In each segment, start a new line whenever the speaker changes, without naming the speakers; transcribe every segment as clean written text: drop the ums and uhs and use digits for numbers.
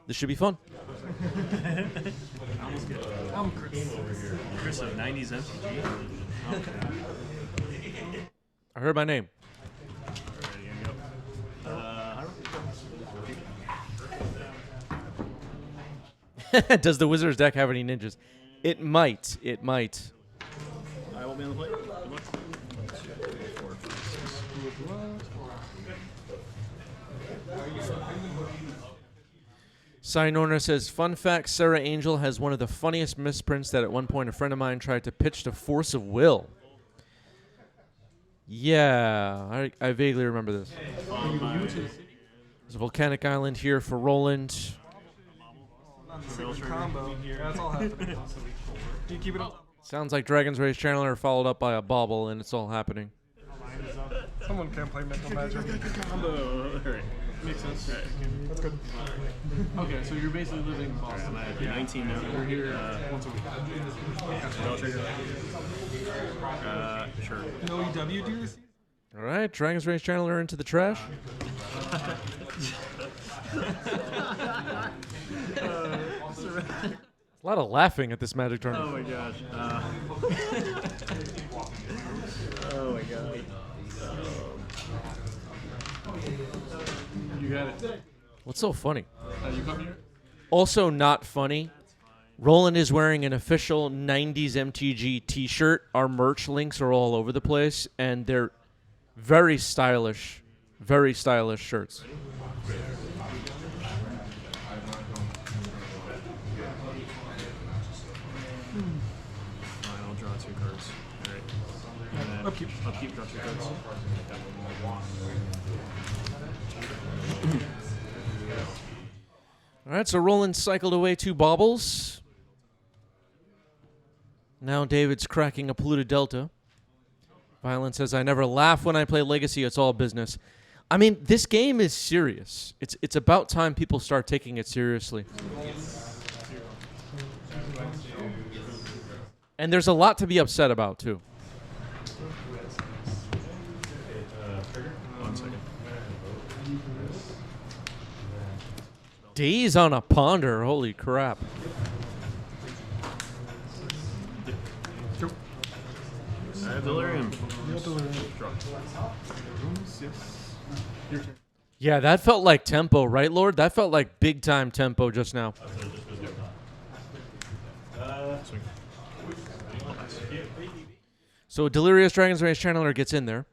This should be fun.
I'm Chris. Chris of 90s MTG.
I heard my name. Does the Wizards deck have any ninjas? It might. It might.
I will be on the plate. Good luck.
Signorna says, fun fact, Sarah Angel has one of the funniest misprints that at one point a friend of mine tried to pitch to Force of Will. Yeah, I vaguely remember this. There's a volcanic island here for Roland.
Combo. That's all happening. Do you keep it up?
Sounds like Dragon's Rage Channeler followed up by a bauble, and it's all happening.
Someone can't play Mental Magic.
Combo. Alright.
Makes sense. That's good.
Okay, so you're basically living in Boston.
I have 19 now.
We're here once a week.
Spell trigger. Sure.
No EW do you receive?
All right, Dragon's Rage Channeler into the trash. A lot of laughing at this Magic tournament.
Oh my gosh. Oh my god.
You got it.
What's so funny?
You come here?
Also not funny. Roland is wearing an official 90s MTG t-shirt. Our merch links are all over the place, and they're very stylish shirts.
I'll draw 2 cards. Alright. And then
Upkeep.
Upkeep, draw 2 cards.
All right, so Roland cycled away 2 baubles. Now David's cracking a polluted delta. Violent says, I never laugh when I play Legacy. It's all business. I mean, this game is serious. It's about time people start taking it seriously. And there's a lot to be upset about, too.
1 second.
Days on a ponder. Holy crap.
I have Delirium.
Your turn.
Yeah, that felt like tempo, right, Lord? That felt like big-time tempo just now.
Swing.
So Delirious Dragon's Rage Channeler gets in there.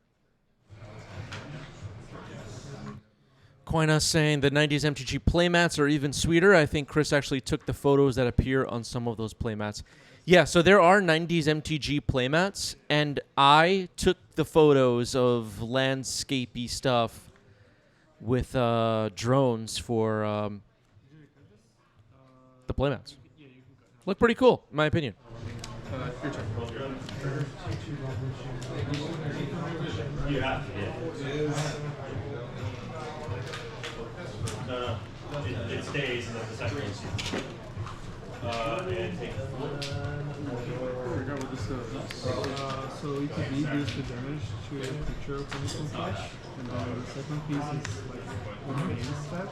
Quina saying the 90s MTG playmats are even sweeter. I think Chris actually took the photos that appear on some of those playmats. Yeah, so there are 90s MTG playmats, and I took the photos of landscapey stuff with drones for the playmats. Look pretty cool, in my opinion.
Your turn.
It stays in the second one. And take
Forgot what this does.
So it could be used to damage to a creature of any flash. And then the second piece is like the main step.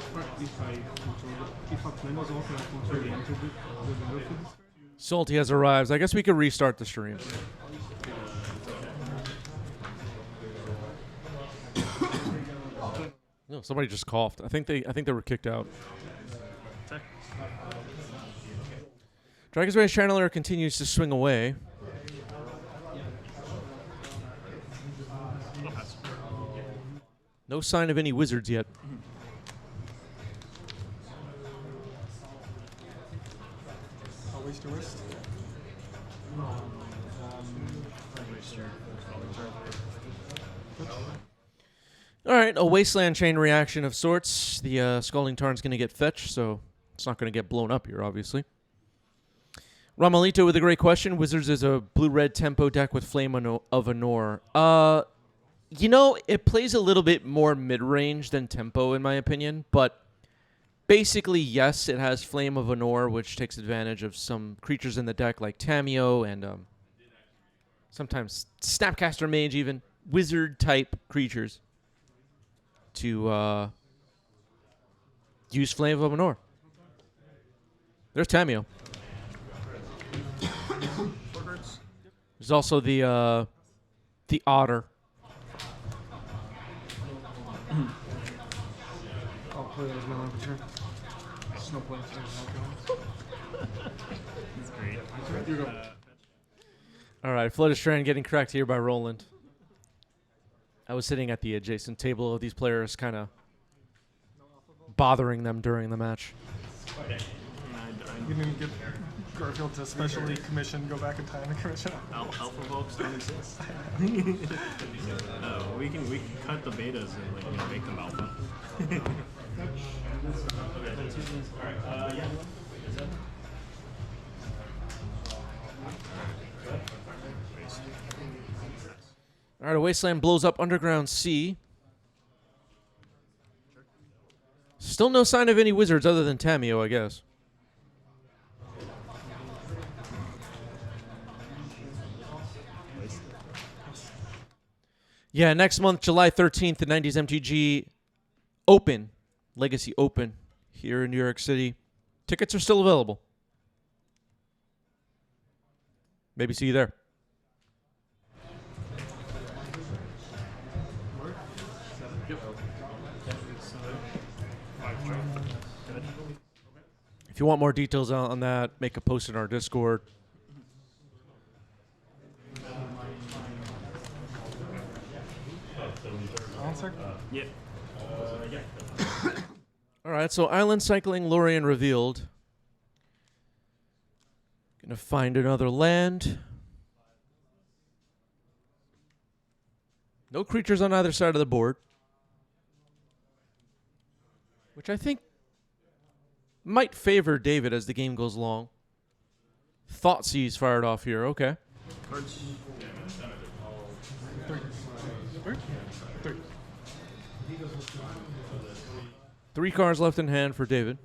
If a plan was also a control into the battlefield.
Salty has arrived. I guess we could restart the stream. No, somebody just coughed. I think they were kicked out. Dragon's Rage Channeler continues to swing away. No sign of any wizards yet.
Always to wrist.
All right, a Wasteland Chain reaction of sorts. The Scalding Tarn's going to get fetched, so it's not going to get blown up here, obviously. Ramalito with a great question. Wizards is a blue-red tempo deck with Flame of Anor. You know, it plays a little bit more mid-range than tempo, in my opinion, but basically, yes, it has Flame of Anor, which takes advantage of some creatures in the deck like Tameo and sometimes Snapcaster Mage, even wizard-type creatures to use Flame of Anor. There's Tamio.
Four cards.
There's also the otter.
I'll play those now for sure. There's no point in
That's great.
You go.
All right, Flooded Strand getting cracked here by Roland. I was sitting at the adjacent table of these players, kind of bothering them during the match.
You didn't get Garfield to specially commission, go back in time and commission.
Alpha Volks don't exist. We can cut the betas and make them alpha.
All right, a Wasteland blows up Underground C. Still no sign of any wizards other than Tamio, I guess. Yeah, next month, July 13th, the 90s MTG Open, Legacy Open, here in New York City. Tickets are still available. Maybe see you there. If you want more details on that, make a post in our Discord.
Yeah.
All right, so Island Cycling Lorien revealed. Gonna find another land. No creatures on either side of the board. Which I think might favor David as the game goes along. Thoughtseize fired off here. Okay.
Cards.
Three.
3 cards left in hand for David.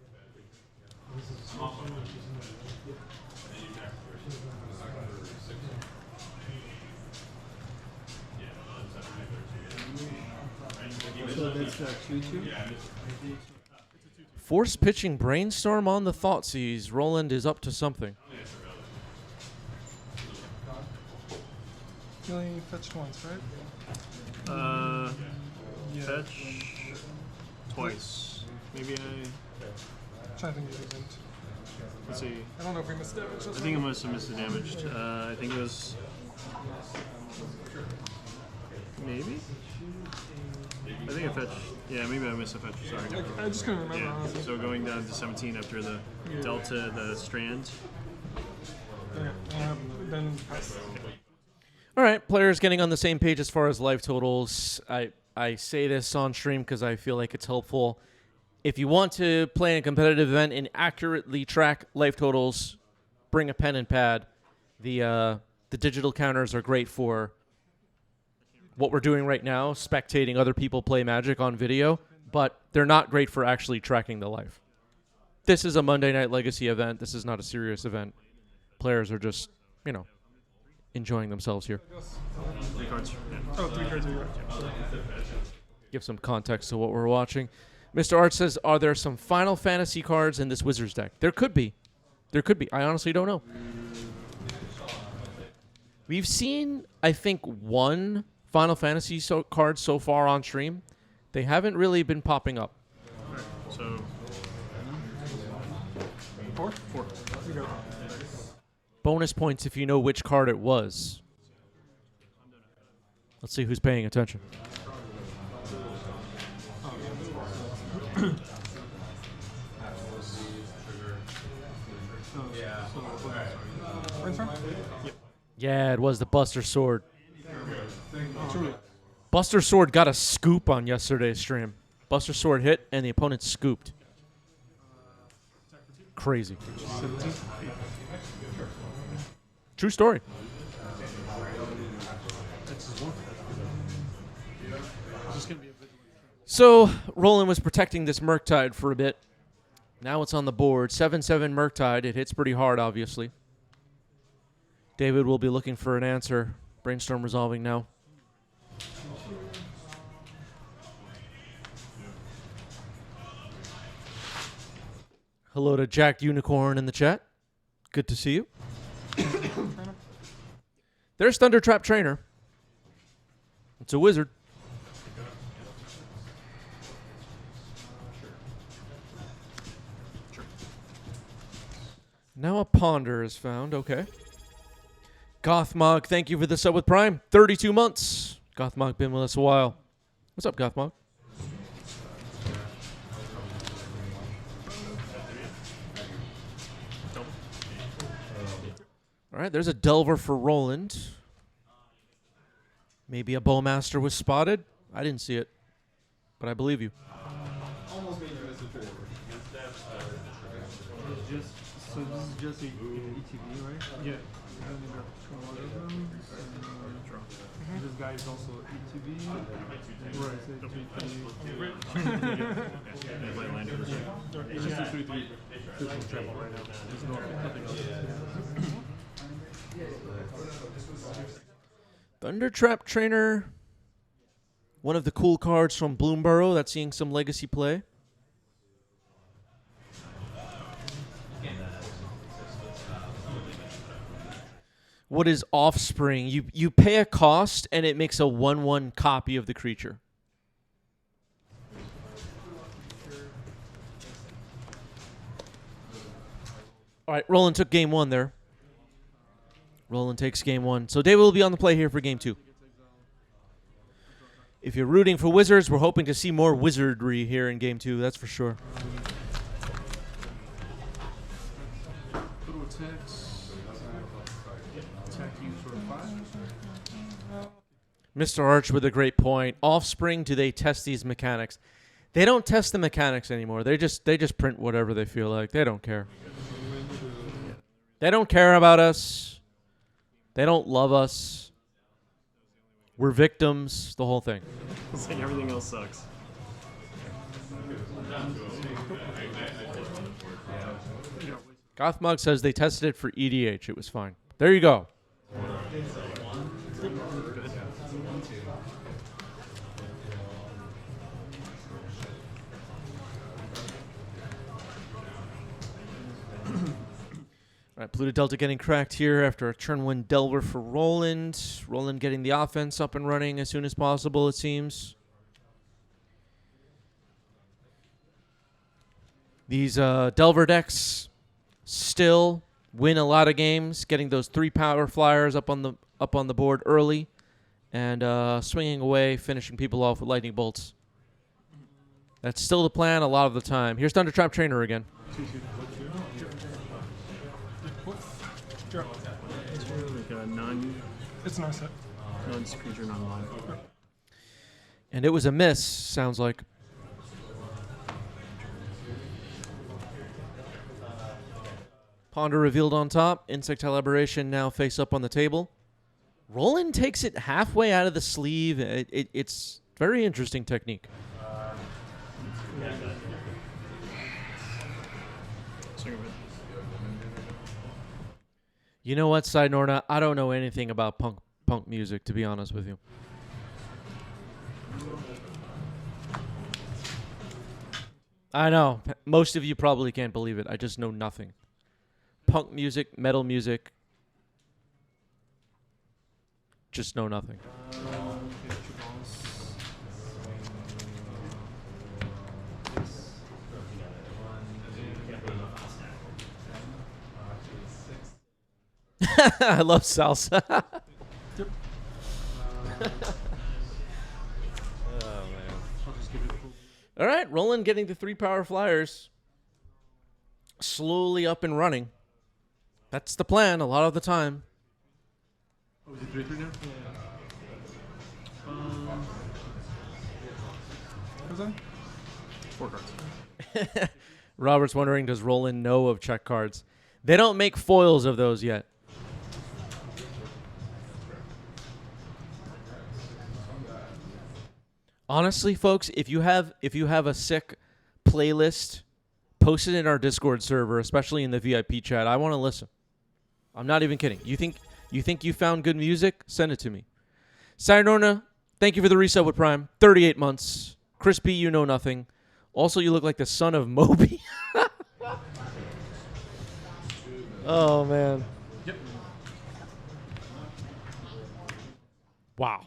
So that's 2-2.
Force pitching Brainstorm on the Thoughtseize. Roland is up to something.
You only fetched once, right?
Fetch twice. Maybe I.
I think you didn't.
Let's see.
I don't know if we missed damage.
I think I must have missed the damage. I think it was. Maybe? I think I fetched. Yeah, maybe I missed a fetch. Sorry.
I just couldn't remember,
Yeah,
honestly.
so going down to 17 after the delta, the strand.
Okay, then pass.
All right, players getting on the same page as far as life totals. I say this on stream because I feel like it's helpful. If you want to play in a competitive event and accurately track life totals, bring a pen and pad. The digital counters are great for what we're doing right now, spectating other people play Magic on video, but they're not great for actually tracking the life. This is a Monday Night Legacy event. This is not a serious event. Players are just, enjoying themselves here.
3 cards. Yeah.
Oh, 3 cards. You're right.
Give some context to what we're watching. Mr. Art says, are there some Final Fantasy cards in this Wizards deck? There could be. There could be. I honestly don't know. We've seen, I think, 1 Final Fantasy card so far on stream. They haven't really been popping up.
Okay, so
4? 4. You go.
Bonus points if you know which card it was. Let's see who's paying attention.
Brainstorm?
Yeah, it was the Buster Sword. Buster Sword got a scoop on yesterday's stream. Buster Sword hit, and the opponent scooped. Crazy. True story. So, Roland was protecting this Murktide for a bit. Now it's on the board. 7/7 Murktide. It hits pretty hard, obviously. David will be looking for an answer. Brainstorm resolving now. Hello to Jack Unicorn in the chat. Good to see you. There's Thundertrap Trainer. It's a wizard. Now a Ponder is found. Okay. Gothmog, thank you for the sub with Prime. 32 months. Gothmog been with us a while. What's up, Gothmog? All right, there's a Delver for Roland. Maybe a Bowmaster was spotted. I didn't see it, but I believe you.
So this is just a ETB, right?
Yeah.
And there are two more of them. And this guy is also ETB. Right.
My land is it's just a 3/3 physical travel right now. There's nothing else.
Thundertrap Trainer. One of the cool cards from Bloomborough that's seeing some legacy play. What is Offspring? You pay a cost and it makes a 1/1 copy of the creature. All right, Roland took game 1 there. Roland takes game 1. So David will be on the play here for game 2. If you're rooting for Wizards, we're hoping to see more wizardry here in game 2, that's for sure. Mr. Arch with a great point. Offspring, do they test these mechanics? They don't test the mechanics anymore. They just print whatever they feel like. They don't care. They don't care about us. They don't love us. We're victims. The whole thing.
It's like everything else sucks.
Gothmog says they tested it for EDH. It was fine. There you go. All right, Pluto Delta getting cracked here after a turn 1 Delver for Roland. Roland getting the offense up and running as soon as possible, it seems. These Delver decks still win a lot of games, getting those 3 power flyers up on the board early and swinging away, finishing people off with lightning bolts. That's still the plan a lot of the time. Here's Thundertrap Trainer again.
It's an Izzet.
Non-creature, non-live.
And it was a miss, sounds like. Ponder revealed on top. Insect Elaboration now face up on the table. Roland takes it halfway out of the sleeve. It's very interesting technique. You know what, Side Norna? I don't know anything about punk music, to be honest with you. I know. Most of you probably can't believe it. I just know nothing. Punk music, metal music. Just know nothing. I love salsa.
Yep.
All right, Roland getting the 3 power flyers. Slowly up and running. That's the plan a lot of the time.
Oh, is it 3/3 now?
Who's that?
4 cards.
Robert's wondering, does Roland know of check cards? They don't make foils of those yet. Honestly, folks, if you have a sick playlist, post it in our Discord server, especially in the VIP chat. I want to listen. I'm not even kidding. You think you found good music? Send it to me. Sayonara, thank you for the reset with Prime. 38 months. Crispy, you know nothing. Also, you look like the son of Moby. Oh, man.
Yep.
Wow.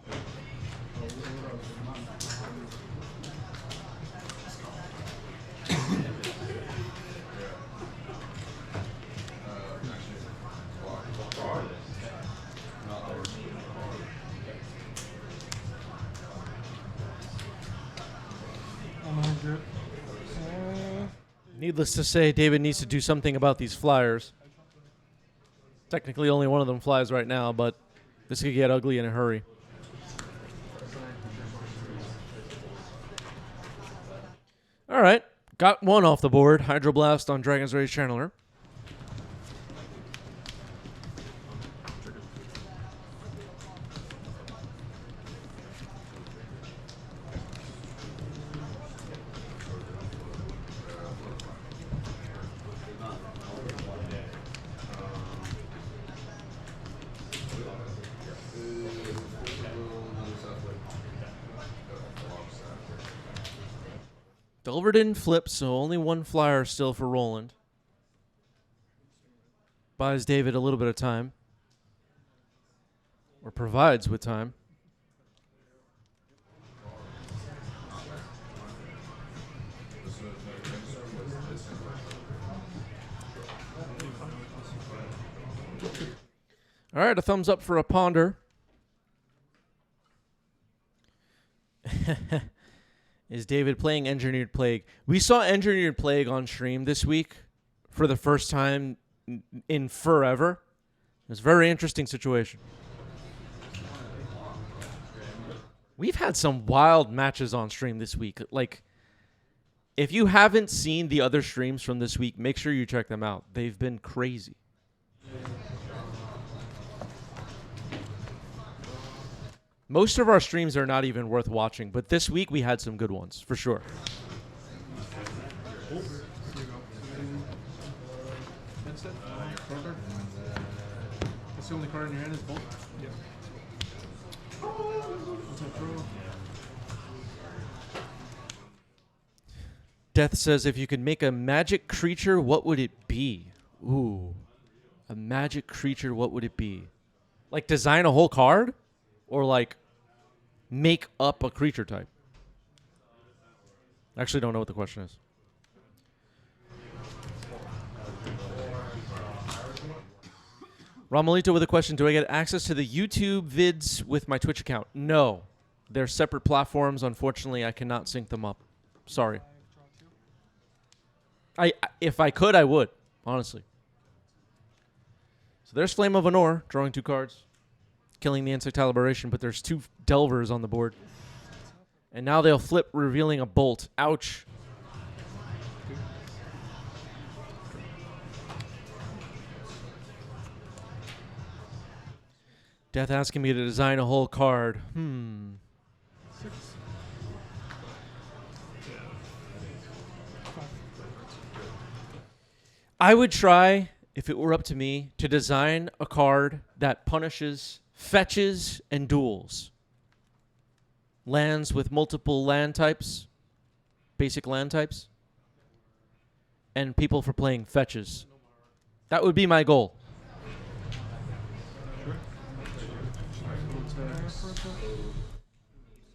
Needless to say, David needs to do something about these flyers. Technically, only one of them flies right now, but this could get ugly in a hurry. All right. Got one off the board. Hydroblast on Dragon's Rage Channeler. Delver didn't flip, so only one flyer still for Roland. Buys David a little bit of time. Or provides with time. All right, a thumbs up for a ponder. Is David playing Engineered Plague? We saw Engineered Plague on stream this week for the first time in forever. It's a very interesting situation. We've had some wild matches on stream this week. Like, if you haven't seen the other streams from this week, make sure you check them out. They've been crazy. Most of our streams are not even worth watching, but this week we had some good ones, for sure.
That's it. Card. That's the only card in your hand is bolt.
Yeah.
What's that throw?
Death says, if you could make a magic creature, what would it be? Ooh. A magic creature, what would it be? Like design a whole card? Or like make up a creature type? I actually don't know what the question is. Ramalito with a question. Do I get access to the YouTube vids with my Twitch account? No. They're separate platforms. Unfortunately, I cannot sync them up. Sorry. If I could, I would. Honestly. So there's Flame of Anor, drawing 2 cards. Killing the Insect Liberation, but there's 2 Delvers on the board. And now they'll flip, revealing a Bolt. Ouch. Death asking me to design a whole card. I would try, if it were up to me, to design a card that punishes fetches and duels. Lands with multiple land types, basic land types, and people for playing fetches. That would be my goal.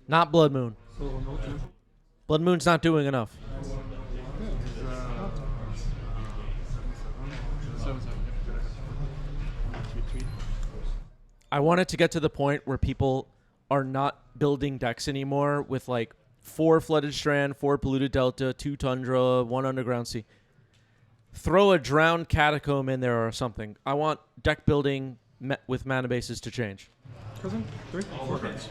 Not Blood Moon. Blood Moon's not doing enough. I want it to get to the point where people are not building decks anymore with like 4 Flooded Strand, 4 Polluted Delta, 2 Tundra, 1 Underground Sea. Throw a Drowned Catacomb in there or something. I want deck building with mana bases to change.
Cousin? 3? 4 cards.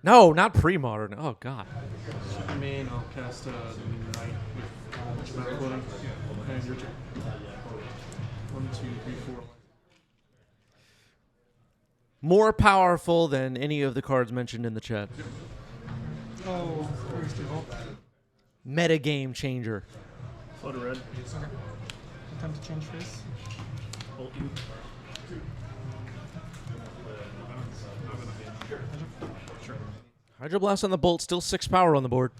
No, not pre-modern. Oh, God.
I mean, I'll cast Knight with battle quoting. And your turn. 1, 2, 3, 4.
More powerful than any of the cards mentioned in the chat.
Oh, very stable.
Meta game changer.
Flood red.
Attempt to change face.
Bolt you.
Hydro Blast on the Bolt, still 6 power on the board.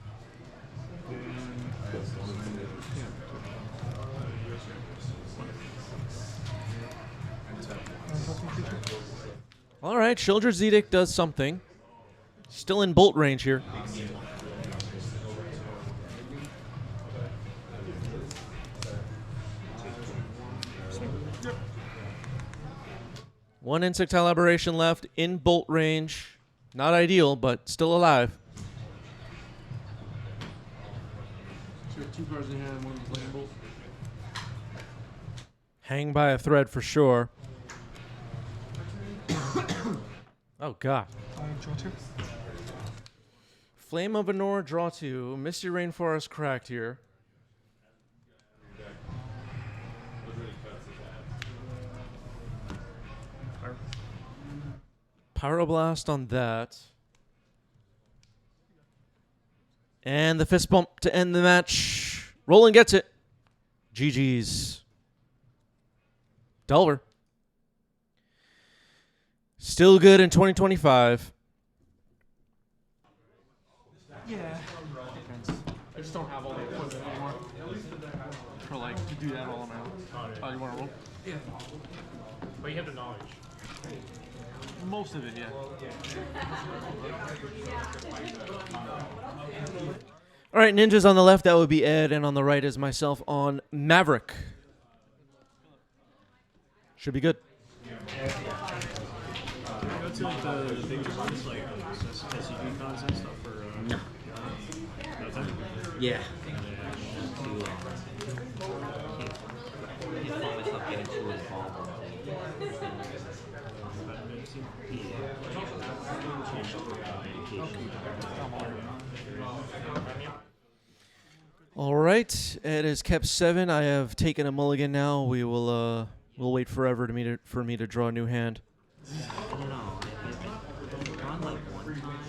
All right, Shieldred's Edict does something. Still in Bolt range here. One Insectile Aberration left in Bolt range. Not ideal, but still alive.
So you have 2 cards in hand, one playing bolt.
Hang by a thread for sure. Oh, God.
Draw 2.
Flame of Anor, draw 2. Misty Rainforest cracked here. Pyroblast on that. And the fist bump to end the match. Roland gets it. GG's. Delver. Still good in 2025.
Yeah. Depends. I just don't have all the equipment anymore. For like to do that all on my own. Oh, you want to roll? Yeah.
But you have the knowledge.
Most of it, yeah.
All right, ninjas on the left, that would be Ed, and on the right is myself on Maverick. Should be good.
Go to like the big ones, like SCG cons and stuff for
No.
no time?
Yeah. I find myself getting too involved.
All right, Ed has kept 7. I have taken a mulligan now. We will we'll wait forever for me to draw a new hand.
I don't know. I've drawn like one time.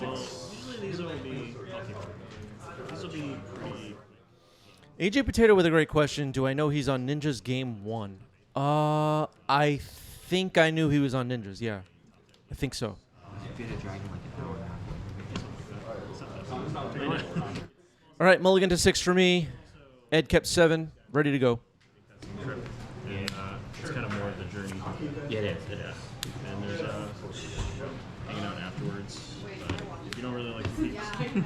Usually these will be okay. These will be pretty.
AJ Potato with a great question. Do I know he's on Ninjas Game 1? I think I knew he was on Ninjas, yeah. I think so.
If you had a dragon like an hour.
All right, mulligan to 6 for me. Ed kept 7. Ready to go.
And it's kind of more of the journey.
Yeah, it is.
Yeah. And there's hanging out afterwards. But if you don't really like the peeps, can't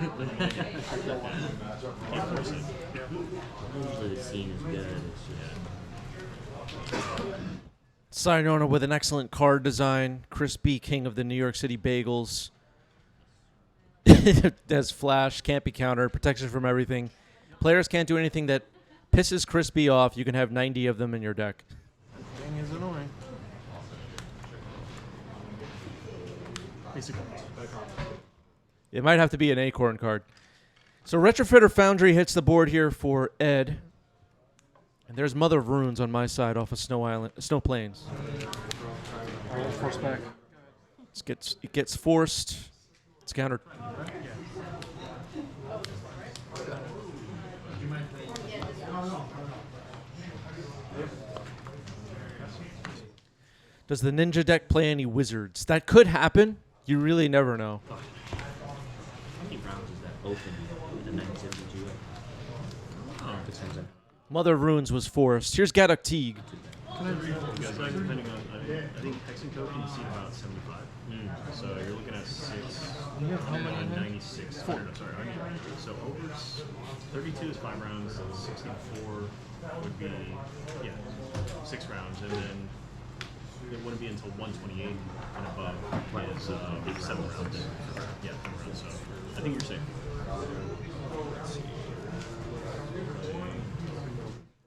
force it.
Usually the scene is good.
Sayonara with an excellent card design. Chris B., king of the New York City Bagels. There's flash, can't be countered, protection from everything. Players can't do anything that pisses Chris B. off. You can have 90 of them in your deck.
Thing is annoying.
Basic cards. Back on.
It might have to be an Acorn card. So Retrofitter Foundry hits the board here for Ed. And there's Mother of Runes on my side off of Snow Plains.
Force back.
It gets forced. It's countered. Does the ninja deck play any wizards? That could happen. You really never know.
How many rounds is that open with the 972?
Mother of Runes was forced. Here's Gaddock Teague.
Can I read? Because like depending on, I think Hexen Code can seat about 75. So you're looking at 6.
How many in there?
96. 4. No, sorry, I mean, so overs. 32 is 5 rounds. 64 would be 6 rounds, and then it wouldn't be until 128 and above is 7 rounds. Yeah, 7 rounds. So I think you're safe.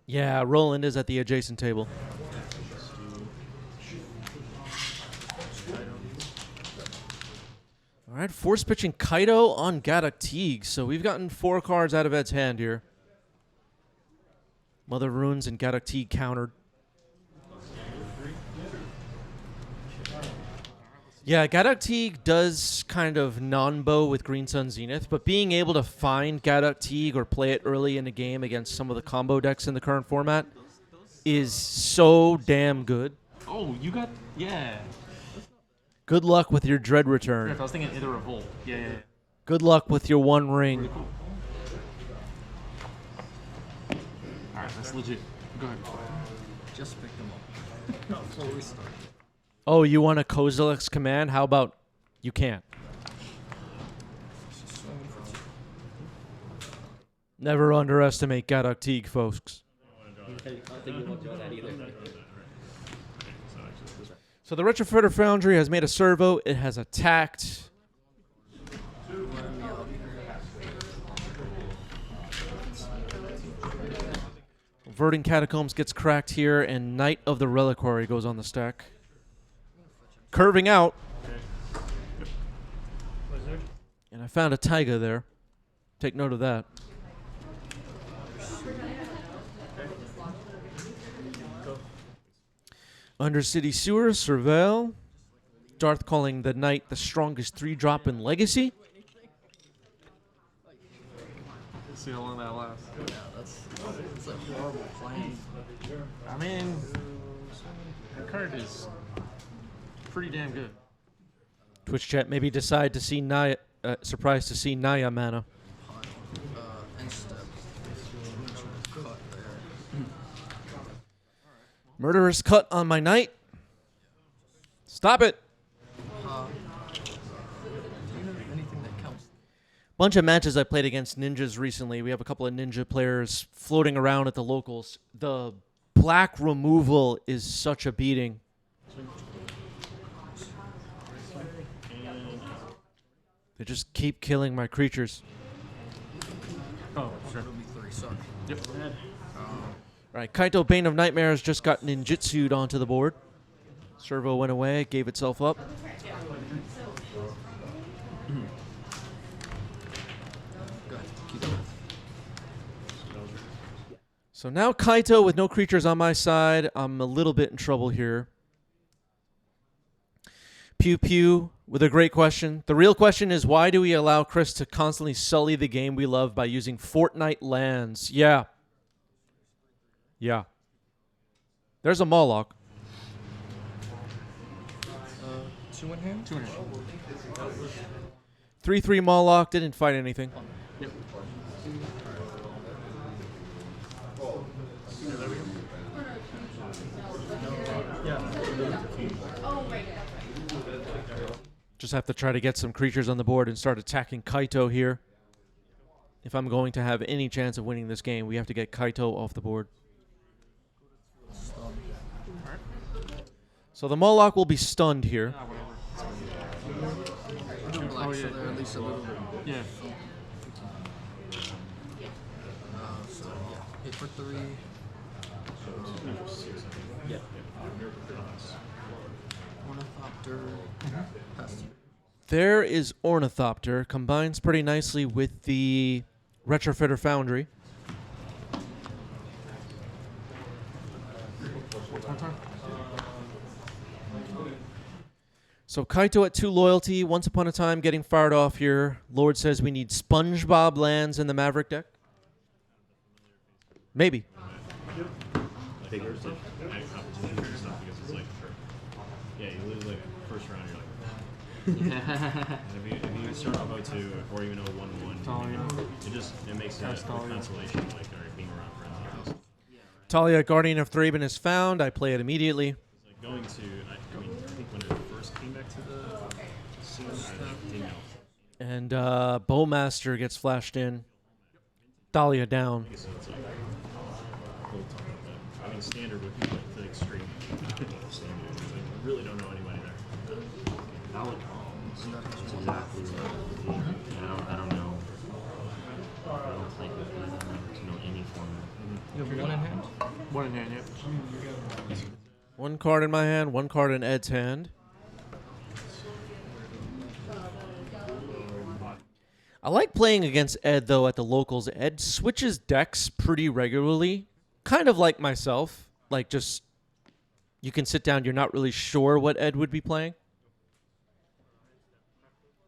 Yeah, Roland is at the adjacent table. All right, force pitching Kaido on Gaddock Teague. So we've gotten 4 cards out of Ed's hand here. Mother of Runes and Gaddock Teague countered. Yeah, Gadok Teague does kind of non-bow with Green Sun Zenith, but being able to find Gadok Teague or play it early in the game against some of the combo decks in the current format is so damn good.
Oh, you got yeah.
Good luck with your Dread
I
Return.
was thinking either Revolt. Yeah.
Good luck with your One Ring.
Cool. All right, that's legit. Go ahead.
Just pick them up. Before we start.
Oh, you want a Kozilek's command? How about you can't? Never underestimate Gadok Teague, folks.
I don't think you won't do that either.
So the Retrofitter Foundry has made a servo. It has attacked. Verdant Catacombs gets cracked here, and Knight of the Reliquary goes on the stack. Curving out. And I found a Taiga there. Take note of that. Undercity Sewer, Surveil. Darth calling the Knight the strongest 3-drop in Legacy.
See how long that lasts.
Yeah, it's like horrible playing.
I mean, that card is pretty damn good.
Twitch chat maybe decide to see Naya. Surprised to see Naya mana.
Instep. Cut there.
Murderous cut on my Knight. Stop it.
Do you have anything that counts?
Bunch of matches I played against ninjas recently. We have a couple of ninja players floating around at the locals. The black removal is such a beating. They just keep killing my creatures.
Oh, sure.
It'll be 3, sorry.
Yep.
All right, Kaito Bane of Nightmares just got ninjutsu'd onto the board. Servo went away, gave itself up.
Go ahead, keep going.
So now Kaito with no creatures on my side. I'm a little bit in trouble here. Pew Pew with a great question. The real question is, why do we allow Chris to constantly sully the game we love by using Fortnite lands? Yeah. There's a Moloch.
2 in hand?
200.
3/3 Moloch, didn't fight anything.
Yep.
Just have to try to get some creatures on the board and start attacking Kaito here. If I'm going to have any chance of winning this game, we have to get Kaito off the board. So the Moloch will be stunned here.
Black, so they're at least a little bit.
Yeah.
So, yeah. Hit for 3.
Yeah.
Ornithopter. Past you.
There is Ornithopter. Combines pretty nicely with the Retrofitter Foundry. So Kaito at 2 loyalty. Once upon a time getting fired off here. Lord says we need SpongeBob lands in the Maverick deck. Maybe.
Figures of competition and stuff because it's like, yeah, you lose like first round, you're like, and if you start off 0-2 or even 0-1-1, it makes it a consolation, like, all right, being around friends. Like this.
Talia, Guardian of Thraben is found. I play it immediately.
It's like going to, I mean, I think when it first came back to the scene, I didn't know.
And Bowmaster gets flashed in. Dahlia down.
So it's like, we'll talk about that. I mean, standard would be like the extreme standard. Like, I really don't know anybody there.
That would, that's exactly right. I don't know. I don't think to know any format.
You have 1 in hand?
1 in hand, yep.
One card in my hand, one card in Ed's hand. I like playing against Ed, though, at the locals. Ed switches decks pretty regularly, kind of like myself. Like, just, you can sit down, you're not really sure what Ed would be playing.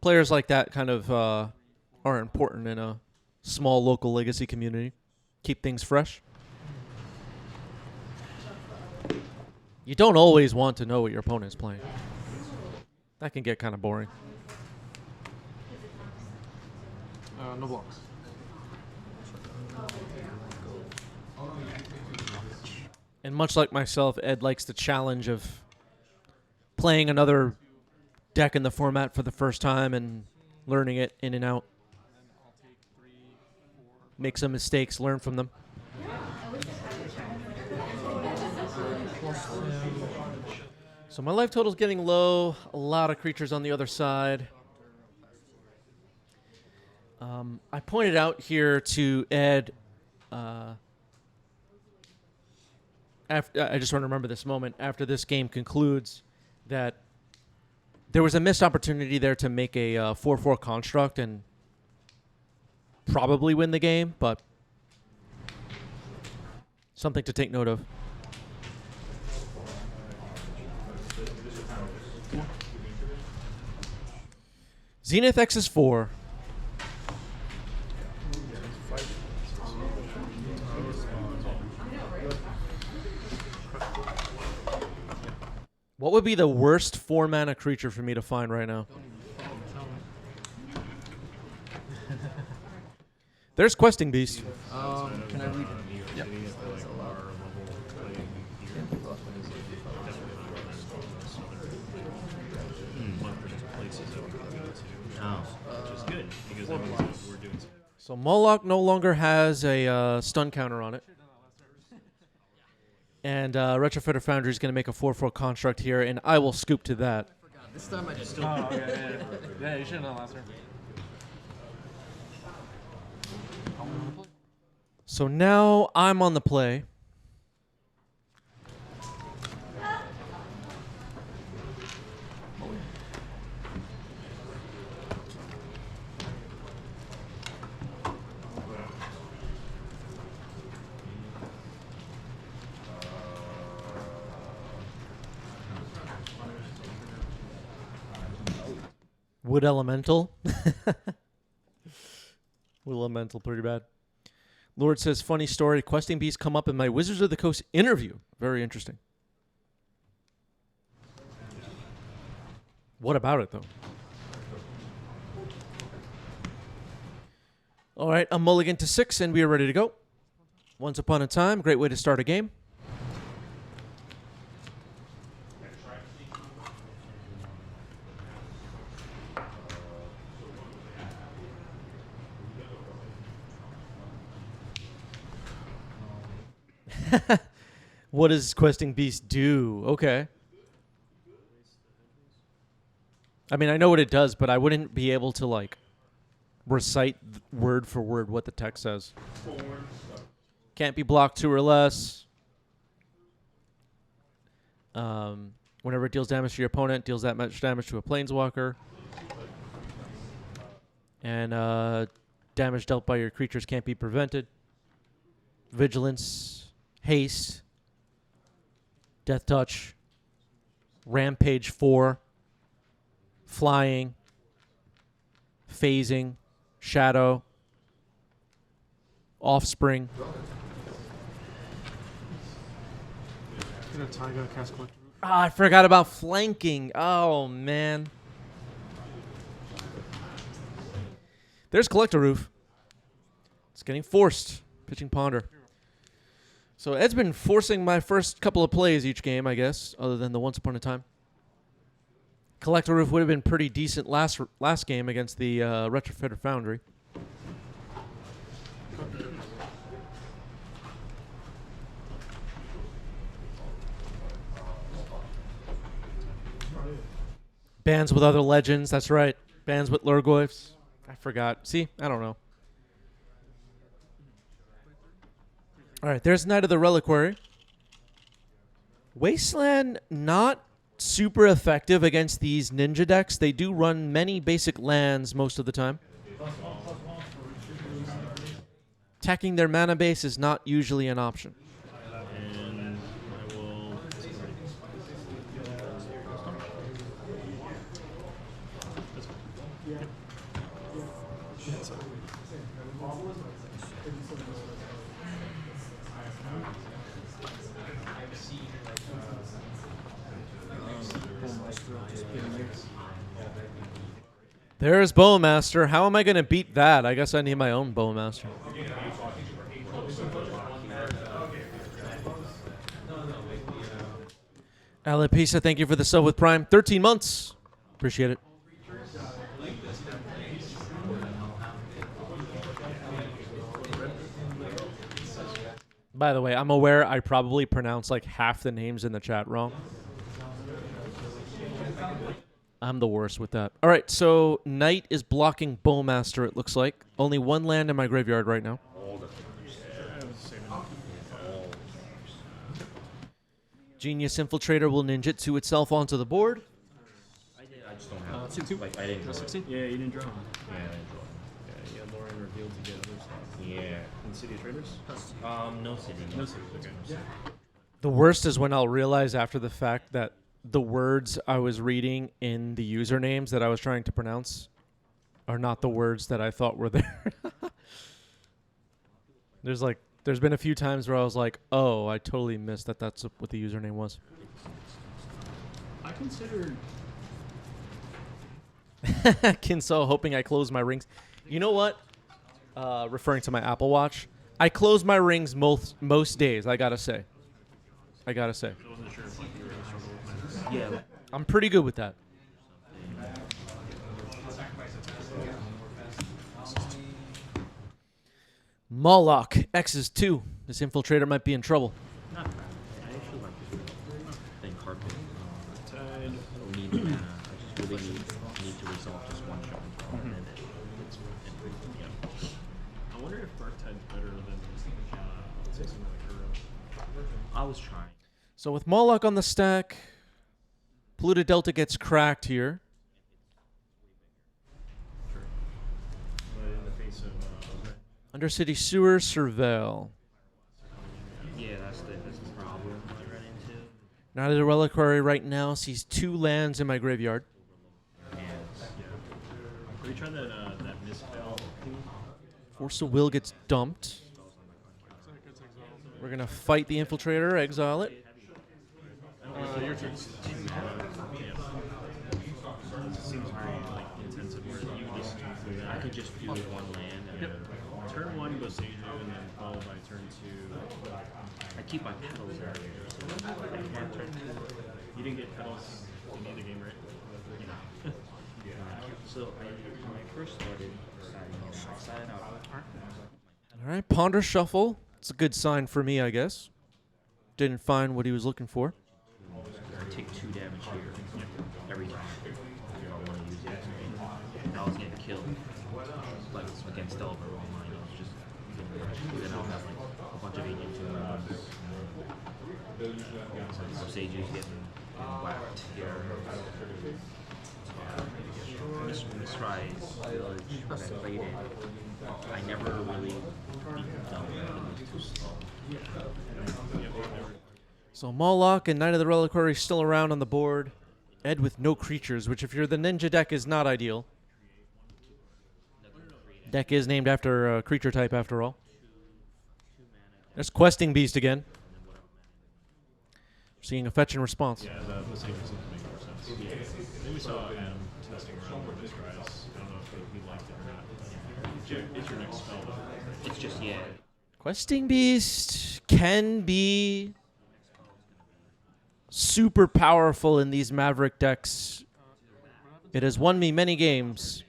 Players like that kind of are important in a small local legacy community. Keep things fresh. You don't always want to know what your opponent's playing. That can get kind of boring.
No blocks.
And much like myself, Ed likes the challenge of playing another deck in the format for the first time and learning it in and out. Make some mistakes, learn from them. So my life total's getting low. A lot of creatures on the other side. I pointed out here to Ed. After I just want to remember this moment. After this game concludes, that there was a missed opportunity there to make a 4/4 construct and probably win the game, but something to take note of. Zenith X is 4. What would be the worst 4-mana creature for me to find right now? There's Questing Beast.
Can I read? Yep.
Which is good because that means that we're doing something.
So Moloch no longer has a stun counter on it. And Retrofitter Foundry is going to make a 4/4 construct here, and I will scoop to that.
This time I just
Oh, yeah, you should have done last turn.
So now I'm on the play. Wood Elemental. Wood Elemental, pretty bad. Lord says, funny story. Questing beasts come up in my Wizards of the Coast interview. Very interesting. What about it, though? All right, a mulligan to 6, and we are ready to go. Once upon a time, great way to start a game. What does Questing Beast do? Okay. I mean, I know what it does, but I wouldn't be able to, like, recite word for word what the text says. Can't be blocked 2 or less. Whenever it deals damage to your opponent, deals that much damage to a planeswalker. And damage dealt by your creatures can't be prevented. Vigilance. Haste, Death Touch, Rampage 4, Flying, Phasing, Shadow, Offspring. Ah, I forgot about flanking. Oh, man. There's Collector Roof. It's getting forced. Pitching Ponder. So Ed's been forcing my first couple of plays each game, I guess, other than the Once Upon a Time. Collector Roof would have been pretty decent last game against the Retrofitter Foundry. Bands with other legends, that's right. Bands with Lurgoyfs. I forgot. See, I don't know. All right, there's Knight of the Reliquary. Wasteland, not super effective against these ninja decks. They do run many basic lands most of the time. Attacking their mana base is not usually an option.
And I will.
There's Bowmaster. How am I going to beat that? I guess I need my own Bowmaster. Alapisa, thank you for the sub with Prime. 13 months. Appreciate it. By the way, I'm aware I probably pronounced like half the names in the chat wrong. I'm the worst with that. All right, so Knight is blocking Bowmaster, it looks like. Only one land in my graveyard right now. Genius Infiltrator will ninjutsu itself onto the board.
I just don't have.
16.
Like I didn't draw.
16? Yeah, you didn't draw.
Yeah, I didn't draw.
Yeah, you had Lauren revealed to get other stuff.
Yeah.
In City of Traders?
No city.
No city. Okay.
The worst is when I'll realize after the fact that the words I was reading in the usernames that I was trying to pronounce are not the words that I thought were there. There's been a few times where I was like, oh, I totally missed that that's what the username was.
I considered...
Kinso hoping I close my rings. You know what? Referring to my Apple Watch, I close my rings most days, I gotta say.
I wasn't sure if you were struggling with that.
Yeah.
I'm pretty good with that. Moloch, X is 2. This infiltrator might be in trouble.
Not bad. I actually like this. Then carpet.
Tide.
I don't need mana. I just really need to resolve just one shot. And then
I wonder if Dark Tide's better than, say, something like Uro.
I was trying.
So with Moloch on the stack, Polluted Delta gets cracked here.
Sure. But in the face of...
Undercity Sewer, Surveil.
Yeah, that's the problem I run into.
Night of the Reliquary right now sees 2 lands in my graveyard.
And
Are you trying that misspell thing?
Force of Will gets dumped. We're going to fight the Infiltrator, exile it.
Your turn. It seems very intensive where you just...
I could just do one land. And
Turn 1 goes Seiju, and then followed by turn 2.
I keep my petals earlier. So I can't turn 2.
You didn't get pedals. You need the game right.
So when I first started, I started out.
All right, Ponder Shuffle. It's a good sign for me, I guess. Didn't find what he was looking for.
I take 2 damage here every time. I want to use it. And I was getting killed, like against Delver online. I was just then I'll have like a bunch of 82 so Sages getting whacked here. Miss Rise Village, when I played it, I never really beat Delver. It was too slow.
So Moloch and Knight of the Reliquary still around on the board. Ed with no creatures, which if you're the ninja deck is not ideal. Deck is named after a creature type after all. There's Questing Beast again. Seeing a fetch and response.
Yeah, the Seiju seems to make more sense. Then we saw Adam testing around with this Rise. I don't know if he liked it or not. It's your next spell, though.
It's just, yeah.
Questing Beast can be super powerful in these Maverick decks. It has won me many games.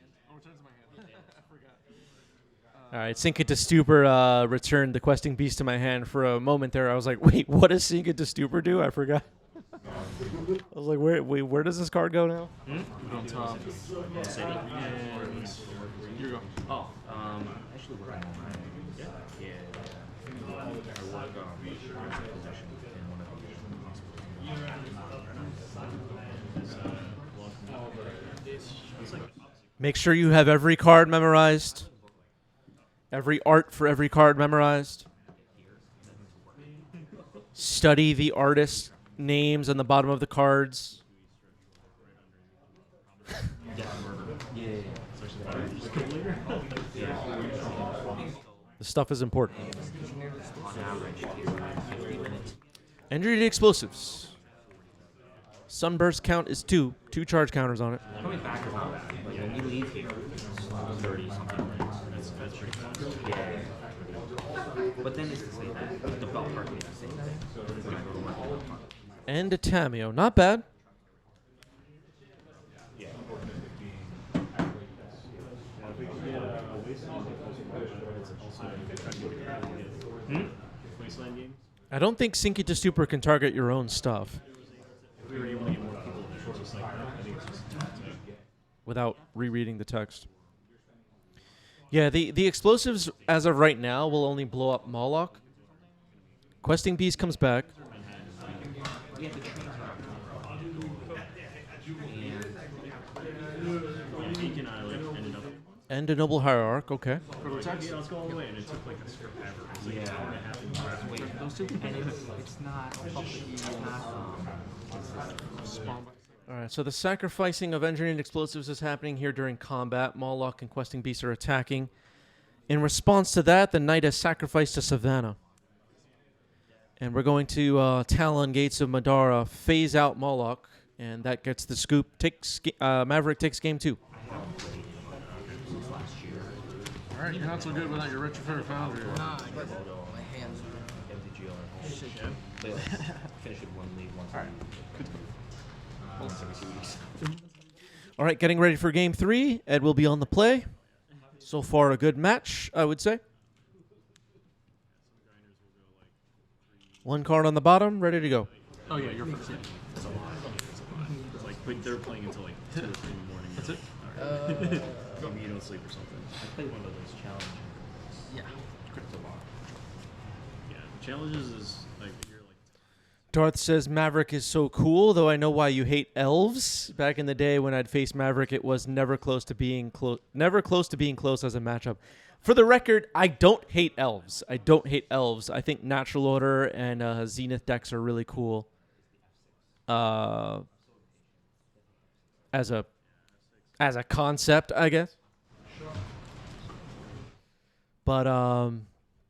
All right, Sink It to Stupor returned the Questing Beast to my hand for a moment there. I was like, wait, what does Sink It to Stupor do? I forgot. I was like, where does this card go now?
On top.
City.
Here you go.
Oh, actually working on mine. Yeah. I work possession in one of the
Make sure you have every card memorized. Every art for every card memorized. Study the artist names on the bottom of the cards.
Yeah.
It's actually better. Just go later.
Yeah.
The stuff is important.
On average, takes about 50 minutes.
Injury to explosives. Sunburst count is 2. 2 charge counters on it.
Coming back is not bad. Like when you leave here, it's 30 something minutes.
That's pretty fast.
Yeah. But then it's the same thing. The belt parking is the same thing. When I go to my belt park.
And a Tameo. Not bad.
Wasteland game.
I don't think Sink It to Stupor can target your own stuff
If we were able to get more people there, just like I think it's just
without rereading the text. Yeah, the explosives as of right now will only blow up Moloch. Questing Beast comes back.
We have the trains
yeah, Beak and I like ended up.
And a Noble Hierarch, okay.
Yeah, let's go all the way, and it took like a script ever. It's like
Yeah.
2.5
Wait,
Those two, and it's not public, it's not spawned by.
Alright, so the sacrificing of engineered explosives is happening here during combat. Moloch and Questing Beasts are attacking. In response to that, the knight has sacrificed to Savannah. And we're going to Talon Gates of Madara, phase out Moloch, and that gets the scoop. Maverick takes game 2.
All right, you're not so good without your retrofit foundry.
Nah, I guess my hands are.
Finish it one league once. All right. Once every 2 weeks.
Alright, getting ready for game 3. Ed will be on the play. So far, a good match, I would say. 1 card on the bottom, ready to go.
Oh yeah, you're first. Yeah.
It's like, but they're playing until like 2 or 3 in the morning.
That's it?
Alright. Maybe you don't sleep or something.
I played one of those challenges.
Yeah.
Crypto bar.
Yeah, challenges is like you're like.
Darth says Maverick is so cool, though I know why you hate elves. Back in the day when I'd faced Maverick, it was never close to being close as a matchup. For the record, I don't hate elves. I I think Natural Order and Zenith decks are really cool. As a concept, I guess. But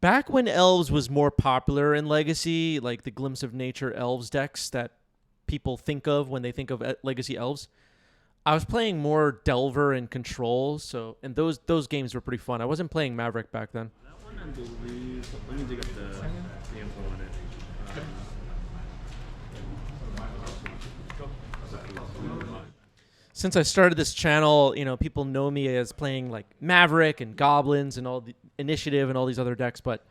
back when Elves was more popular in Legacy, like the Glimpse of Nature Elves decks that people think of when they think of Legacy Elves, I was playing more Delver and Control, and those games were pretty fun. I wasn't playing Maverick back then.
That one, I believe. Let me dig up the info on it.
Since I started this channel, people know me as playing like Maverick and Goblins and all the Initiative and all these other decks, but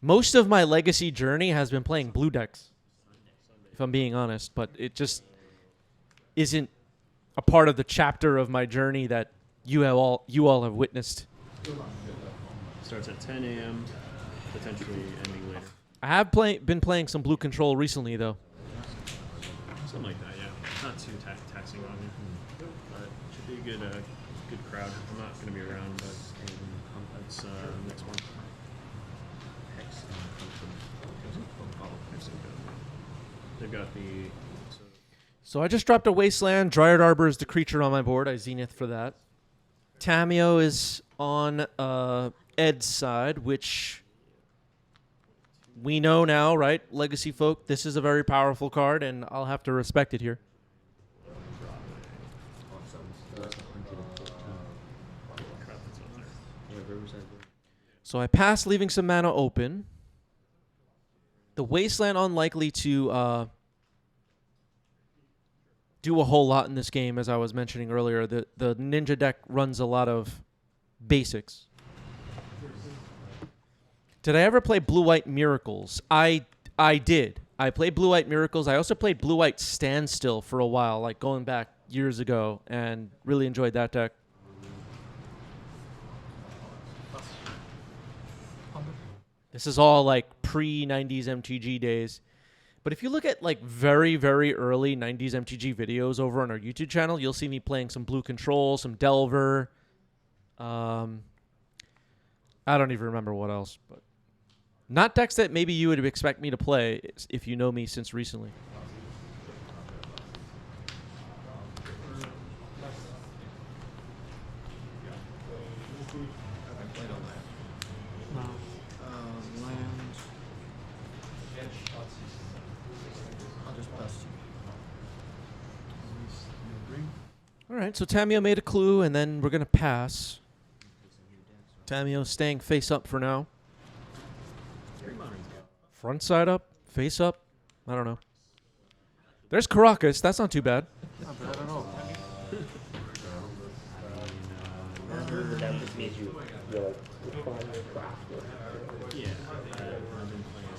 most of my Legacy journey has been playing blue decks, if I'm being honest, but it just isn't a part of the chapter of my journey that you all have witnessed.
Starts at 10 a.m., potentially ending later.
I have been playing some blue control recently, though.
Something like that, yeah. Not too taxing on you. But it should be a good crowd. I'm not going to be around, but that's next one. They've got the...
So I just dropped a Wasteland. Dryad Arbor is the creature on my board. I Zenith for that. Tameo is on Ed's side, which we know now, right? Legacy folk, this is a very powerful card, and I'll have to respect it here. So I pass, leaving some mana open. The Wasteland unlikely to do a whole lot in this game, as I was mentioning earlier. The Ninja deck runs a lot of basics. Did I ever play Blue-White Miracles? I did. I played Blue-White Miracles. I also played Blue-White Standstill for a while, like going back years ago, and really enjoyed that deck. This is all like pre-90s MTG days. But if you look at like very, very early 90s MTG videos over on our YouTube channel, you'll see me playing some Blue Control, some Delver. I don't even remember what else, but not decks that maybe you would expect me to play if you know me since recently.
No.
Land. I'll just bust you.
All right, so Tamio made a clue, and then we're going to pass. Tamio staying face up for now. Front side up, face up. I don't know. There's Caracas. That's not too bad.
Not bad at all.
That just means you're like refining your craft.
Yeah, I've been playing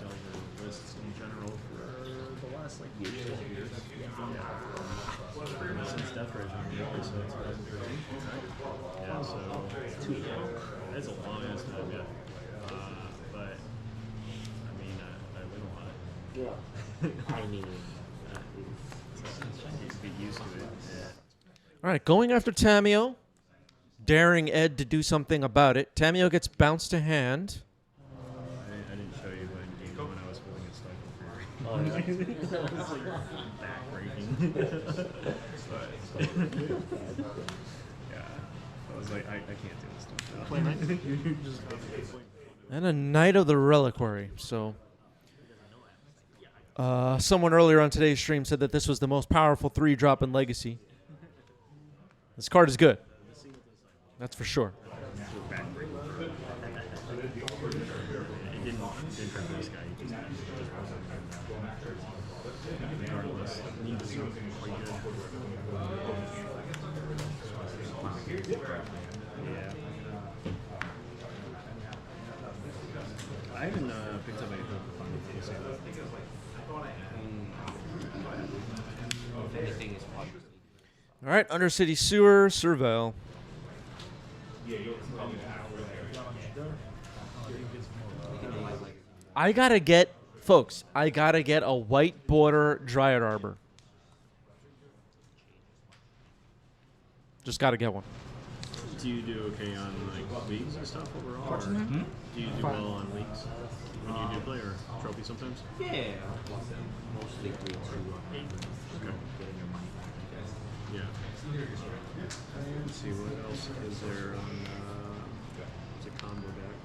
Delver lists in general for the last like years. Since Death Ray on the so 2013. Yeah, so that's a long ass time, yeah. But I mean, I win a lot.
Yeah. I mean,
Just be used to it. Yeah.
All right, going after Tamio. Daring Ed to do something about it. Tamio gets bounced to hand.
I didn't show you when game when I was holding a Stifle Fury.
oh, yeah.
That was like backbreaking. Yeah, I was like, I can't do this stuff.
Play night. You just got to play.
And a Knight of the Reliquary. So, someone earlier on today's stream said that this was the most powerful 3-drop in Legacy. This card is good. That's for sure.
It didn't hurt this guy. He just regardless, needs something quite good. Yeah. I haven't picked up anything for Final Fantasy.
If anything is probably.
All right, Undercity Sewer, Serval. I gotta get, folks, I gotta get a white border Dryad Arbor. Just gotta get one.
Do you do okay on like leagues and stuff overall? Or do you do well on leagues when you do play or trophy sometimes?
Yeah. Mostly 3-2.
Okay.
Getting your money back, I guess.
Yeah. Let's see what else is there on. It's a combo deck.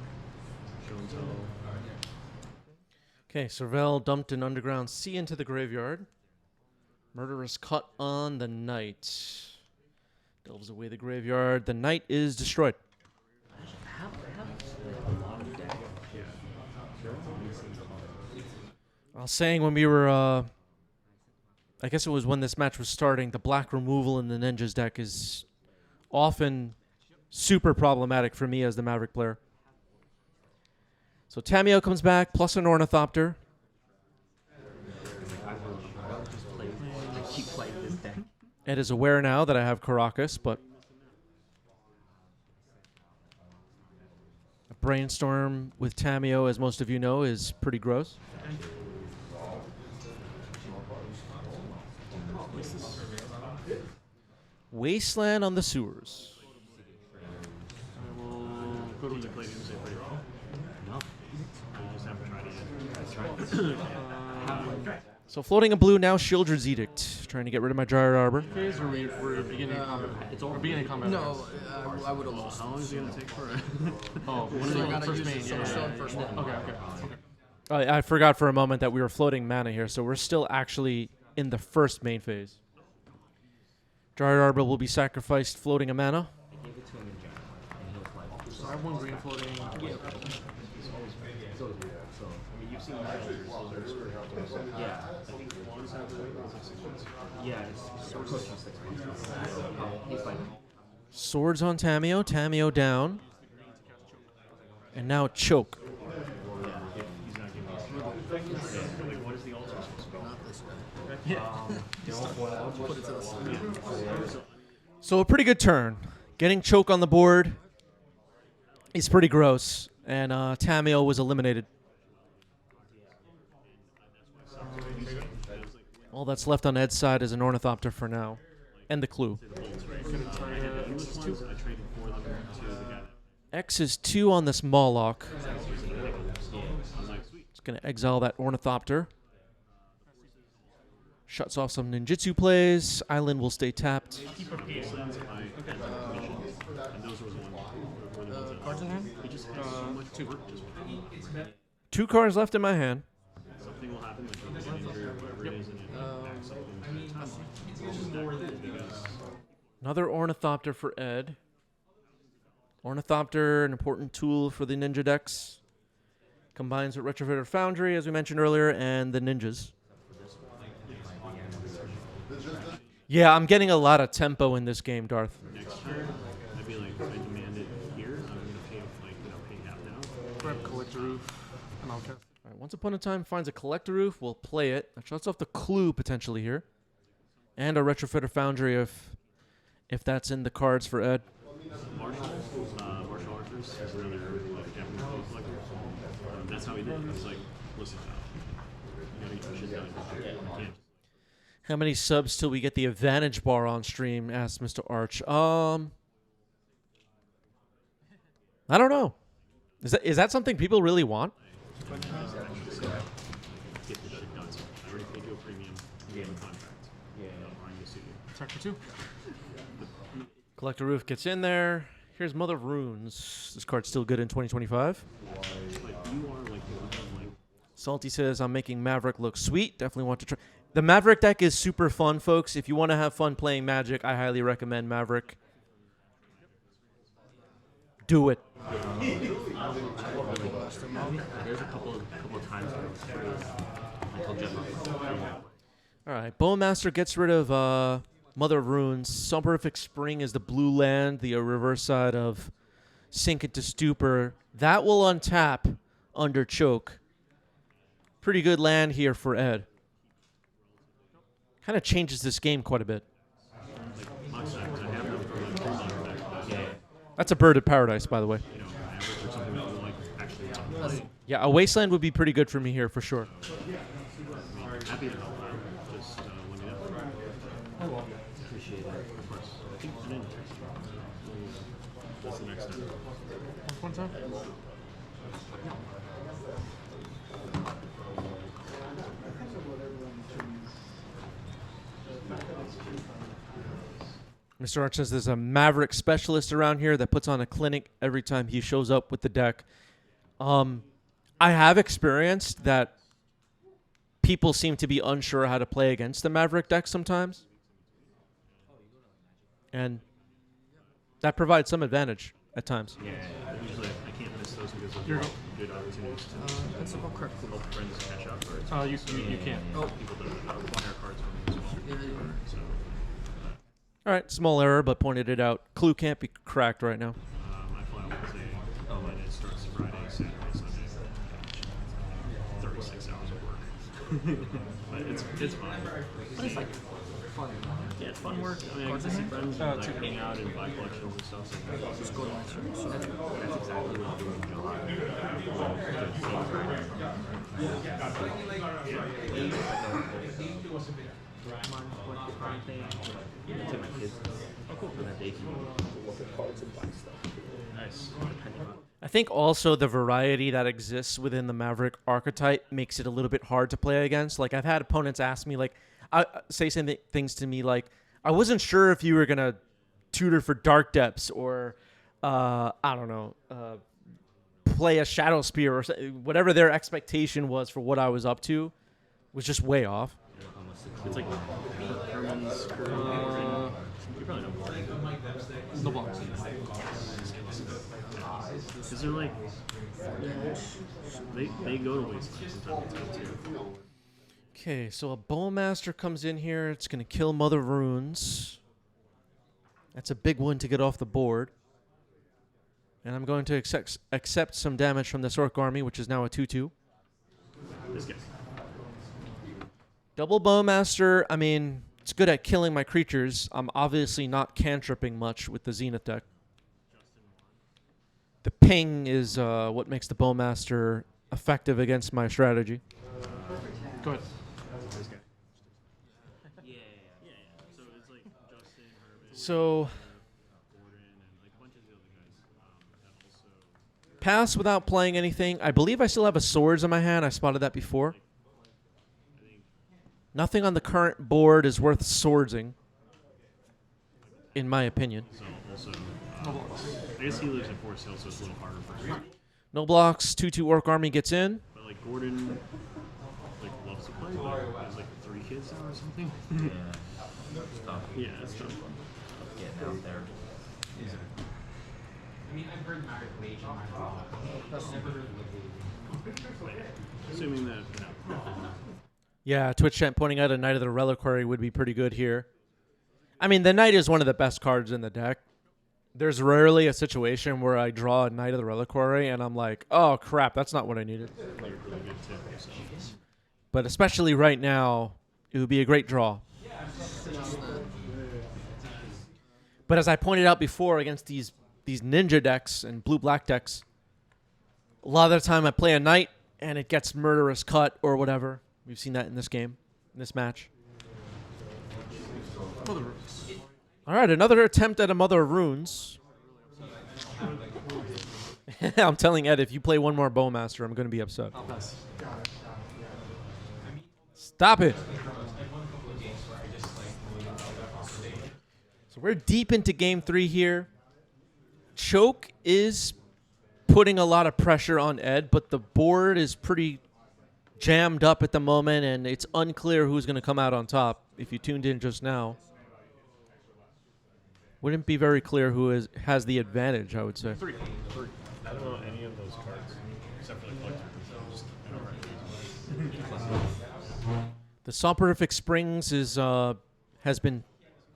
Show and tell.
Okay, Serval dumped an Underground Sea into the graveyard. Murderous Cut on the Knight. Delves away the graveyard. The Knight is destroyed.
I have a lot of decks.
I was saying when we were, I guess it was when this match was starting, the black removal in the Ninjas deck is often super problematic for me as the Maverick player. So Tamio comes back, plus an Ornithopter.
I keep playing this deck.
Ed is aware now that I have Caracas, but a Brainstorm with Tamio, as most of you know, is pretty gross. Wasteland on the Sewers.
I will go to the play Doomsday pretty well.
No.
I just haven't tried it yet.
So floating a blue now, Shieldred's Edict. Trying to get rid of my Dryad Arbor.
Phase or we're beginning combat?
It's all
We're beginning combat.
No, I would have lost.
How long is it gonna take for it?
Oh, one of
So I
the
gotta
first
use
main.
it,
Yeah,
so
yeah,
on
yeah.
first one.
Okay.
I forgot for a moment that we were floating mana here, so we're still actually in the first main phase. Dryad Arbor will be sacrificed floating a mana.
I gave it to him in general, and he was like,
So I have one green floating.
I mean, you've seen the
yeah.
I think one's out of the way, it's like 6 months.
Yeah, it's pushing 6 months. He's like,
Swords on Tamio. Tamio down. And now choke.
He's not giving us like, what is the altar supposed to be?
Not this guy. Put it to the side.
So a pretty good turn. Getting choke on the board is pretty gross. And Tamio was eliminated. All that's left on Ed's side is an Ornithopter for now. And the clue.
I traded for them to the guy.
X is 2 on this Moloch. It's going to exile that Ornithopter. Shuts off some ninjutsu plays. Island will stay tapped.
Keep our baselines high. And those were the ones. Were the ones that
Cards in hand?
he just has so much work just
2 cards left in my hand.
something will happen, like you get injured or whatever it is, and you pack something that's just that cool because
Another Ornithopter for Ed. Ornithopter, an important tool for the Ninja decks. Combines with Retrofitter Foundry, as we mentioned earlier, and the Ninjas. Yeah, I'm getting a lot of tempo in this game, Darth.
next turn, I'd be like, if I demand it here, I'm gonna pay pay half now.
Grab Collector Roof, and I'll cast.
All right, Once Upon a Time finds a Collector Roof. We'll play it. That shuts off the Clue potentially here. And a Retrofitter Foundry if that's in the cards for Ed.
Martial Archers is another Japanese collector. That's how he did it. He's like, listen, you gotta get your shit done. You can't.
How many subs till we get the advantage bar on stream? Asked Mr. Arch. I don't know. Is that something people really want?
Get the shit done. So I already paid you a premium. You have a contract.
Yeah.
I'm going to sue you.
Attack for 2.
Collector Roof gets in there. Here's Mother of Runes. This card's still good in 2025.
Like you are like the one like
Salty says, I'm making Maverick look sweet. Definitely want to try. The Maverick deck is super fun, folks. If you want to have fun playing Magic, I highly recommend Maverick. Do it.
There's a couple of times where it was free until Gemma.
All right. Bowmaster gets rid of Mother of Runes. Soporific Spring is the blue land, the reverse side of Sink into Stupor. That will untap under Choke. Pretty good land here for Ed. Kind of changes this game quite a bit.
Mox Sack. I have them for like $3 deck, but
That's a Bird of Paradise, by the way.
you know, average or something that you like actually want.
Yeah, a Wasteland would be pretty good for me here for sure.
Happy to help out. Just let me know.
Appreciate it.
Of course. I think the ninja. That's the next step.
One time.
Mr. Arch says there's a Maverick specialist around here that puts on a clinic every time he shows up with the deck. I have experienced that people seem to be unsure how to play against the Maverick deck sometimes. And that provides some advantage at times.
Yeah, usually I can't miss those because those are good opportunities to
That's about correct.
help friends catch up. Or
You can't.
people that acquire cards from me as well. So
All right, small error, but pointed it out. Clue can't be cracked right now.
I fly out Wednesday, and it starts Friday, Saturday, Sunday. 36 hours of work. But it's fun.
But it's like fun.
Yeah, it's fun work. I mean, I get to see friends and like hang out and buy collections and stuff. So
Just go to my stream. So
that's exactly what I'm doing in July.
Take my kids. Oh, cool. So that they can look at cards and buy stuff.
Nice.
Depending on.
I think also the variety that exists within the Maverick archetype makes it a little bit hard to play against. Like, I've had opponents ask me, like, say some things to me like, I wasn't sure if you were going to tutor for Dark Depths or, I don't know, play a Shadow Spear or whatever their expectation was for what I was up to was just way off.
It's like Herman's curve. You probably know more.
the box.
Because they're like, they go to wasteland from time to time too.
Okay, so a Bowmaster comes in here. It's going to kill Mother Runes. That's a big one to get off the board. And I'm going to accept some damage from this Orc army, which is now a 2-2.
This guy.
Double Bowmaster, I mean, it's good at killing my creatures. I'm obviously not cantripping much with the Zenith deck. The ping is what makes the Bowmaster effective against my strategy.
Go ahead.
This guy.
Yeah.
So it's like Justin, Herman,
So
Gordon, and like a bunch of the other guys that also.
pass without playing anything. I believe I still have a Swords in my hand. I spotted that before. Nothing on the current board is worth swordsing, in my opinion.
So So I guess he lives in Forest Hill, so it's a little harder for him.
No blocks. 2/2 Orc Army gets in.
But like Gordon, like loves to play, but has like 3 kids now or something.
Yeah. Stuff.
Yeah, that's tough.
Getting out there.
Assuming that
Yeah, Twitch chat pointing out a Knight of the Reliquary would be pretty good here. I mean, the Knight is one of the best cards in the deck. There's rarely a situation where I draw a Knight of the Reliquary and I'm like, oh crap, that's not what I needed.
really good tip. So.
But especially right now, it would be a great draw. But as I pointed out before, against these ninja decks and blue-black decks, a lot of the time I play a Knight and it gets murderous cut or whatever. We've seen that in this game, in this match. All right, another attempt at a Mother of Runes. I'm telling Ed, if you play one more Bowmaster, I'm going to be upset. Stop it. So we're deep into game 3 here. Choke is putting a lot of pressure on Ed, but the board is pretty jammed up at the moment, and it's unclear who's going to come out on top. If you tuned in just now, wouldn't be very clear who has the advantage, I would say.
3. I don't know any of those cards except for the collector. Just
The Soporific Springs has been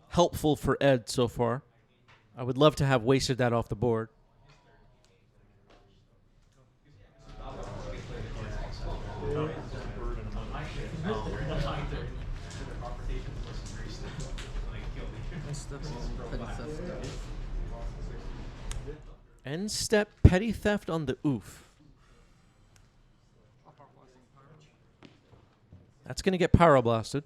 helpful for Ed so far. I would love to have wasted that off the board. End step petty theft on the oof. That's going to get pyroblasted.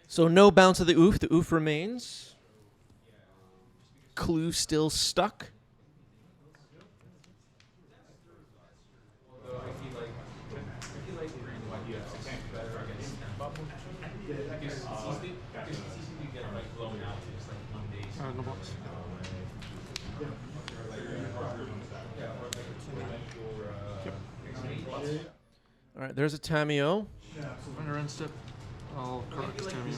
So no bounce of the oof. The oof remains. Clue still stuck.
No blocks.
All right, there's a Tameo.
Under end step, I'll correct Tammy.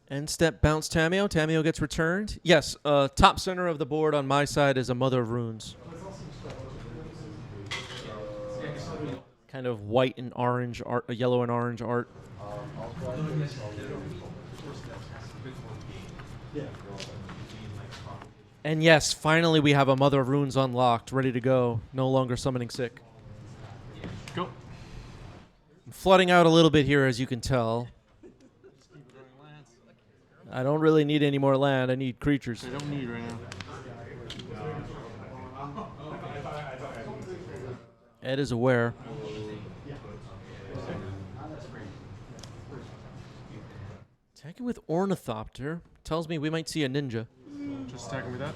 End step bounce Tameo. Tameo gets returned. Yes, top center of the board on my side is a Mother of Runes. Kind of white and orange art, a yellow and orange art. And yes, finally we have a Mother of Runes unlocked, ready to go. No longer summoning sick.
Go.
I'm flooding out a little bit here, as you can tell. I don't really need any more land. I need creatures.
I don't need right now.
Ed is aware. Attacking with Ornithopter tells me we might see a ninja.
Just attacking with that.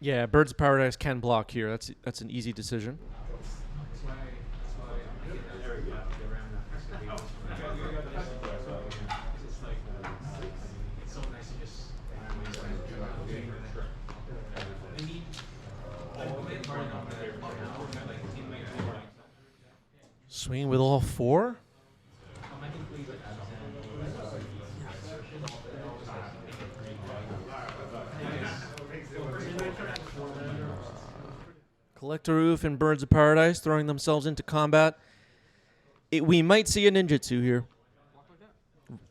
Yeah, Birds of Paradise can block here. That's an easy decision. Swinging with all 4. Collector Roof and Birds of Paradise throwing themselves into combat. We might see a ninjutsu here.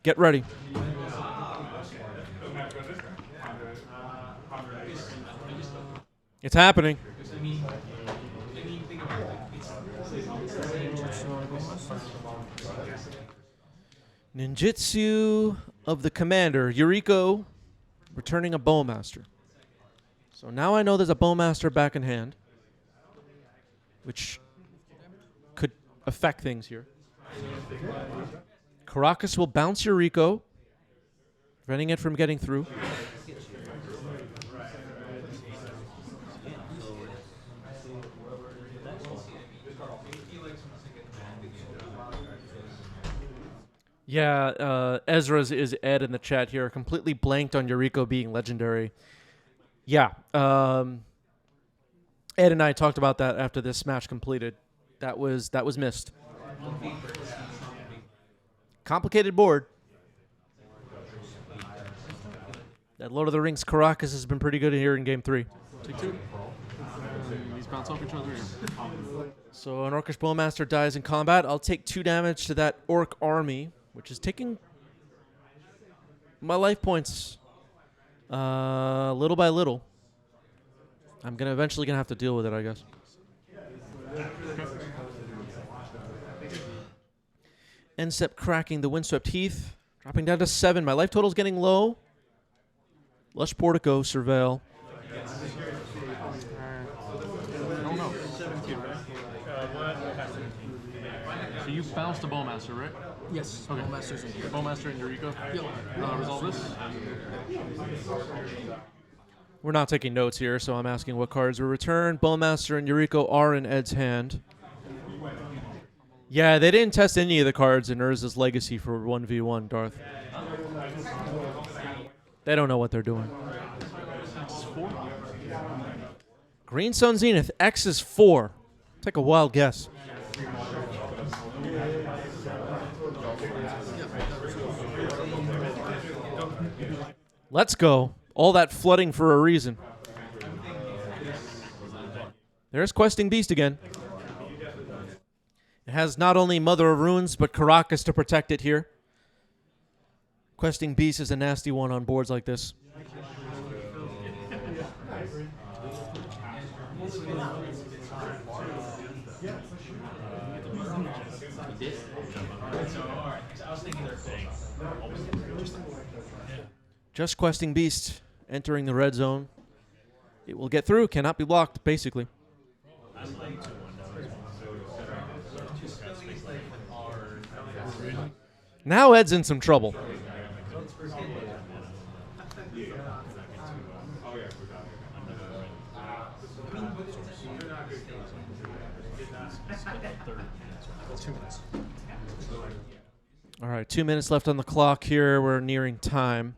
Get ready. It's happening. Ninjutsu of the Commander. Yuriko returning a Bowmaster. So now I know there's a Bowmaster back in hand, which could affect things here. Caracas will bounce Yuriko, preventing it from getting through. Yeah, Ezra's is Ed in the chat here. Completely blanked on Yuriko being legendary. Yeah, Ed and I talked about that after this match completed. That was missed. Complicated board. That Lord of the Rings Caracas has been pretty good here in Game 3.
Take two. These bounce off each other here.
So an Orcish Bowmaster dies in combat. I'll take 2 damage to that Orc army, which is taking my life points little by little. I'm eventually gonna have to deal with it, I guess. Ensep cracking the Windswept Heath, dropping down to 7. My life total's getting low. Lush Portico, Surveil.
Oh no. 17, right? So you bounced a Bowmaster, right?
Yes.
Okay.
Bowmaster's in here.
Bowmaster and Yuriko?
Yep.
Resolve this?
We're not taking notes here, so I'm asking what cards were returned. Bowmaster and Yuriko are in Ed's hand. Yeah, they didn't test any of the cards in Urza's Legacy for 1v1, Darth. They don't know what they're doing. Green Sun Zenith, X is 4. Take a wild guess. Let's go. All that flooding for a reason. There's Questing Beast again. It has not only Mother of Runes, but Caracas to protect it here. Questing Beast is a nasty one on boards like this. Just Questing Beast entering the red zone. It will get through, cannot be blocked, basically. Now Ed's in some trouble. All right, 2 minutes left on the clock here. We're nearing time.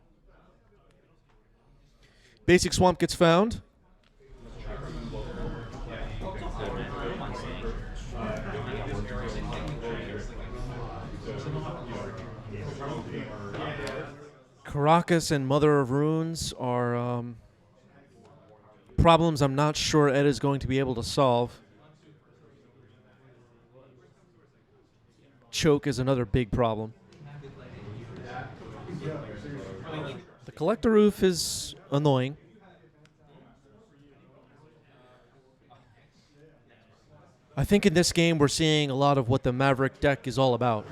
Basic Swamp gets found. Caracas and Mother of Runes are problems I'm not sure Ed is going to be able to solve. Choke is another big problem. The Collector Roof is annoying. I think in this game we're seeing a lot of what the Maverick deck is all about.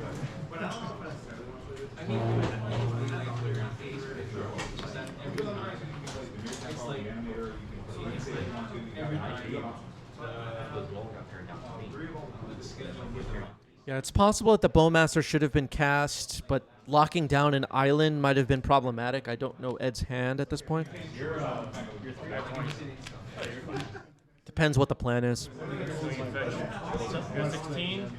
Yeah, it's possible that the Bowmaster should have been cast, but locking down an island might have been problematic. I don't know Ed's hand at this point. Depends what the plan is.
16.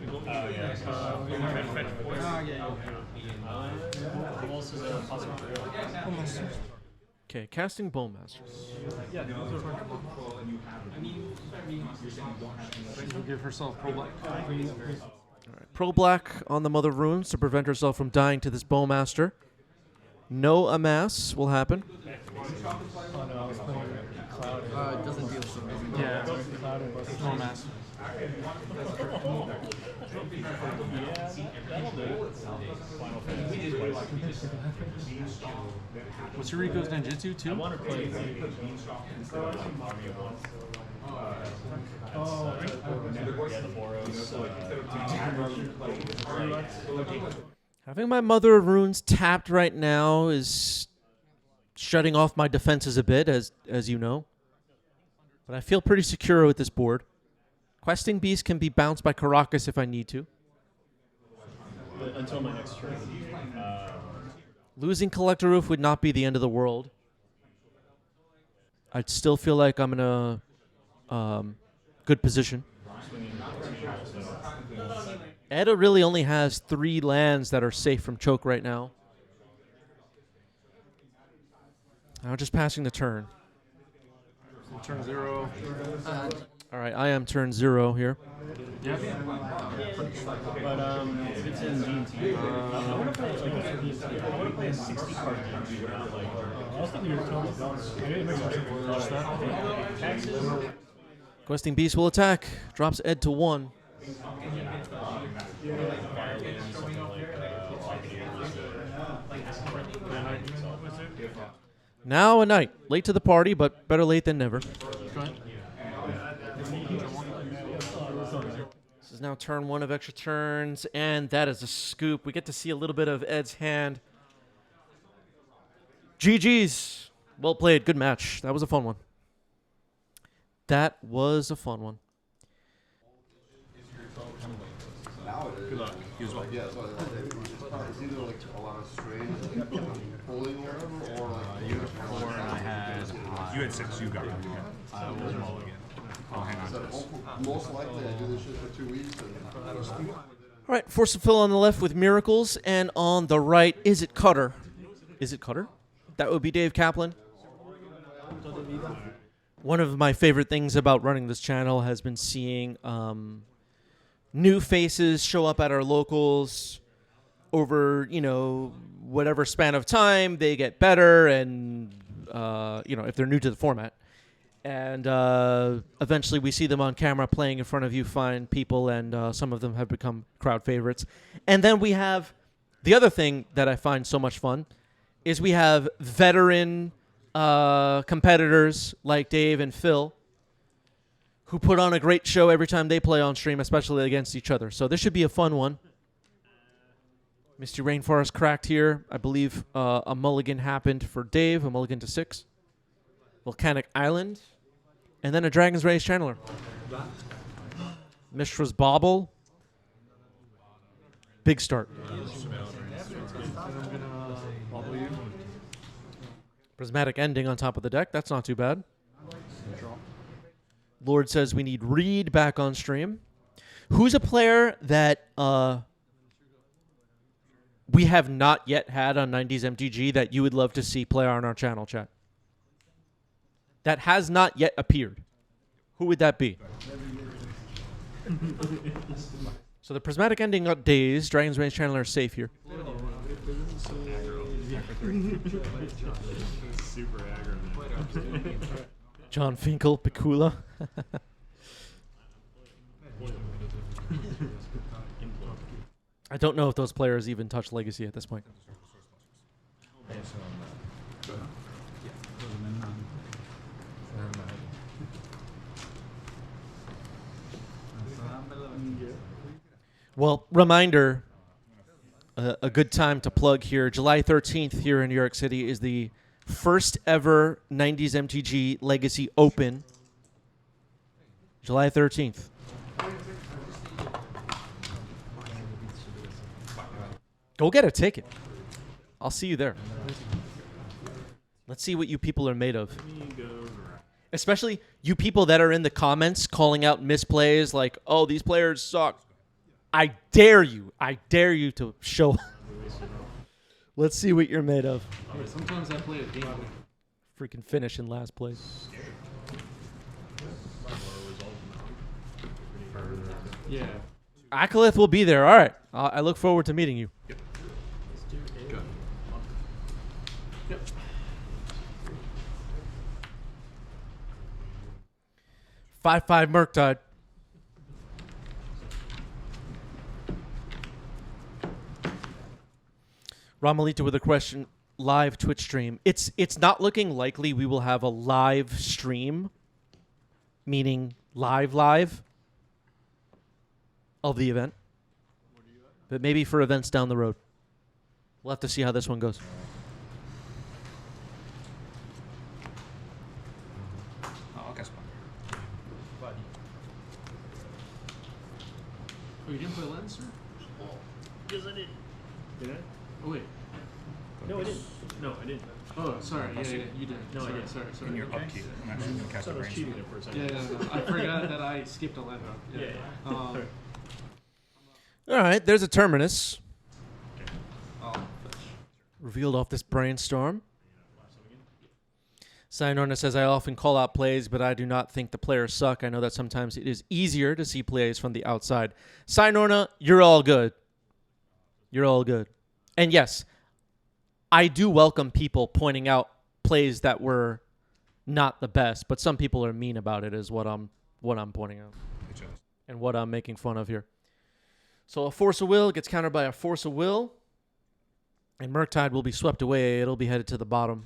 Okay, casting Bowmaster.
She'll give herself pro black.
All right, Pro Black on the Mother of Runes to prevent herself from dying to this Bowmaster. No amass will happen.
It doesn't deal so amazing.
Yeah. No mass. What's Yuriko's Ninjutsu too?
I want to play
Having my Mother of Runes tapped right now is shutting off my defenses a bit, as you know. But I feel pretty secure with this board. Questing Beast can be bounced by Caracas if I need to.
until my next turn.
Losing Collector Roof would not be the end of the world. I'd still feel like I'm in a good position. Edda really only has 3 lands that are safe from choke right now. Now just passing the turn.
Turn 0.
All right, I am turn 0 here.
But if it's in D&T, I want to play I want to play a 60 card game without like. I was thinking you were telling me taxes.
Questing Beast will attack. Drops Ed to 1. Now a knight. Late to the party, but better late than never. This is now turn 1 of extra turns, and that is a scoop. We get to see a little bit of Ed's hand. GG's. Well played. Good match. That was a fun one. That was a fun one.
Good luck. You as well.
Yeah, so it's either like a lot of strain, pulling or whatever, or like
You had 4 and I had. You had 6. You got it. I will roll again. I'll hang on to this.
most likely I do this shit for 2 weeks and
All right, Force of Phil on the left with Miracles, and on the right, Izzet Cutter. Izzet Cutter? That would be Dave Kaplan. One of my favorite things about running this channel has been seeing new faces show up at our locals over, whatever span of time. They get better, and, if they're new to the format. And eventually we see them on camera playing in front of you fine people, and some of them have become crowd favorites. And then we have the other thing that I find so much fun is we have veteran competitors like Dave and Phil who put on a great show every time they play on stream, especially against each other. So this should be a fun one. Misty Rainforest cracked here. I believe a mulligan happened for Dave, a mulligan to 6. Volcanic Island. And then a Dragon's Rage Channeler. Mishra's Bauble. Big start. Prismatic Ending on top of the deck. That's not too bad. Lord says we need Reed back on stream. Who's a player that we have not yet had on 90s MTG that you would love to see play on our channel, chat? That has not yet appeared. Who would that be? So the Prismatic Ending got dazed. Dragon's Rage Channeler is safe here.
Super aggro.
John Finkel, Pikula. I don't know if those players even touch Legacy at this point. Well, reminder, a good time to plug here. July 13th here in New York City is the first ever 90s MTG Legacy Open. July 13th. Go get a ticket. I'll see you there. Let's see what you people are made of. Especially you people that are in the comments calling out misplays like, oh, these players suck. I dare you to show. Let's see what you're made of.
Sometimes I play a game.
Freaking finish in last place.
Yeah.
Akalith will be there. All right. I look forward to meeting you.
Yep.
5/5 Murktide. Ramalita with a question. Live Twitch stream. It's not looking likely we will have a live stream, meaning live of the event. But maybe for events down the road. We'll have to see how this one goes.
Oh, guess what?
Oh, you didn't play Lancer?
Yes, I did. Did I?
Oh, wait.
No, I didn't. No, I didn't.
Oh, sorry. Yeah, you did.
No, I did.
Sorry.
And you're up tier. I'm actually going to
I
cast a
thought I was cheating
brainstorm.
there for a second.
Yeah. I forgot that I skipped 11.
Yeah.
Um,
All right, there's a terminus
oh,
revealed off this brainstorm. Sayonara says, I often call out plays, but I do not think the players suck. I know that sometimes it is easier to see plays from the outside. Sayonara, you're all good. You're all good. And yes, I do welcome people pointing out plays that were not the best, but some people are mean about it is what I'm pointing out. And what I'm making fun of here. So a Force of Will gets countered by a Force of Will. And Murktide will be swept away. It'll be headed to the bottom.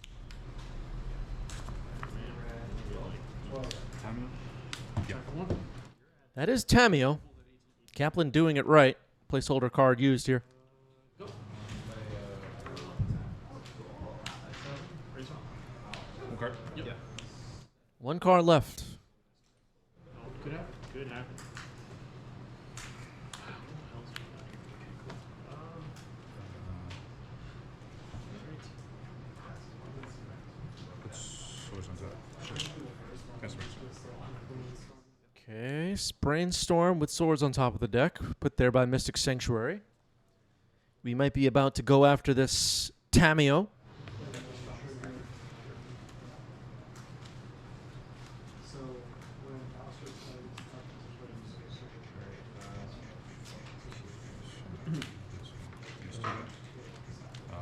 That is Tamio. Kaplan doing it right. Placeholder card used here.
One card?
Yep. Yeah.
One card left.
Could happen. Could happen.
Put swords on top. Sure. Cast a brainstorm.
Okay, Brainstorm with swords on top of the deck, put there by Mystic Sanctuary. We might be about to go after this Tamio.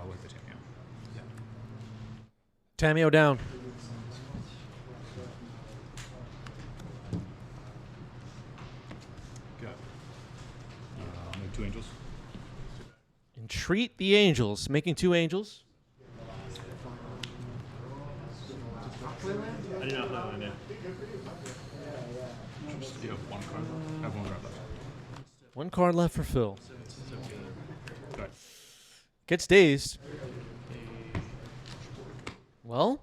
With the Tamio.
Tamio down.
Got make 2 angels.
Entreat the Angels, making 2 Angels.
I did not play land in.
You have 1 card. I have 1 card left.
1 card left for Phil.
Go ahead.
Gets dazed. Well,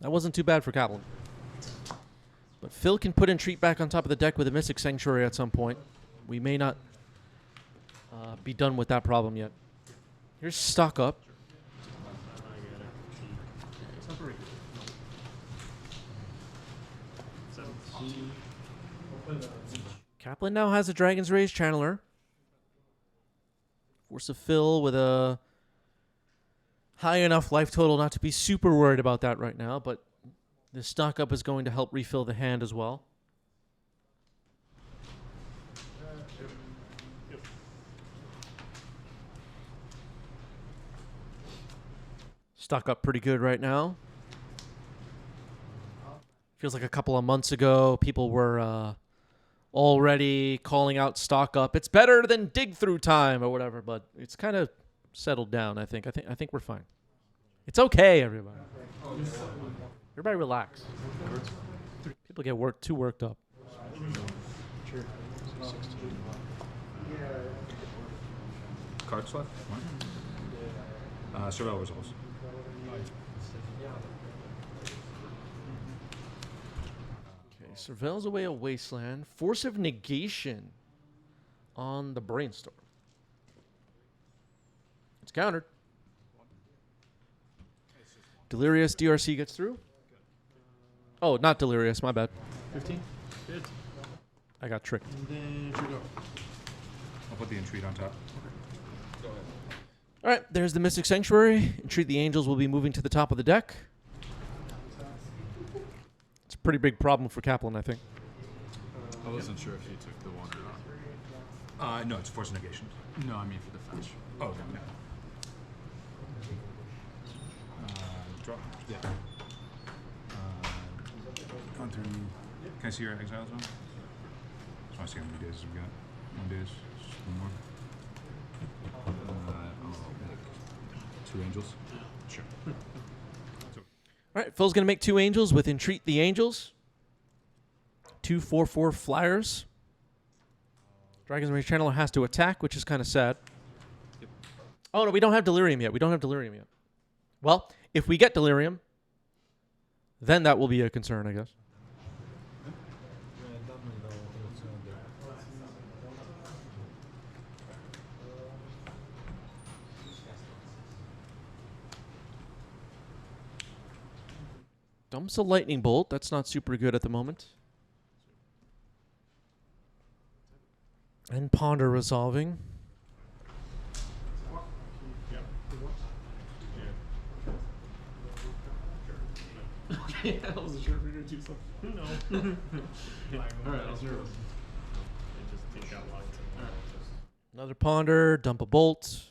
that wasn't too bad for Kaplan. But Phil can put Entreat back on top of the deck with a Mystic Sanctuary at some point. We may not be done with that problem yet. Here's Stock Up. Kaplan now has a Dragon's Rage Channeler. Force of Phil with a high enough life total not to be super worried about that right now, but the Stock Up is going to help refill the hand as well. Stock Up pretty good right now. Feels like a couple of months ago, people were already calling out Stock Up. It's better than Dig Through Time or whatever, but it's kind of settled down. I think we're fine. It's okay, everybody. Everybody relax. People get too worked up.
Cards left? 1. Survival results.
Okay, surveils away a wasteland. Force of Negation on the Brainstorm. It's countered. Delirious DRC gets through. Oh, not Delirious, my bad.
15? Good.
I got tricked.
And then you go.
I'll put the Entreat on top.
All right, there's the Mystic Sanctuary. Entreat the Angels will be moving to the top of the deck. It's a pretty big problem for Kaplan, I think.
I wasn't sure if you took the 1 or not.
No, it's Force of Negation.
No, I mean for the fetch.
Oh, okay. No. Draw.
Yeah.
Gone through. Can I see your exile zone? Just want to see how many days we got. 1 days. Just 1 more. I'll make 2 angels. Sure.
All right, Phil's going to make 2 Angels with Entreat the Angels. 2 4/4 flyers. Dragon's Rage Channeler has to attack, which is kind of sad.
Yep.
Oh, no, we don't have Delirium yet. Well, if we get Delirium, then that will be a concern, I guess. Comes a lightning bolt. That's not super good at the moment. And ponder resolving.
Yeah, I wasn't sure if we were going to do something.
No.
Alright, I was nervous.
It just take out locked.
Another ponder. Dump a bolt.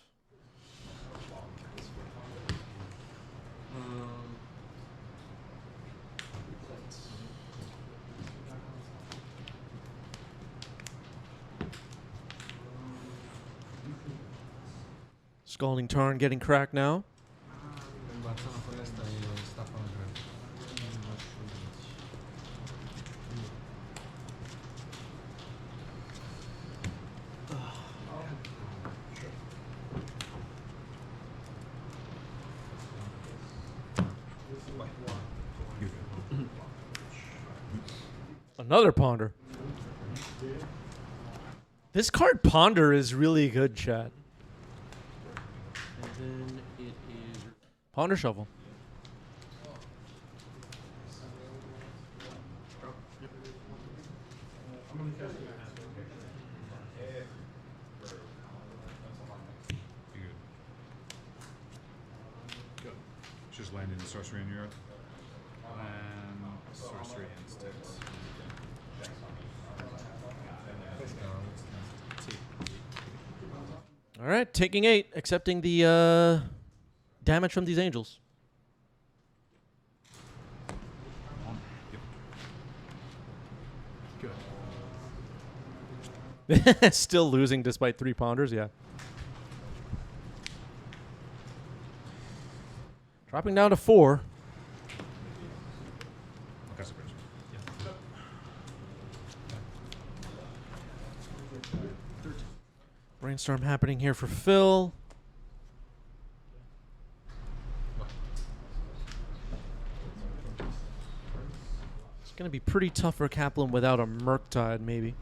Scalding Tarn getting cracked now.
Imbarazzo foresta e sta pagando.
Another ponder. This card ponder is really good, chat.
And then it is.
Ponder shuffle.
You good. It's just landing the sorcery in Europe.
Sorcery instant.
All right, taking 8, accepting the damage from these angels.
Good.
Still losing despite 3 ponders, yeah. Dropping down to 4.
Okay, surprise.
Brainstorm happening here for Phil. It's going to be pretty tough for Kaplan without a Murktide, maybe.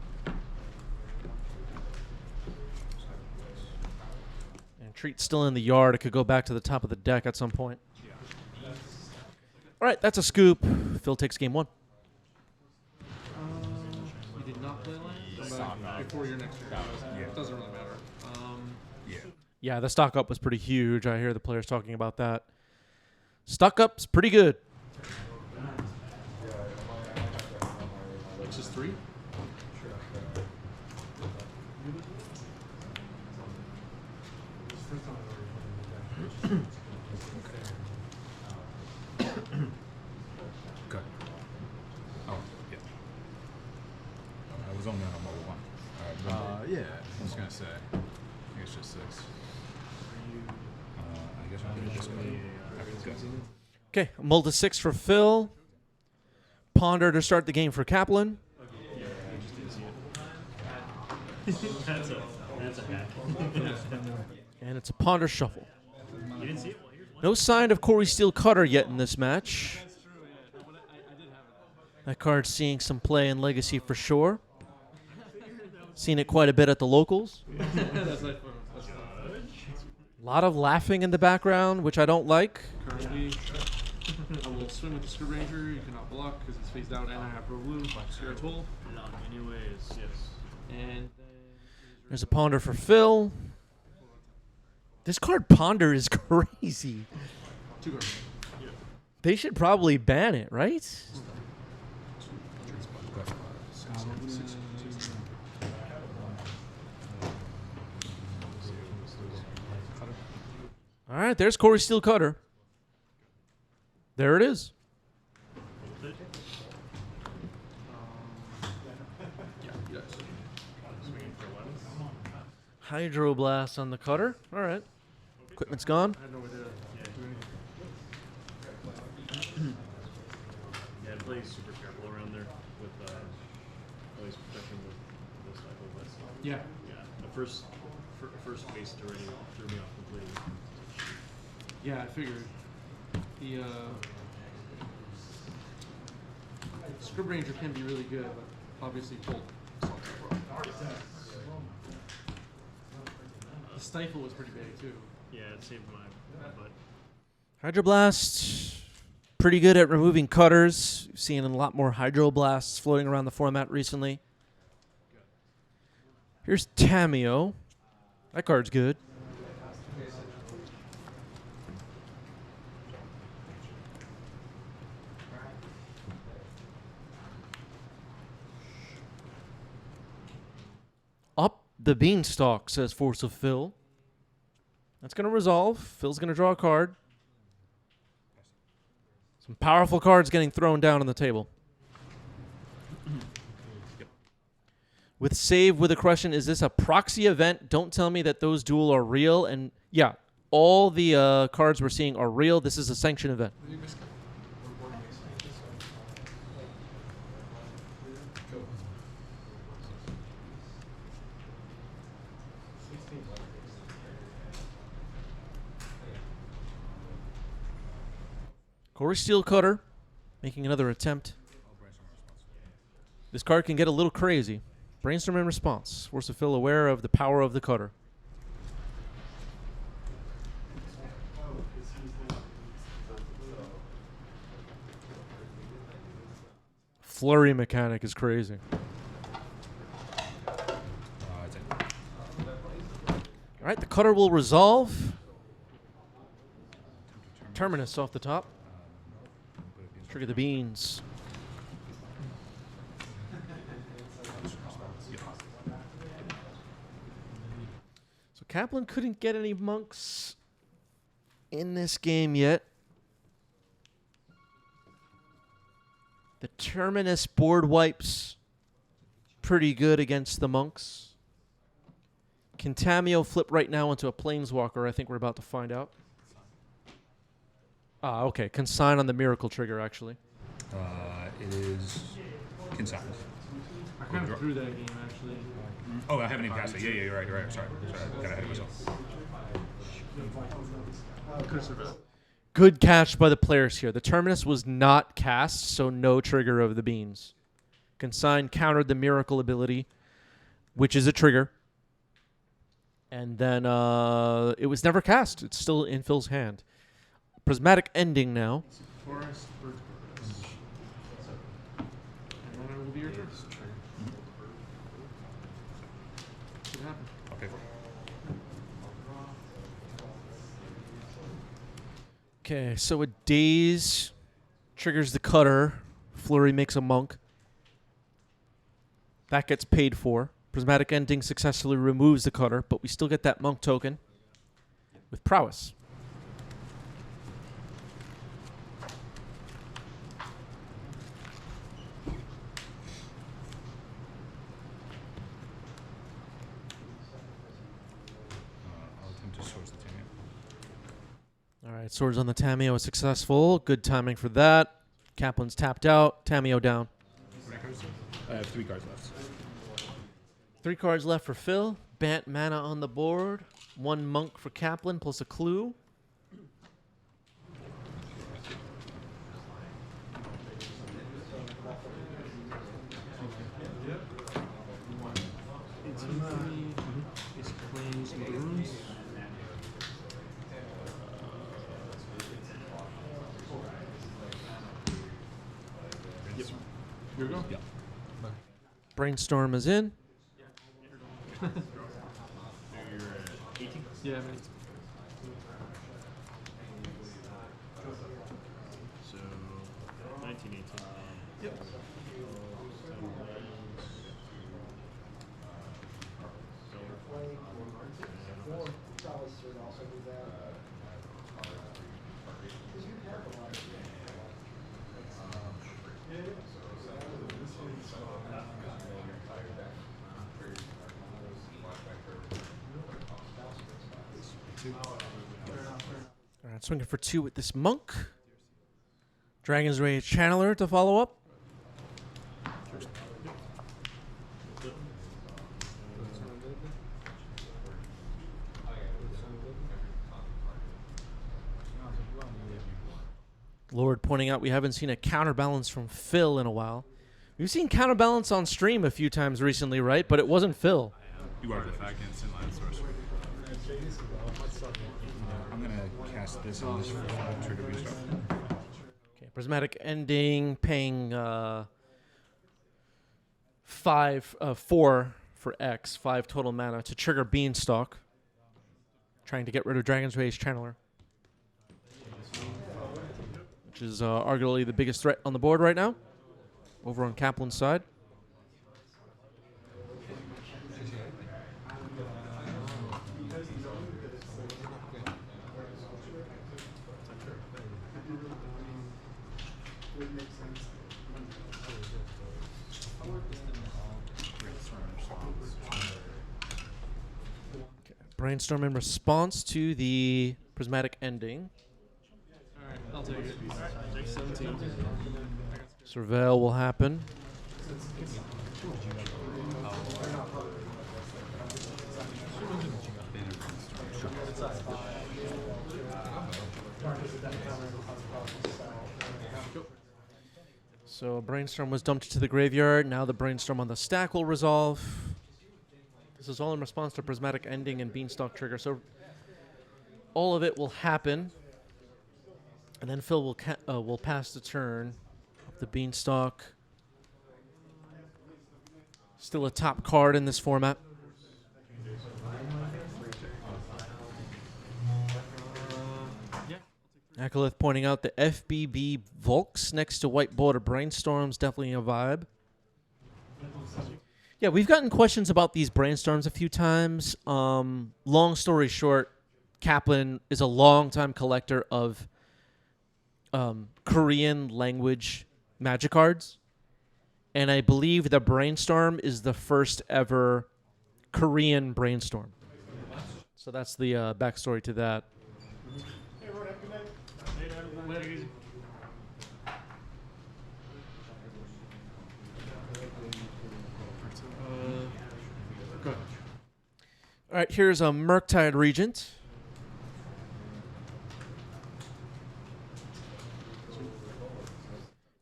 And Treat's still in the yard. It could go back to the top of the deck at some point. All right, that's a scoop. Phil takes game 1.
You did not play land? Come back before your next turn.
Yeah.
It doesn't really matter.
Yeah.
Yeah, the stock up was pretty huge. I hear the players talking about that. Stock up's pretty good.
It's just 3?
Good. Oh, yeah. I was only on a mobile 1.
Yeah, I was gonna say. I think it's just 6.
I guess I'm going to just go.
Okay, a mull to 6 for Phil. Ponder to start the game for Kaplan.
Yeah, you just didn't see it. That's a hack.
And it's a ponder shuffle.
You didn't see it? Well, here's one.
No sign of Corey Steele Cutter yet in this match. That card's seeing some play in Legacy for sure. Seen it quite a bit at the locals.
That's like
A lot of laughing in the background, which I don't like.
currently. I will swing with the Screw Ranger. You cannot block because it's phased out and I have Pro Blue. Scare Toll.
Anyways, yes.
And then
There's a ponder for Phil. This card ponder is crazy.
2 cards.
They should probably ban it, right? All right, there's Corey Steele Cutter. There it is.
Swinging for 11.
Hydroblast on the Cutter. All right. Equipment's gone.
I had no idea.
Yeah, it plays super careful around there with always protecting the cycle. But
Yeah.
yeah, the first waste already threw me off completely.
Yeah, I figured. The Scrub Ranger can be really good, but obviously pulled assault rifle. The Stifle was pretty big too.
Yeah, it saved my butt.
Hydroblast. pretty good at removing cutters. Seeing a lot more hydroblasts floating around the format recently. Here's Tameo. That card's good. Up the beanstalk, says Force of Phil. That's going to resolve. Phil's going to draw a card. Some powerful cards getting thrown down on the table. With save with a question, is this a proxy event? Don't tell me that those duel are real. And yeah, all the cards we're seeing are real. This is a sanctioned event. Corey Steelcutter making another attempt. This card can get a little crazy. Brainstorm in response. Force of Phil aware of the power of the cutter. Flurry mechanic is crazy. All right, the cutter will resolve. Terminus off the top. Trigger the beans. So Kaplan couldn't get any monks in this game yet. The Terminus board wipes pretty good against the monks. Can Tameo flip right now into a Planeswalker? I think we're about to find out. Ah, okay. Consign on the Miracle trigger, actually.
It is consigned.
I kind of threw that game actually.
Oh, I haven't even cast it. Yeah, you're right. Sorry. Got ahead of myself.
Could have survived.
Good catch by the players here. The Terminus was not cast, so no trigger of the beans. Consign countered the Miracle ability, which is a trigger. And then it was never cast. It's still in Phil's hand. Prismatic Ending now.
Forest, bird purpose. And then it will be your turn. Should happen.
Okay.
Okay, so a Daze triggers the cutter. Flurry makes a monk. That gets paid for. Prismatic Ending successfully removes the cutter, but we still get that monk token with prowess.
I'll attempt to source the Tameo.
All right, Swords on the Tameo is successful. Good timing for that. Kaplan's tapped out. Tameo down.
I have 3 cards left.
3 cards left for Phil. Bant mana on the board. 1 monk for Kaplan plus a clue.
It's It's planes and runes. Here we go.
Yeah.
Brainstorm is in.
You're at 18?
Yeah, man.
So 19, 18.
Yep.
All right, swinging for 2 with this monk. Dragon's Rage Channeler to follow up. Lord pointing out we haven't seen a counterbalance from Phil in a while. We've seen counterbalance on stream a few times recently, right? But it wasn't Phil.
You are the fact instant line source. I'm gonna cast this on this trigger booster.
Okay, Prismatic Ending, paying 4 for X, 5 total mana to trigger Beanstalk. Trying to get rid of Dragon's Rage Channeler, which is arguably the biggest threat on the board right now, over on Kaplan's side. Brainstorm in response to the Prismatic Ending.
Alright, I'll take it. 17.
Surveil will happen. So Brainstorm was dumped to the graveyard. Now the Brainstorm on the stack will resolve. This is all in response to Prismatic Ending and Beanstalk trigger. So all of it will happen. And then Phil will pass the turn of the Beanstalk. Still a top card in this format. Akalith pointing out the FBB Volks next to White Border Brainstorms, definitely a vibe. Yeah, we've gotten questions about these Brainstorms a few times. Long story short, Kaplan is a long-time collector of Korean language magic cards. And I believe the Brainstorm is the first ever Korean Brainstorm. So that's the backstory to that. All right, here's a Murktide Regent.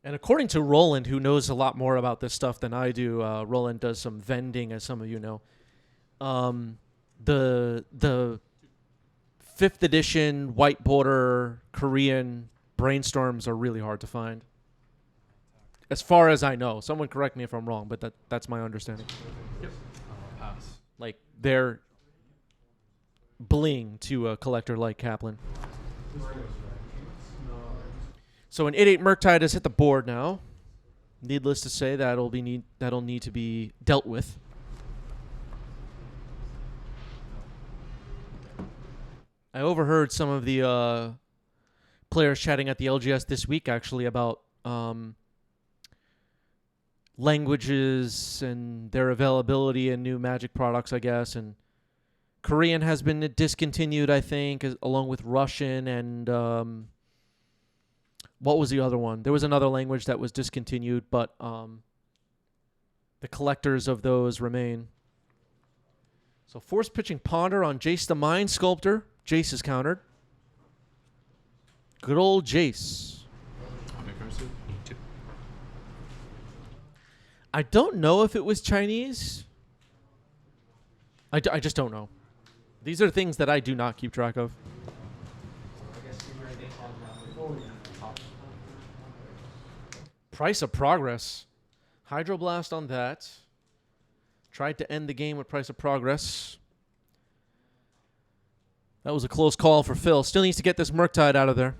And according to Roland, who knows a lot more about this stuff than I do, Roland does some vending, as some of you know. The 5th edition white border Korean Brainstorms are really hard to find. As far as I know. Someone correct me if I'm wrong, but that's my understanding.
Yep. Pass.
Like, they're bling to a collector like Kaplan. So an 8/8 Murktide has hit the board now. Needless to say, that'll need to be dealt with. I overheard some of the players chatting at the LGS this week, actually, about languages and their availability in new Magic products, I guess. And Korean has been discontinued, I think, along with Russian and what was the other one? There was another language that was discontinued, but the collectors of those remain. So force pitching Ponder on Jace the Mind Sculptor. Jace is countered. Good old Jace. I don't know if it was Chinese. I just don't know. These are things that I do not keep track of. Price of Progress. Hydroblast on that. Tried to end the game with Price of Progress. That was a close call for Phil. Still needs to get this Murktide out of there.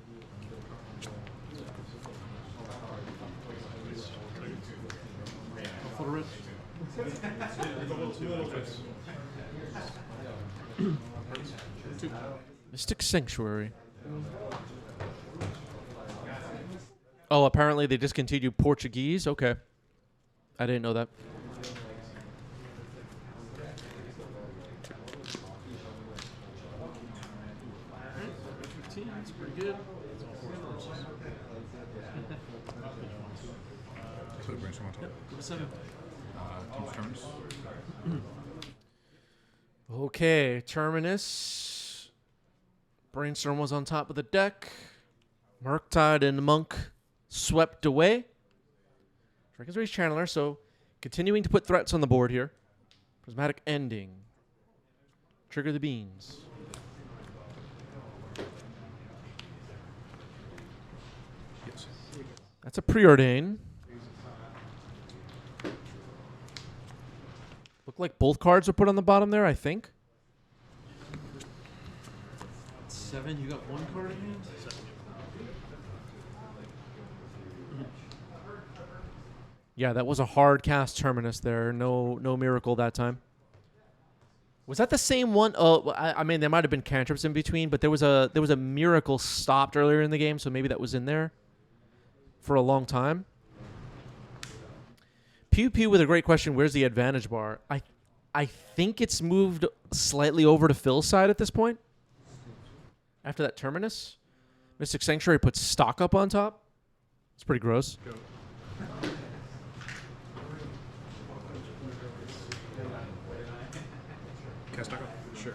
Mystic Sanctuary. Oh, apparently they discontinued Portuguese? Okay. I didn't know that.
That's pretty good.
So it brings someone to
Yep, go to 7.
team's turns.
Okay, Terminus. Brainstorm was on top of the deck. Murktide and Monk swept away. Dragon's Rage Channeler, so continuing to put threats on the board here. Prismatic Ending. Trigger the beans.
Yes.
That's a preordain. Look like both cards are put on the bottom there, I think.
7, you got one card in hand?
Yeah, that was a hard cast Terminus there. No miracle that time. Was that the same one? Oh, I mean, there might have been cantrips in between, but there was a miracle stopped earlier in the game, so maybe that was in there for a long time. Pew Pew with a great question. Where's the advantage bar? I think it's moved slightly over to Phil's side at this point. After that Terminus, Mystic Sanctuary puts stock up on top. It's pretty gross.
Cast Taco? Sure.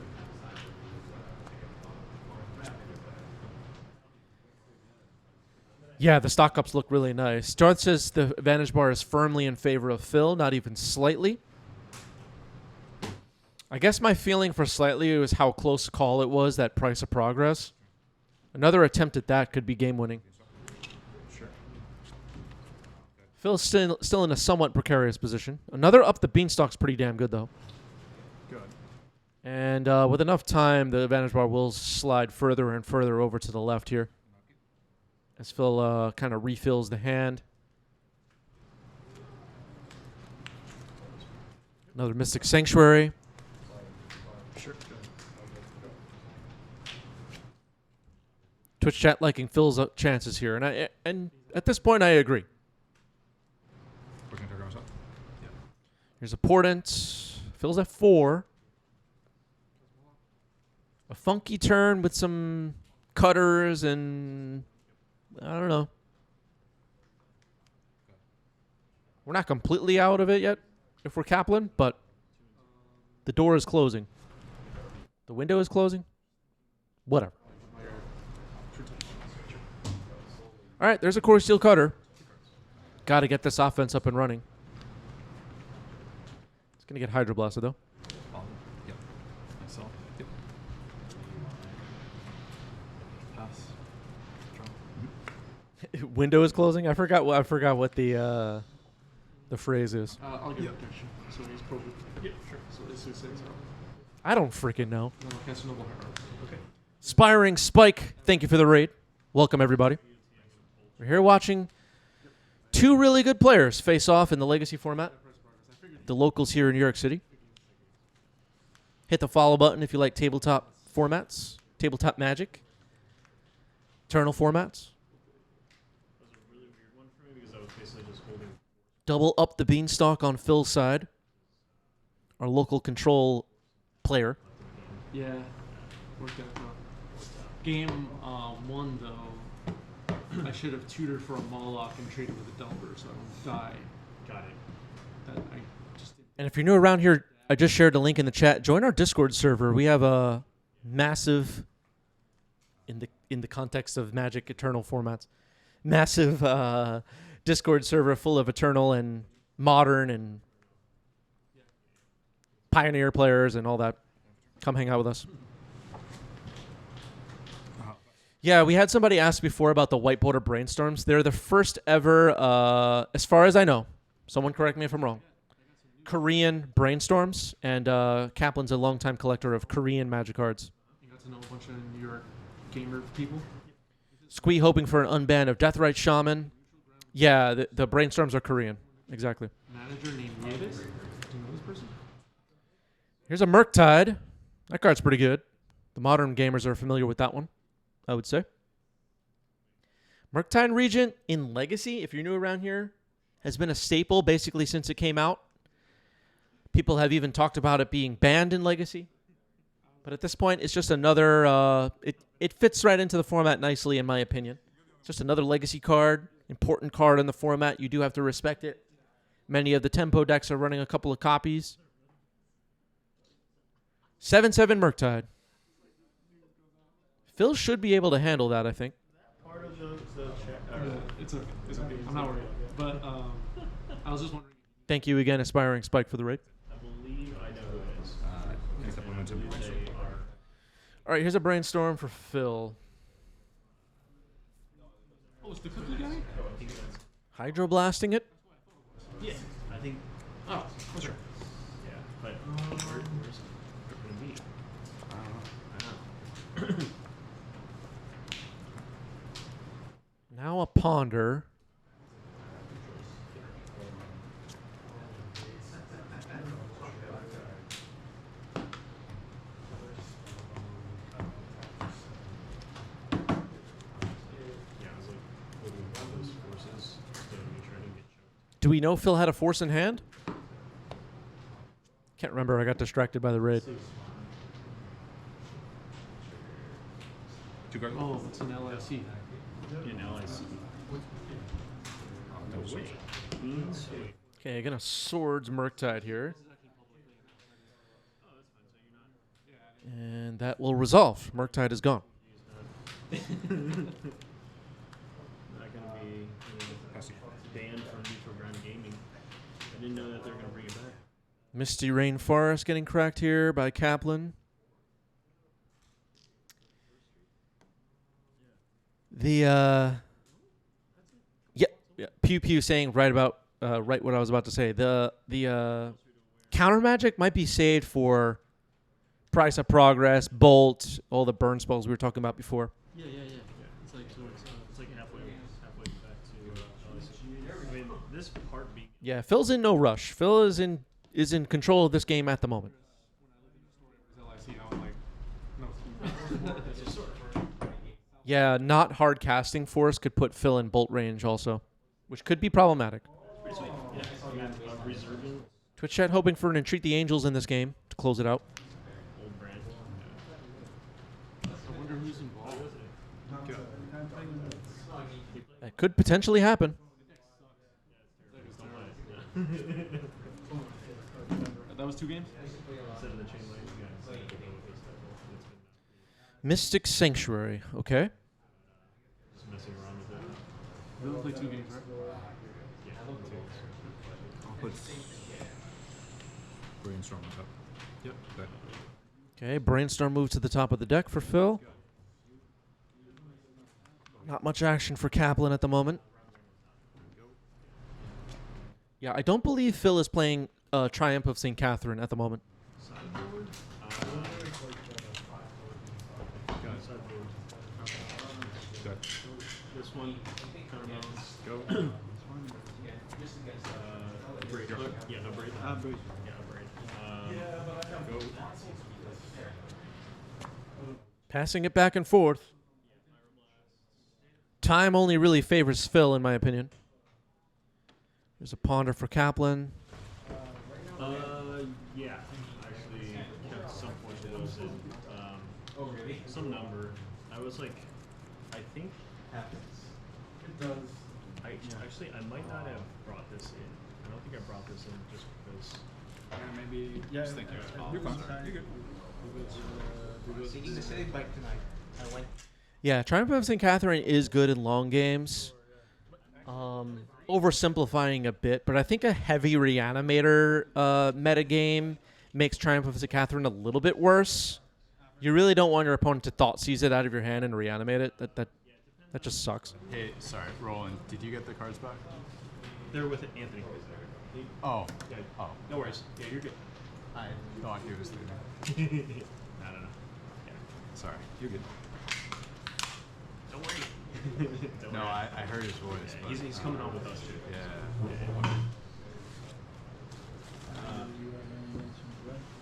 Yeah, the stock ups look really nice. Darth says the advantage bar is firmly in favor of Phil, not even slightly. I guess my feeling for slightly was how close a call it was, that price of progress. Another attempt at that could be game winning.
Sure.
Phil's still in a somewhat precarious position. Another up the beanstalk's pretty damn good, though.
Good.
And with enough time, the advantage bar will slide further and further over to the left here. As Phil kind of refills the hand. Another Mystic Sanctuary.
Sure.
Twitch chat liking Phil's chances here, and at this point I agree.
Pushing Taco goes up. Yeah.
Here's a Portent. Phil's at 4. A funky turn with some cutters and I don't know. We're not completely out of it yet if we're Kaplan, but the door is closing. The window is closing. Whatever. All right, there's a Core Steel Cutter. Got to get this offense up and running. It's going to get Hydroblasted, though.
Yep. I saw. Yep. Pass. Draw.
Window is closing? I forgot what the phrase is.
I'll give protection. So he's probably. Yeah, sure. So this is 6.
I don't freaking know.
No, cast a noble hero. Okay.
Spiring Spike, thank you for the raid. Welcome, everybody. We're here watching two really good players face off in the Legacy format. The locals here in New York City. Hit the follow button if you like tabletop formats, tabletop Magic, Eternal formats.
That was a really weird one for me because I was basically just holding.
Double up the beanstalk on Phil's side. Our local control player.
Yeah. Worked out well. Game 1, though, I should have tutored for a Moloch and traded with a Delver so I don't die.
Got it.
That I just didn't.
And if you're new around here, I just shared a link in the chat. Join our Discord server. We have a massive, in the context of Magic Eternal formats, massive Discord server full of Eternal and Modern and Pioneer players and all that. Come hang out with us. Yeah, we had somebody ask before about the White Border Brainstorms. They're the first ever, as far as I know, someone correct me if I'm wrong, Korean Brainstorms, and Kaplan's a longtime collector of Korean Magic cards.
You got to know a bunch of New York gamer people.
Squee hoping for an unban of Deathrite Shaman. Yeah, the Brainstorms are Korean. Exactly.
Manager named Nieves. Do you know this person?
Here's a Murktide. That card's pretty good. The modern gamers are familiar with that one, I would say. Murktide Regent in Legacy, if you're new around here, has been a staple basically since it came out. People have even talked about it being banned in Legacy. But at this point, it's just another... It fits right into the format nicely, in my opinion. It's just another Legacy card, important card in the format. You do have to respect it. Many of the Tempo decks are running a couple of copies. 7/7 Murktide. Phil should be able to handle that, I think.
Part of the chat.
It's okay. It's okay. I'm not worried. But I was just wondering.
Thank you again, Aspiring Spike, for the raid.
I believe I know who it is.
A couple minutes in.
They are.
All right, here's a brainstorm for Phil.
Oh, it's the cookie guy?
I think that's
Hydroblasting it?
Yeah, I think. Oh, sure. Yeah, but where's it gonna be? I don't know.
Now a ponder.
Yeah, I was like holding all those forces to make sure I didn't get choked.
Do we know Phil had a force in hand? Can't remember. I got distracted by the raid.
Two cards.
Oh, it's an LIC.
In LIC.
That was
Wait. Means wait.
Okay, gonna swords Murktide here. And that will resolve. Murktide is gone.
Not gonna be
Passing.
banned from neutral ground gaming. I didn't know that they were gonna bring it back.
Misty Rainforest getting cracked here by Kaplan. The yeah, Pew Pew saying right what I was about to say. The counter magic might be saved for Price of Progress, Bolt, all the burn spells we were talking about before.
Yeah. It's like
It's like halfway back to LIC. I mean, this part being
Yeah, Phil's in no rush. Phil is in control of this game at the moment.
LIC. I was like, no.
Yeah, not hard casting force could put Phil in bolt range also, which could be problematic.
pretty sweet. Yeah, I mean, reserving
Twitch chat hoping for an Entreat the Angels in this game to close it out.
old brand.
I wonder who's involved.
That could potentially happen.
That was 2 games?
Instead of the chain link, you guys go with this type of- it's been
Mystic Sanctuary. Okay.
just messing around with it.
We only played 2 games, right?
Yeah,
I'll put Brainstorm on top.
Yep.
Okay.
Okay, Brainstorm moves to the top of the deck for Phil. Not much action for Kaplan at the moment. Yeah, I don't believe Phil is playing Triumph of St. Catherine at the moment.
sideboard. Sideboard.
Okay.
This one, counterbalance.
Go.
Braid. Yeah, no braid.
Braid.
Yeah, braid. Go.
Passing it back and forth. Time only really favors Phil, in my opinion. There's a ponder for Kaplan.
Yeah. Actually, kept some portion of those in. Some number. I was like, I think. It does. Actually, I might not have brought this in. I don't think I brought this in just because.
Maybe.
Yeah, just thinking about it. You're fine. You're good.
Thinking to say bike tonight. I went.
Yeah, Triumph of St. Catherine is good in long games. Oversimplifying a bit, but I think a heavy reanimator metagame makes Triumph of St. Catherine a little bit worse. You really don't want your opponent to thought seize it out of your hand and reanimate it. That just sucks.
Hey, sorry, Roland. Did you get the cards back?
They're with Anthony.
Oh.
Yeah.
Oh.
No worries. Yeah, you're good.
I thought he was leaving.
I don't know. Yeah.
Sorry. You're good.
Don't worry. Don't
No,
worry.
I heard his voice.
Yeah,
but,
he's coming on with us too.
Yeah.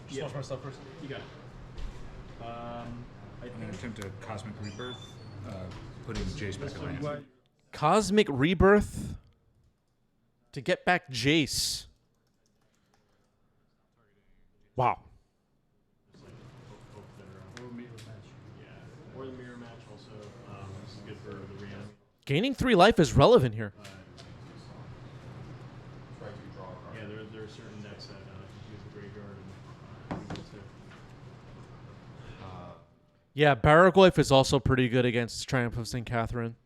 Just watch my stuff first. You got it. I
I'm
think
gonna attempt a Cosmic Rebirth, putting Jace back in land.
Cosmic Rebirth to get back Jace. Wow.
hope they're, yeah. Or the mirror match also. This is good for the reanimate.
Gaining 3 life is relevant here.
Yeah, there are certain decks that use the graveyard and able to.
Yeah, Baraglyph is also pretty good against Triumph of St. Catherine.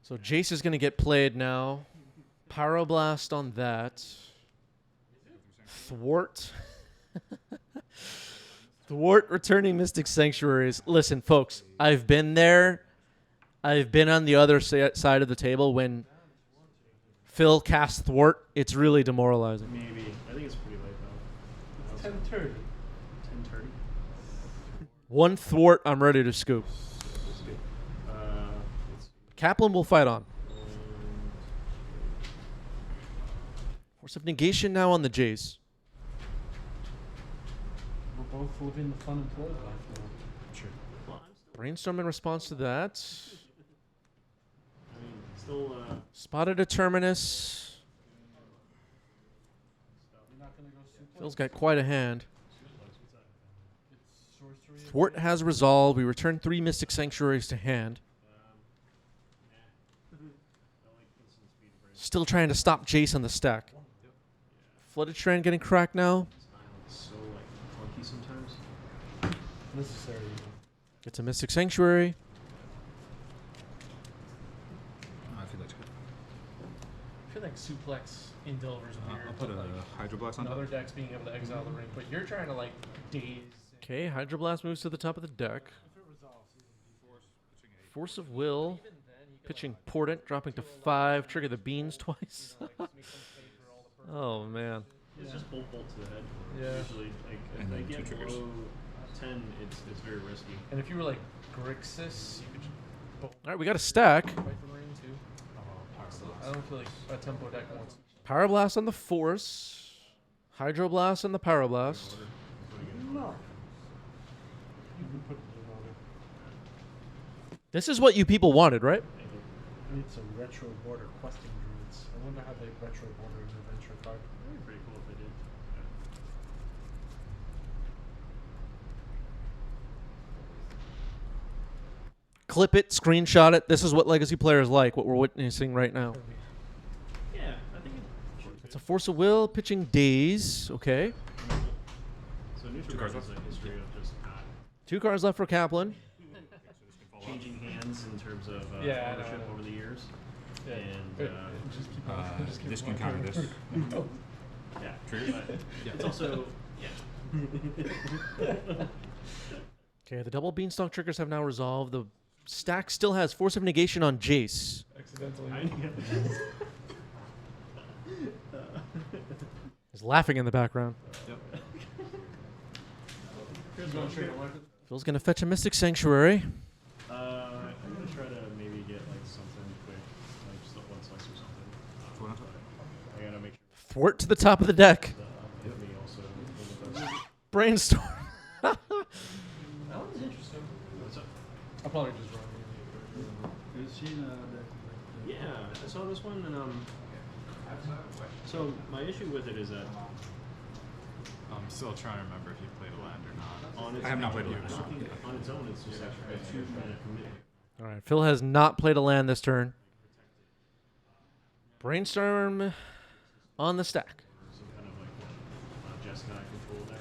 So Jace is going to get played now. Pyroblast on that. Thwart. Thwart returning Mystic Sanctuaries. Listen, folks, I've been there. I've been on the other side of the table when Phil casts thwart. It's really demoralizing.
Maybe. I think it's pretty late though.
10:30.
10:30.
One thwart, I'm ready to scoop.
That's good. Let's see.
Kaplan will fight on.
Um,
Force of negation now on the Jays.
We're both living the fun employed life now.
Sure.
well, I'm still.
Brainstorm in response to that.
I mean, still.
Spotted a terminus.
You're not gonna go suplex.
Phil's got quite a hand.
It's sorcery.
Thwart has resolved. We return 3 Mystic Sanctuaries to hand.
I like instant speed break.
Still trying to stop Jace on the stack. Flooded Strand getting cracked now.
It's so like clunky sometimes.
Necessary.
Gets a Mystic Sanctuary.
I feel that's good.
I feel like suplex in Delver's weird.
I'll put
but,
a
like,
Hydro Blast on
in
top.
other decks being able to exile the ring, but you're trying to like daze.
Okay, Hydroblast moves to the top of the deck. Force of Will.
Even then, he could,
Pitching Portent, dropping to 5. Trigger the beans twice.
like, make them pay for all the purple.
Oh, man.
It's just bolt to the head.
Yeah.
Usually, like if
And
they
then
get
two triggers.
below 10, it's very risky.
And if you were like Grixis, you could just bolt
All right, we got a stack.
fight the ring too. I don't feel like a tempo deck wants.
Power Blast on the Force. Hydroblast on the Power Blast.
No. You can put it in order.
This is what you people wanted, right?
I need some retro border questing druids. I wonder how they retro border an adventure card.
That'd be pretty cool if they did.
Clip it, screenshot it. This is what Legacy players like, what we're witnessing right now.
Yeah, I think it.
It's a Force of Will, pitching Daze. Okay.
So neutral
cards
card is
left.
a history of just
2 cards left for Kaplan.
changing hands in terms of
Yeah, I know,
ownership
I know.
over the years.
Yeah.
And
Just keep on. Just keep
This can
on.
counter this.
yeah,
Triggers?
but
Yeah.
it's also yeah.
Okay, the double Beanstalk triggers have now resolved. The stack still has Force of Negation on Jace.
Accidentally.
He's laughing in the background.
Here's going straight to market.
Phil's going to fetch a Mystic Sanctuary.
I'm gonna try to maybe get like something quick, like just one slice or something.
Four on top.
I gotta make sure
Thwart to the top of the deck.
the me also.
Brainstorm.
That one's interesting.
What's up?
I'll probably just run.
You've seen
Yeah, I saw this one and So my issue with it is that
I'm still trying to remember if you played a land or not.
on its
I have not played
own,
it yet.
I think on its own it's just like a 2 mana commit.
All right, Phil has not played a land this turn. Brainstorm on the stack.
Some kind of like Jessica control there.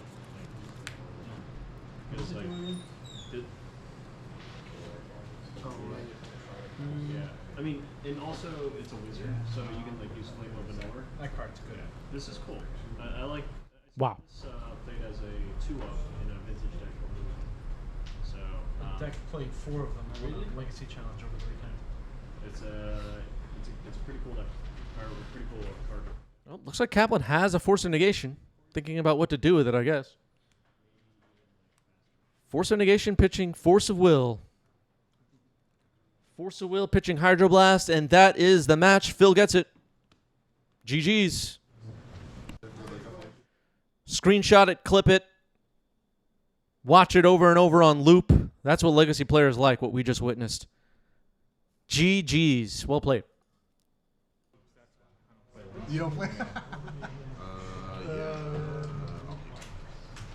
Because like it, yeah, I mean, and also it's a wizard, so you can like use Flame of Vanilla.
That card's good.
This is cool. I like.
Wow.
This played as a 2-up in a vintage deck over the weekend. So
Deck played 4 of them. I won a Legacy Challenge over the weekend.
it's a pretty cool deck, or a pretty cool card.
Well, looks like Kaplan has a Force of Negation. Thinking about what to do with it, I guess. Force of Negation pitching Force of Will. Force of Will pitching Hydroblast, and that is the match. Phil gets it. GG's. Screenshot it, clip it. Watch it over and over on loop. That's what Legacy players like, what we just witnessed. GG's. Well played.
You don't play?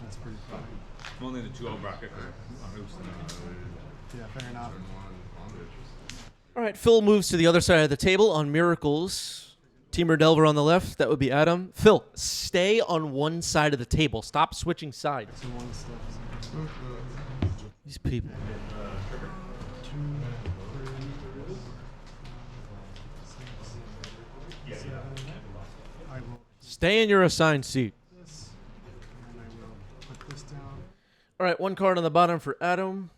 That's pretty funny.
I'm only in the 2-0 bracket for Hoops.
Yeah, fair enough.
All right, Phil moves to the other side of the table on Miracles. Teamer Delver on the left. That would be Adam. Phil, stay on one side of the table. Stop switching sides.
So one step.
These people.
2, 3, 7. I will
Stay in your assigned seat.
this, and I will put this down.
All right, one card on the bottom for Adam.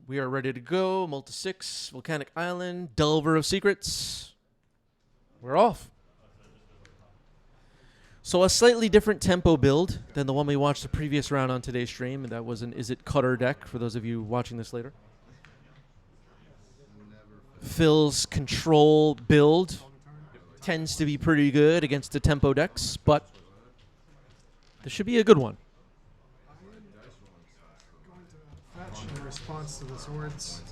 We are ready to go. Multi 6, Volcanic Island, Delver of Secrets. We're off. So a slightly different tempo build than the one we watched the previous round on today's stream. And that was an Izzet Cutter deck for those of you watching this later. Phil's control build tends to be pretty good against the tempo decks, but this should be a good one.
Fetch in response to the swords.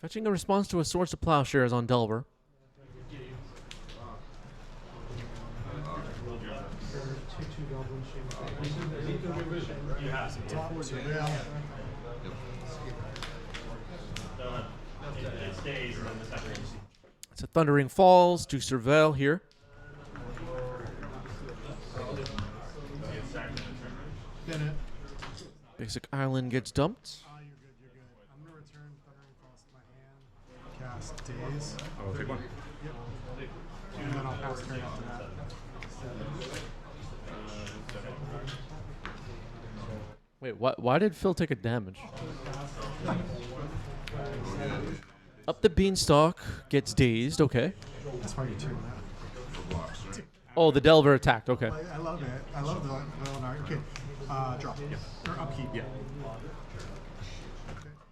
Fetching a response to a Swords to Plowshares on Delver. It's a Thundering Falls to Surveil here. Basic Island gets dumped.
You're good. I'm going to return Thundering Falls to my hand. Cast Daze.
Oh, take one.
Yep. And then I'll pass turn after that.
Wait, why did Phil take a damage? Up the Beanstalk, gets dazed, okay.
That's why you turn that.
Oh, the Delver attacked, okay.
I love it. I love the Leonard. Okay. Drop. Yeah. Or upkeep. Yeah.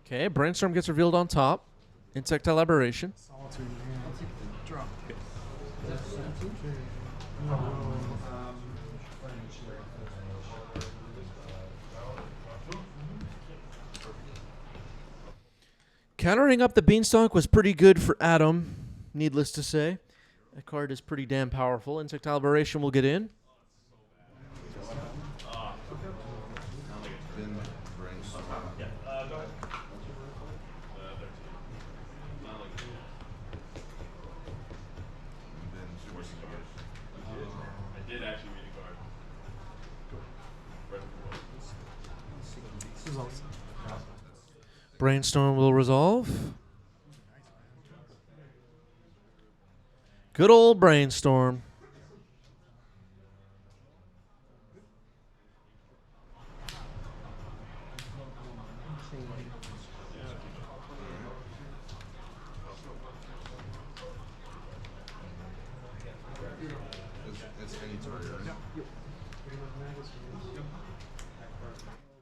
Okay, Brainstorm gets revealed on top. Insectile Aberration.
Solitude. Drop. Okay.
Countering up the Beanstalk was pretty good for Adam, needless to say. That card is pretty damn powerful. Insectile Aberration will get in. Brainstorm will resolve. Good old Brainstorm.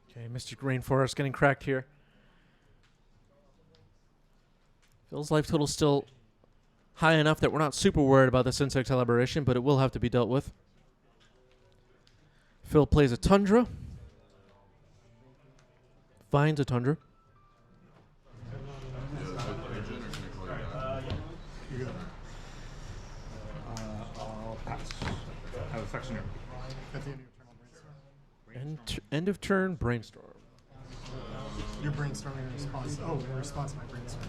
Okay, Mystic Rainforest getting cracked here. Phil's life total still high enough that we're not super worried about this Insectile Aberration, but it will have to be dealt with. Phil plays a Tundra. Finds a Tundra.
I'll pass. Have affection here.
At the end of your turn, Brainstorm.
End of turn, Brainstorm.
You're brainstorming in response. Oh, in response to my brainstorm.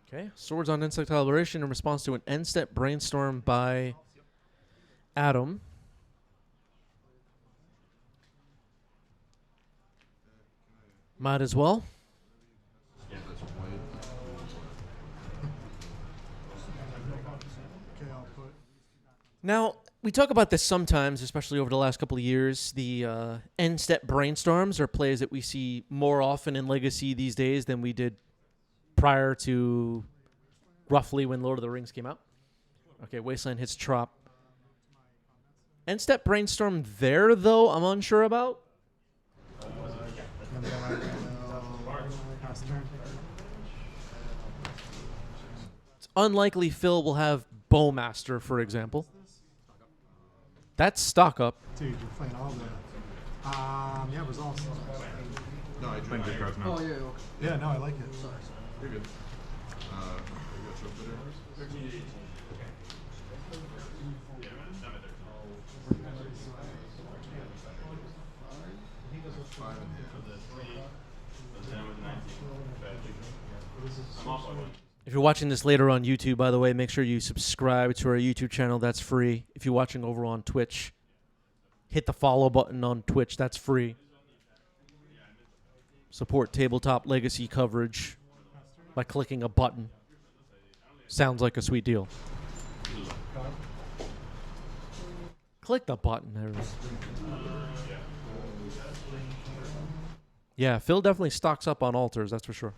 Okay, Swords on Insectile Aberration in response to an end step Brainstorm by Adam. Might as well. Now, we talk about this sometimes, especially over the last couple of years. The end step Brainstorms are plays that we see more often in Legacy these days than we did prior to roughly when Lord of the Rings came out. Okay, Wasteland hits Trop. End step Brainstorm there, though, I'm unsure about. It's unlikely Phil will have Bowmaster, for example. That's stock up.
Dude, you're playing all the. Yeah, resolve.
No, I playing good cards now.
Oh, yeah. Yeah, no, I like it.
You're good.
If you're watching this later on YouTube, by the way, make sure you subscribe to our YouTube channel. That's free. If you're watching over on Twitch, hit the follow button on Twitch. That's free. Support Tabletop Legacy coverage by clicking a button. Sounds like a sweet deal. Click the button, everyone. Yeah, Phil definitely stocks up on altars, that's for sure.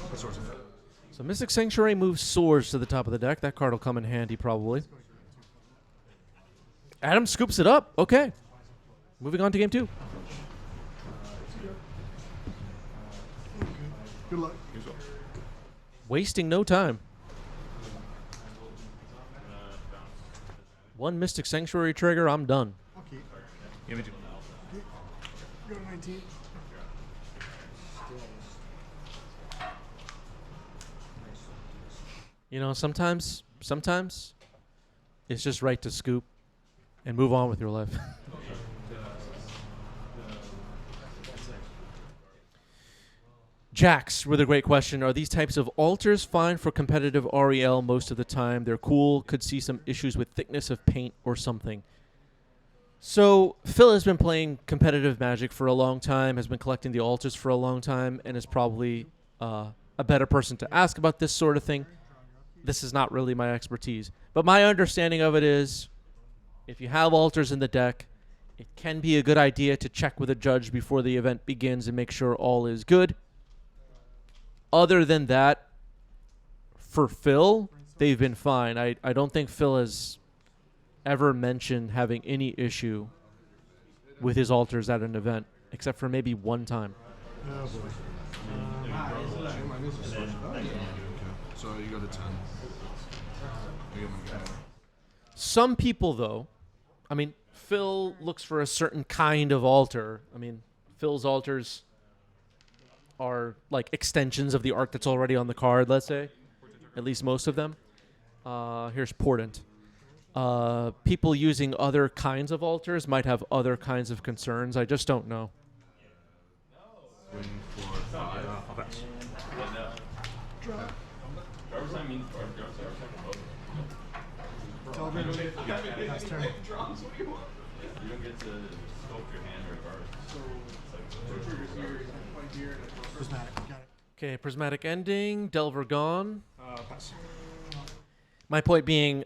What sorts of
So Mystic Sanctuary moves swords to the top of the deck. That card will come in handy probably. Adam scoops it up. Okay. Moving on to game 2.
Good luck.
Wasting no time. One Mystic Sanctuary trigger, I'm done.
Okay.
Yeah, me too.
Go to 19.
You know, sometimes it's just right to scoop and move on with your life. Jax with a great question. Are these types of altars fine for competitive REL most of the time? They're cool. Could see some issues with thickness of paint or something. So Phil has been playing competitive Magic for a long time, has been collecting the altars for a long time, and is probably a better person to ask about this sort of thing. This is not really my expertise. But my understanding of it is, if you have altars in the deck, it can be a good idea to check with a judge before the event begins and make sure all is good. Other than that, for Phil, they've been fine. I don't think Phil has ever mentioned having any issue with his altars at an event, except for maybe one time.
Oh boy.
So you go to 10. I get my guy.
Some people, though, I mean, Phil looks for a certain kind of altar. I mean, Phil's altars are like extensions of the art that's already on the card, let's say. At least most of them. Here's Portent. People using other kinds of altars might have other kinds of concerns. I just don't know.
Waiting for 5.
I'll pass.
Tell everybody. Pass turn. Prismatic. Got it.
Okay, Prismatic Ending, Delver gone.
Pass.
My point being,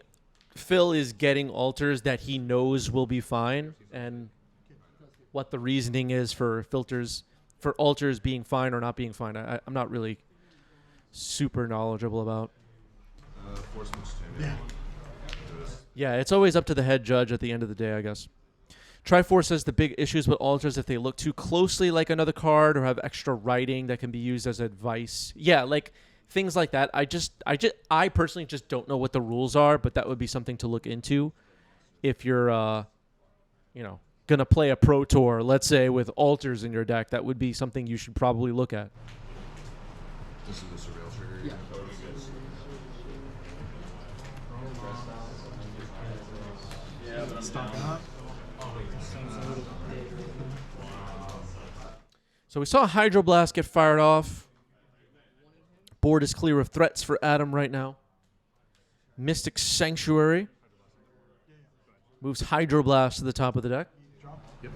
Phil is getting altars that he knows will be fine, and what the reasoning is for altars being fine or not being fine, I'm not really super knowledgeable about.
Force moves
Yeah.
Yeah, it's always up to the head judge at the end of the day, I guess. Triforce says the big issues with altars if they look too closely like another card or have extra writing that can be used as advice. Yeah, like things like that. I personally just don't know what the rules are, but that would be something to look into if you're gonna play a pro tour, let's say, with altars in your deck. That would be something you should probably look at.
This is the surveil trigger.
Yeah.
Stocking up.
So we saw Hydroblast get fired off. Board is clear of threats for Adam right now. Mystic Sanctuary moves Hydroblast to the top of the deck.
Yep.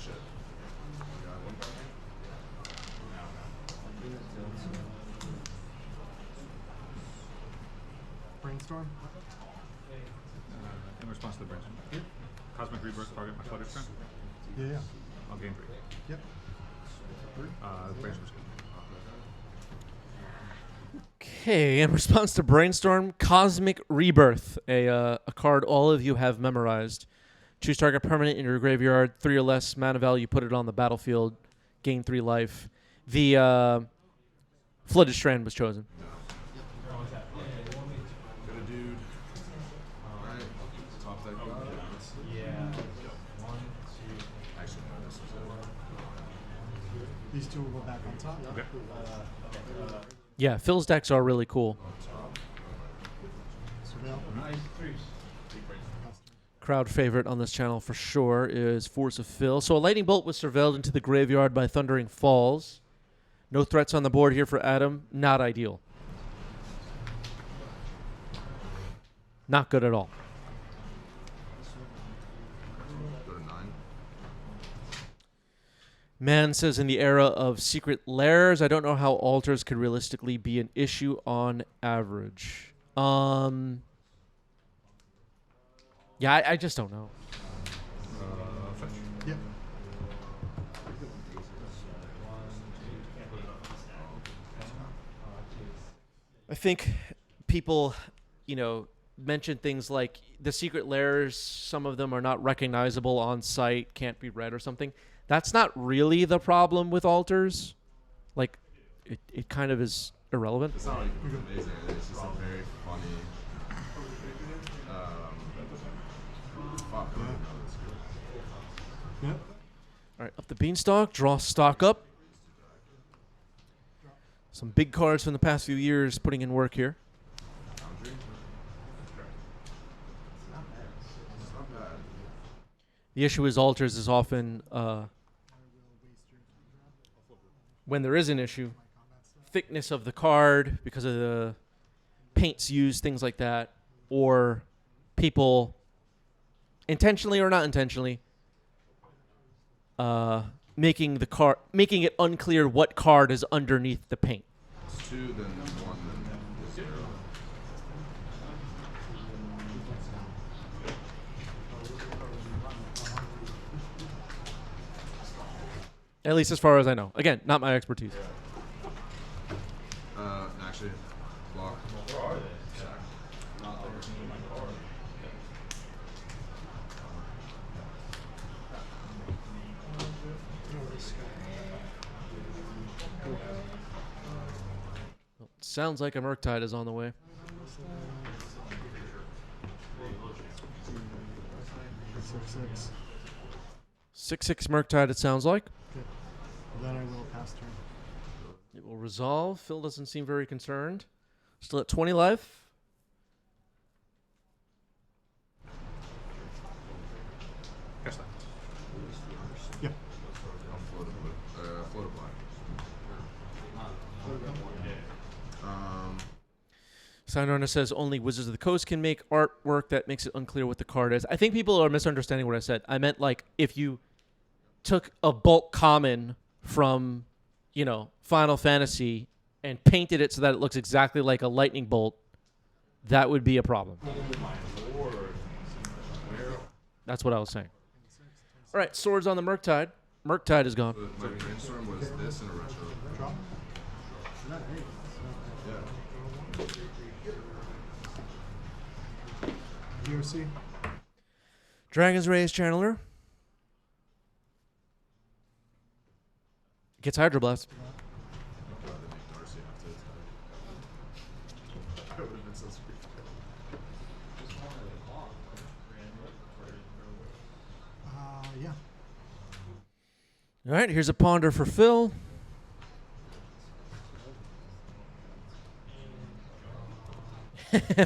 Shit.
Brainstorm.
In response to the brainstorm. Cosmic Rebirth target my footage turn.
Yeah.
I'll gain 3.
Yep.
Brainstorm's good.
Okay, in response to Brainstorm, Cosmic Rebirth, a card all of you have memorized. Choose target permanent in your graveyard, 3 or less mana value, put it on the battlefield, gain 3 life. The Flooded Strand was chosen.
Got a dude. Alright. Top deck. Actually, no, this is it.
These two will go back on top.
Okay.
Yeah, Phil's decks are really cool.
Surveil.
Crowd favorite on this channel for sure is Force of Phil. So a Lightning Bolt was surveilled into the graveyard by Thundering Falls. No threats on the board here for Adam. Not ideal. Not good at all.
Go to 9.
Man says in the era of secret lairs, I don't know how altars could realistically be an issue on average. Yeah, I just don't know. I think people, mention things like the secret lairs, some of them are not recognizable on site, can't be read or something. That's not really the problem with altars. Like, it kind of is irrelevant.
It's not like amazing. It's just a very funny. Fuck.
Yep.
All right, up the beanstalk, draw stock up. Some big cards from the past few years putting in work here. The issue is altars is often, when there is an issue, thickness of the card because of the paints used, things like that, or people intentionally or not intentionally making it unclear what card is underneath the paint.
It's 2, then 1, then 0.
At least as far as I know. Again, not my expertise.
Actually, block.
Sounds like a Murktide is on the way. 6/6 Murktide, it sounds like.
Okay. Then I will pass turn.
It will resolve. Phil doesn't seem very concerned. Still at 20 life.
Guess that.
Yep.
Float a black.
Soundrunner says only Wizards of the Coast can make artwork that makes it unclear what the card is. I think people are misunderstanding what I said. I meant like if you took a bulk common from, Final Fantasy and painted it so that it looks exactly like a lightning bolt, that would be a problem. That's what I was saying. All right, swords on the Murktide. Murktide is gone.
My brainstorm was this in a retro.
Draw.
Yeah.
DOC.
Dragon's Rage Channeler. Gets Hydroblast.
Yeah.
All right, here's a Ponder for Phil.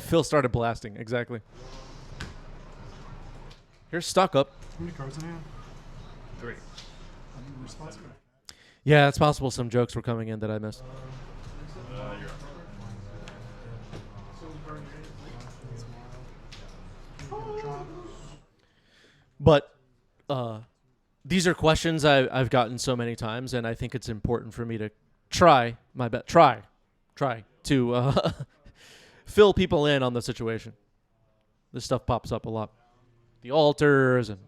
Phil started blasting, exactly. Here's Stock Up.
How many cards in hand?
3.
Responsible.
Yeah, it's possible some jokes were coming in that I missed. But these are questions I've gotten so many times, and I think it's important for me to try to fill people in on the situation. This stuff pops up a lot. The altars and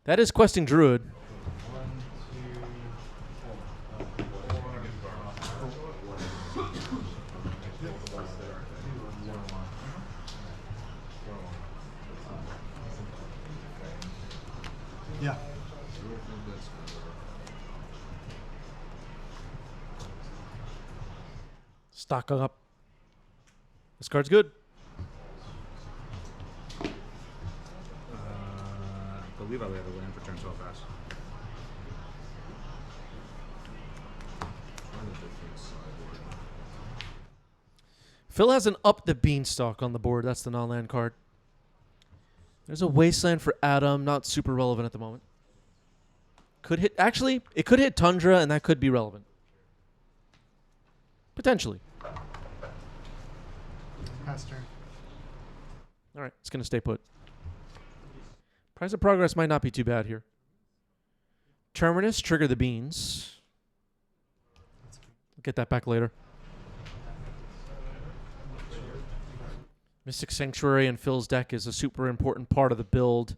that is Questing Druid.
Yeah.
Stock up. This card's good.
I believe I have a land for turn 12 pass.
Phil has an Up the Beanstalk on the board. That's the non-land card. There's a Wasteland for Adam. Not super relevant at the moment. Could hit. Actually, it could hit Tundra, and that could be relevant. Potentially.
Pass turn.
All right, it's going to stay put. Price of Progress might not be too bad here. Terminus, trigger the beans. I'll get that back later. Mystic Sanctuary in Phil's deck is a super important part of the build.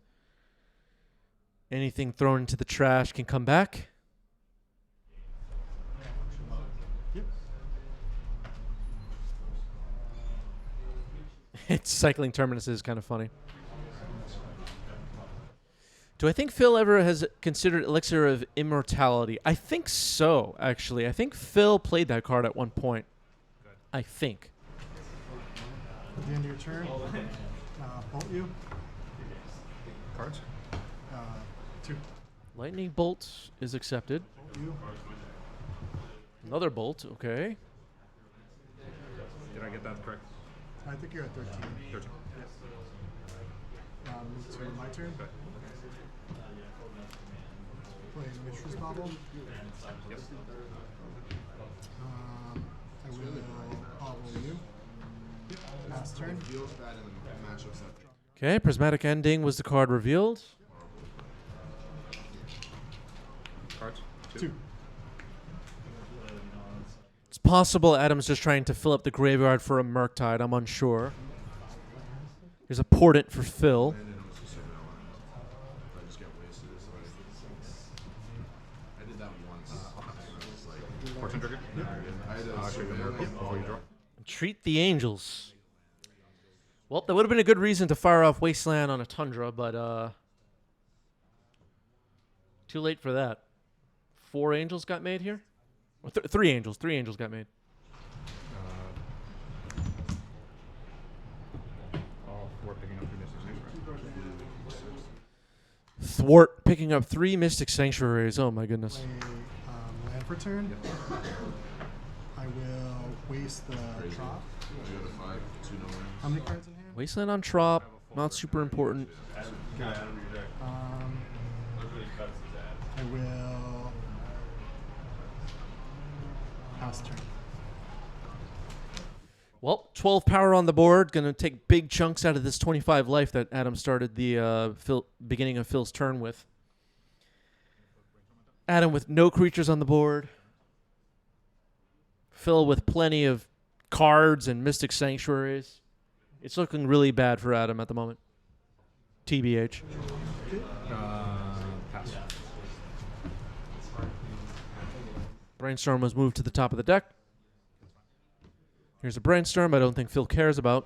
Anything thrown into the trash can come back.
Yep.
It's cycling terminus is kind of funny. Do I think Phil ever has considered Elixir of Immortality? I think so, actually. I think Phil played that card at one point. I think.
At the end of your turn, bolt you.
Cards?
2.
Lightning Bolt is accepted.
Bolt you.
Another Bolt, okay.
Did I get that correct?
I think you're at 13.
13.
Move to my turn.
Okay.
Play Mishra's Bubble.
Yep.
I will bobble you. Pass turn.
Feels bad in the matchups that
Okay, Prismatic Ending was the card revealed.
Cards?
2.
It's possible Adam's just trying to fill up the graveyard for a Murktide. I'm unsure. Here's a Portent for Phil.
and then it was just so bad. I just get wasted. It's like I did that once. And it was like
Fortune trigger?
I had a
Trigger
surveillance.
before you draw.
Treat the Angels. Well, that would have been a good reason to fire off Wasteland on a Tundra, but too late for that. 4 Angels got made here? Or 3 Angels. 3 Angels got made.
All 4 picking up 3 Mystic Sanctuary.
Thwart picking up 3 Mystic Sanctuaries. Oh my goodness.
Play land for turn. I will waste the drop.
I got a 5, 2 no wins.
How many cards in hand?
Wasteland on Trop. Not super important.
I will pass turn.
Well, 12 power on the board. Going to take big chunks out of this 25 life that Adam started the beginning of Phil's turn with. Adam with no creatures on the board. Phil with plenty of cards and Mystic Sanctuaries. It's looking really bad for Adam at the moment. TBH.
Pass.
Brainstorm was moved to the top of the deck. Here's a Brainstorm I don't think Phil cares about.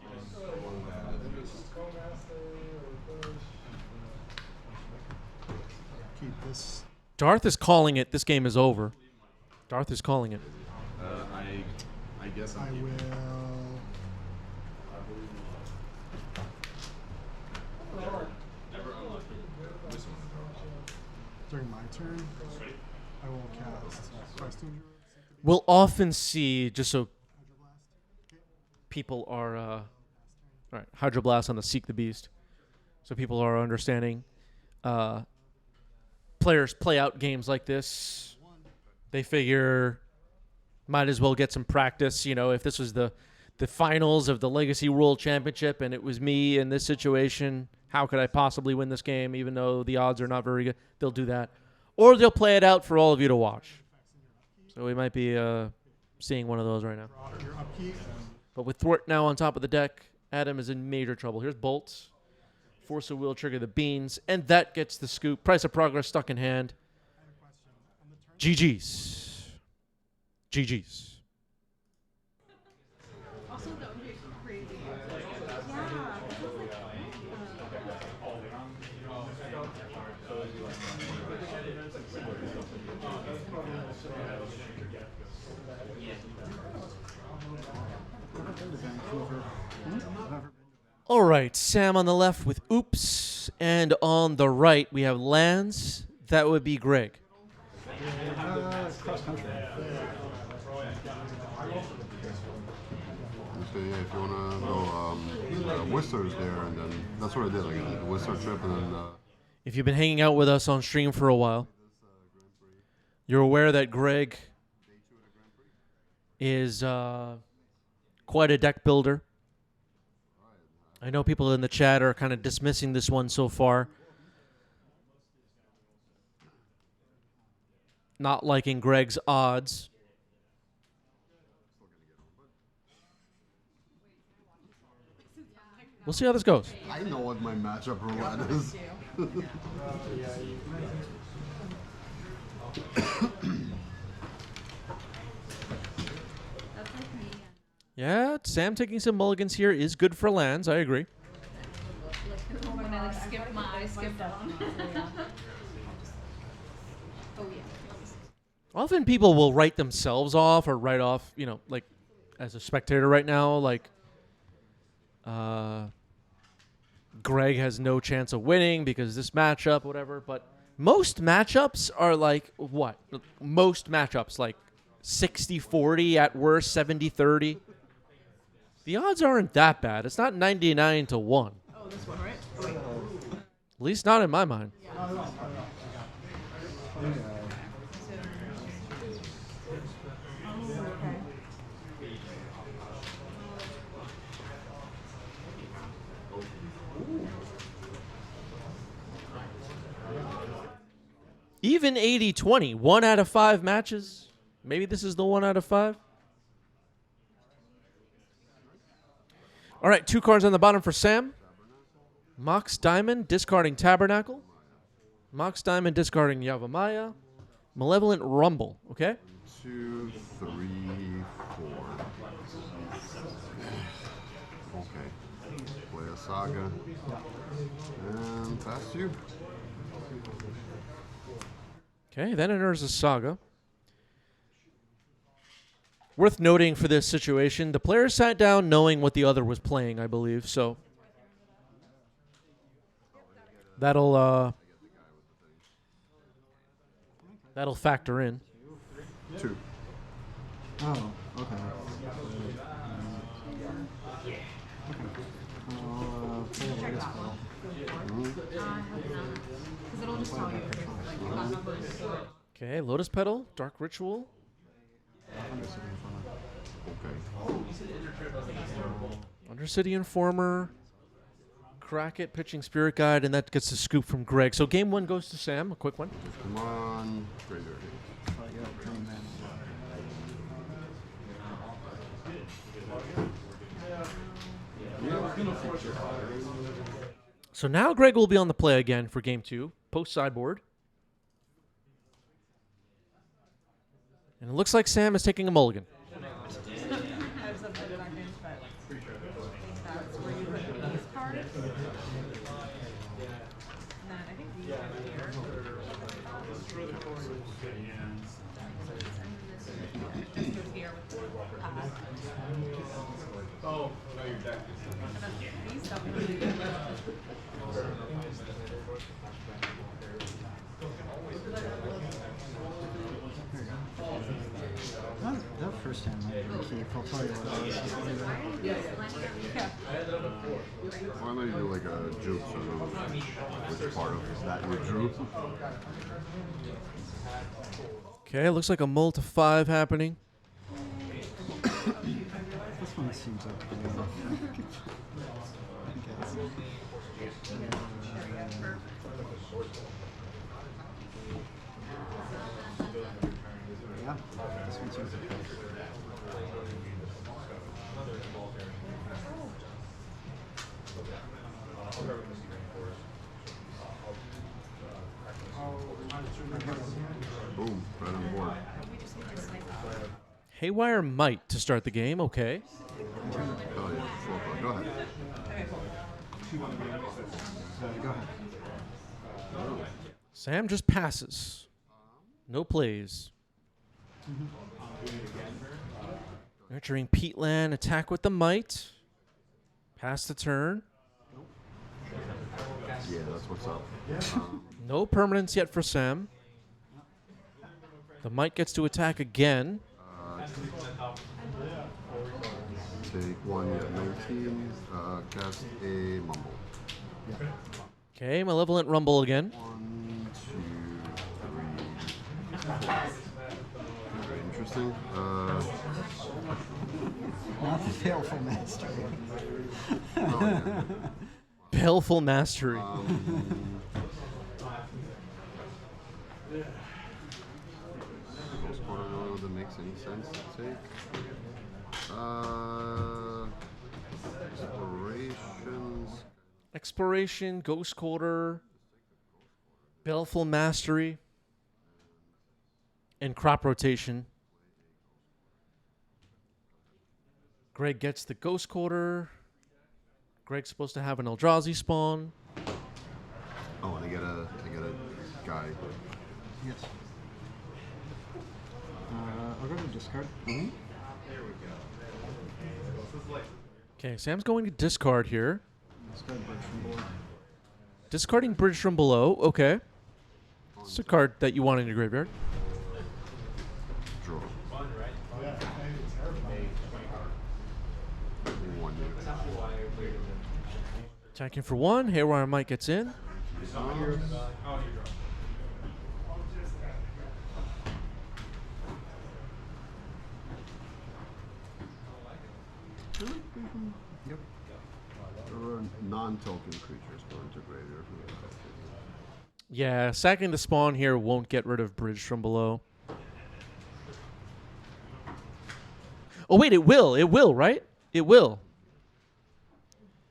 Keep this.
Darth is calling it. This game is over. Darth is calling it.
I guess
I
I'm
will. During my turn, I will cast Question.
We'll often see, just so people are, all right, Hydroblast on the Seek the Beast. So people are understanding. Players play out games like this. They figure, might as well get some practice. You know, if this was the finals of the Legacy World Championship and it was me in this situation, how could I possibly win this game, even though the odds are not very good? They'll do that. Or they'll play it out for all of you to watch. So we might be seeing one of those right now.
Your upkeep.
But with Thwart now on top of the deck, Adam is in major trouble. Here's Bolts. Force of Will trigger the Beans. And that gets the scoop. Price of Progress stuck in hand. GG's. GG's.
Also, that would be crazy. Yeah.
All right, Sam on the left with Oops, and on the right we have Lands. That would be Greg.
Cross country. So yeah, if you wanna go, Whistler's there, and then that's what I did. Like I did the Whistler trip, and then.
If you've been hanging out with us on stream for a while, you're aware that Greg is quite a deck builder. I know people in the chat are kind of dismissing this one so far. Not liking Greg's odds. We'll see how this goes.
I know what my matchup roulette is.
Yeah, Sam taking some mulligans here is good for lands. I agree.
When I skip my eyes skip down. Oh yeah.
Often people will write themselves off or write off, you know, like as a spectator right now, like Greg has no chance of winning because this matchup, whatever. But most matchups are like what? Most matchups like 60-40 at worst, 70-30. The odds aren't that bad. It's not 99 to 1.
Oh, this one, right? Oh, wait.
At least not in my mind. Even 80-20, 1 out of 5 matches. Maybe this is the 1 out of 5. All right, 2 cards on the bottom for Sam. Mox Diamond, discarding Tabernacle. Mox Diamond, discarding Yavamaya. Malevolent Rumble, okay?
2, 3, 4. Okay. Play a Saga. And pass you.
Okay, then enters a Saga. Worth noting for this situation, the player sat down knowing what the other was playing, I believe, so that'll factor in.
2.
Oh, okay. Play a Lotus Petal.
Because it'll just tell you if you got numbers.
Okay, Lotus Petal, Dark Ritual.
Okay.
Undercity Informer. Crack it, pitching Spirit Guide, and that gets the scoop from Greg. So game 1 goes to Sam, a quick one.
Come on. Razor.
So now Greg will be on the play again for game 2, post sideboard. And it looks like Sam is taking a mulligan.
I just have to go back in, but that's where you put these cards. And then I think these are here. Just goes here with the pad.
Oh, no, your deck
And then these definitely.
That first hand might be keep. I'll tell you what I was
Why don't you do like a juke so which part of that you drew?
Okay, looks like a mull to 5 happening.
This one seems okay. Yeah, this one seems okay.
Boom, right on board.
Haywire Might to start the game, okay.
Oh yeah, slow play. Go ahead.
Go ahead.
Sam just passes. No plays. Nurturing Peatland, attack with the Might. Pass the turn.
Yeah, that's what's up.
No permanence yet for Sam. The Might gets to attack again.
Take 1, yeah, 19. Cast a Mumble.
Okay, Malevolent Rumble again.
1, 2, 3, 4. Very interesting.
Not the Baleful Mastery.
Oh, yeah.
Baleful Mastery.
Most part, I don't know that makes any sense to take. Explorations.
Exploration, Ghost Quarter, Baleful Mastery, and Crop Rotation. Greg gets the Ghost Quarter. Greg's supposed to have an Eldrazi spawn.
Oh, and I get a guy.
Yes. I'll go to discard.
Mm-hmm.
Okay, Sam's going to discard here.
Discard Bridge from board.
Discarding Bridge from Below. Okay. It's a card that you want in your graveyard.
Draw. One.
Attacking for 1. Haywire Mike gets in.
Yep. There are non-token creatures going to graveyard.
Yeah, sacking the spawn here won't get rid of Bridge from Below. Oh, wait, it will. It will, right? It will.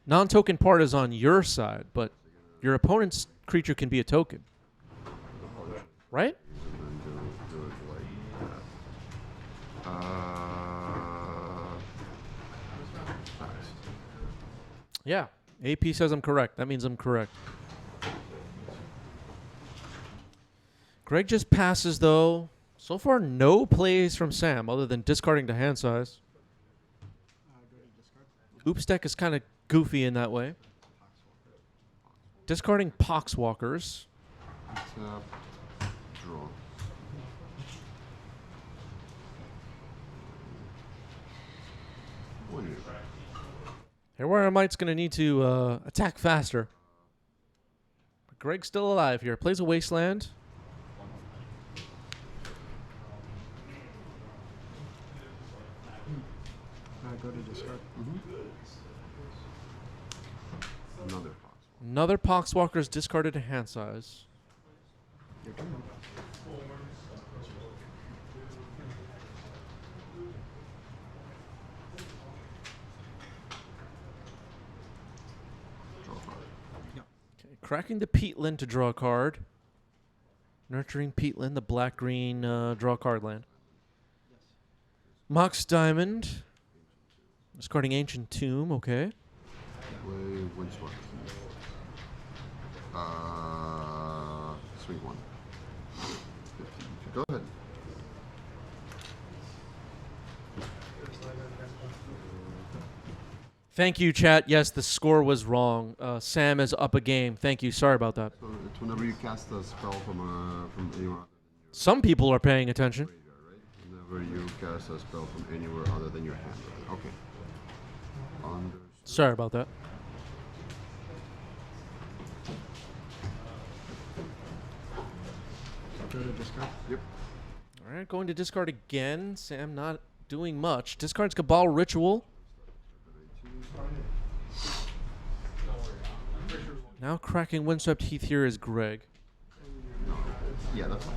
Non-token part is on your side, but your opponent's creature can be a token. Right?
And then do it like that. Fast.
Yeah. AP says I'm correct. That means I'm correct. Greg just passes, though. So far, no plays from Sam other than discarding to hand size.
Go to discard.
Oops deck is kind of goofy in that way. Discarding Poxwalkers.
Tap. Draw. One.
Haywire Mite's going to need to attack faster. But Greg's still alive here. Plays a Wasteland.
Go to discard.
Another fox.
Another Poxwalker's discarded to hand size.
Your turn.
Draw 5.
Okay, cracking the Peatland to draw a card. Nurturing Peatland, the black-green draw card land. Mox Diamond. Discarding Ancient Tomb, okay.
Play Windswept. Swing 1. 15. Go ahead.
Thank you, chat. Yes, the score was wrong. Sam is up a game. Thank you. Sorry about that.
So it's whenever you cast a spell from anywhere other than
Some people are paying attention.
your graveyard, right? Whenever you cast a spell from anywhere other than your hand. Okay. Understood.
Sorry about that.
Go to discard.
Yep.
All right, going to discard again. Sam not doing much. Discards Cabal Ritual. Now cracking Windswept Heath here is Greg.
Yeah, that's fine.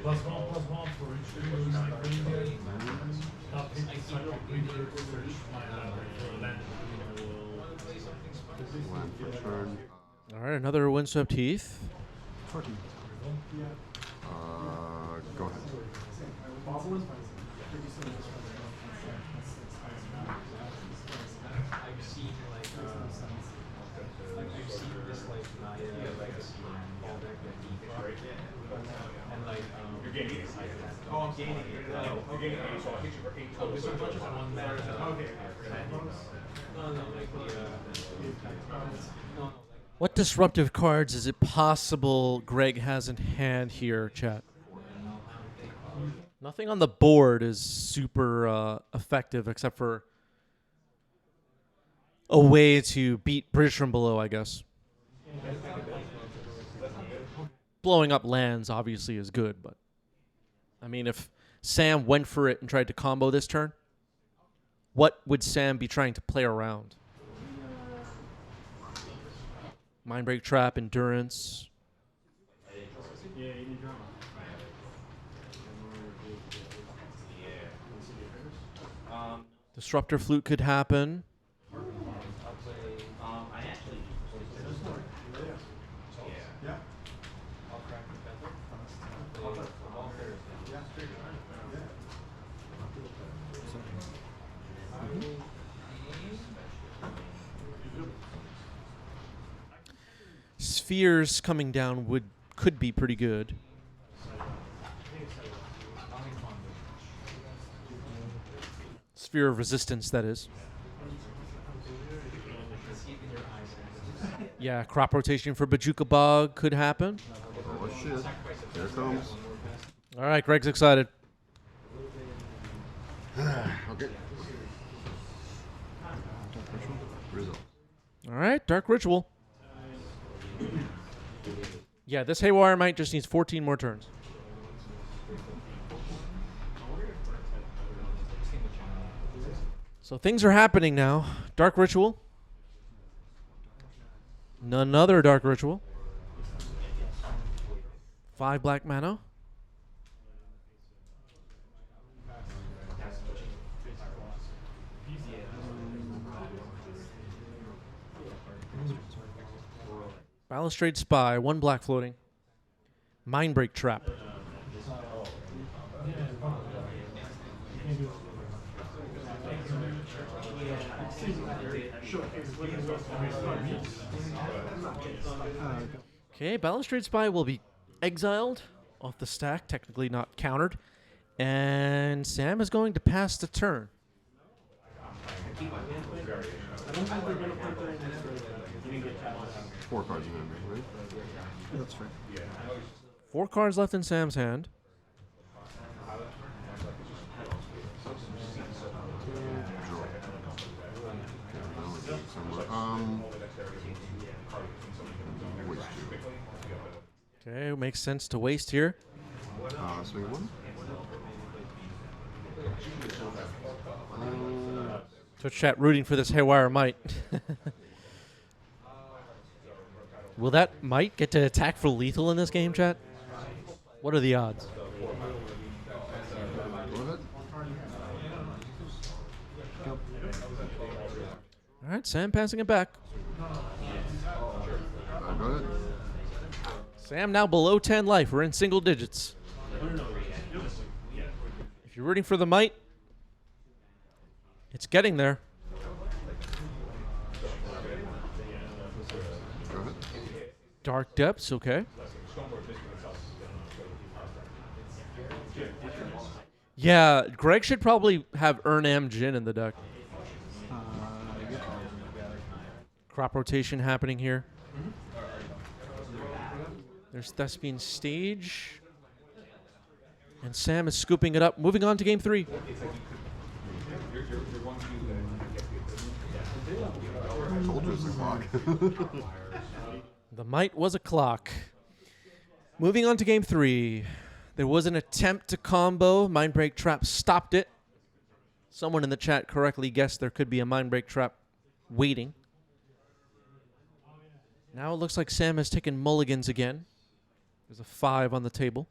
+1/+1 for each use graveyard. Top hit cycle creature search land.
Land for turn.
All right, another Windswept Heath.
14.
Go ahead.
I've seen this Naya legacy all deck and you're gaining it. Oh, I'm gaining it. You're gaining it. So I'll hit you for 8. Oh, there's a bunch of one mana. Okay. No,
What disruptive cards is it possible Greg has in hand here, chat? Nothing on the board is super effective except for a way to beat Bridge from Below, I guess. Blowing up lands obviously is good, but I mean, if Sam went for it and tried to combo this turn, what would Sam be trying to play around? Mindbreak Trap, Endurance. Disruptor Flute could happen.
I actually
spheres coming down could be pretty good. Sphere of resistance, that is. Yeah, crop rotation for Bajuka Bog could happen.
Oh shit. Here it comes.
All right, Greg's excited.
Okay. Result.
All right, Dark Ritual. Yeah, this Haywire Mite just needs 14 more turns. So things are happening now. Dark Ritual. Another Dark Ritual. 5 black mana. Balustrade Spy, 1 black floating. Mindbreak Trap. Okay, Balustrade Spy will be exiled off the stack, technically not countered. And Sam is going to pass the turn.
Four cards in hand, right?
That's right.
4 cards left in Sam's hand.
Waste
Okay, makes sense to waste here.
Swing 1.
Twitch chat rooting for this Haywire Mite. Will that Mite get to attack for lethal in this game, chat? What are the odds? All right, Sam passing it back. Sam now below 10 life. We're in single digits. If you're rooting for the Mite, it's getting there. Dark Depths, okay. Yeah, Greg should probably have Earn M Jin in the deck. Crop rotation happening here. There's Thespian Stage. And Sam is scooping it up. Moving on to game 3.
Told you it was a clock.
The Mite was a clock. Moving on to game 3. There was an attempt to combo. Mindbreak Trap stopped it. Someone in the chat correctly guessed there could be a Mindbreak Trap waiting. Now it looks like Sam has taken mulligans again. There's a 5 on the table.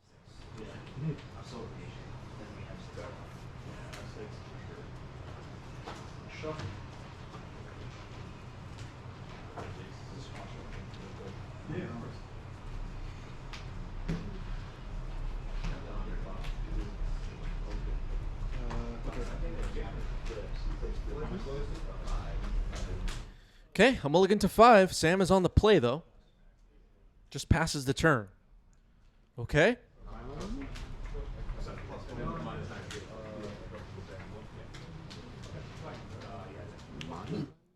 Okay, a mulligan to 5. Sam is on the play, though. Just passes the turn. Okay.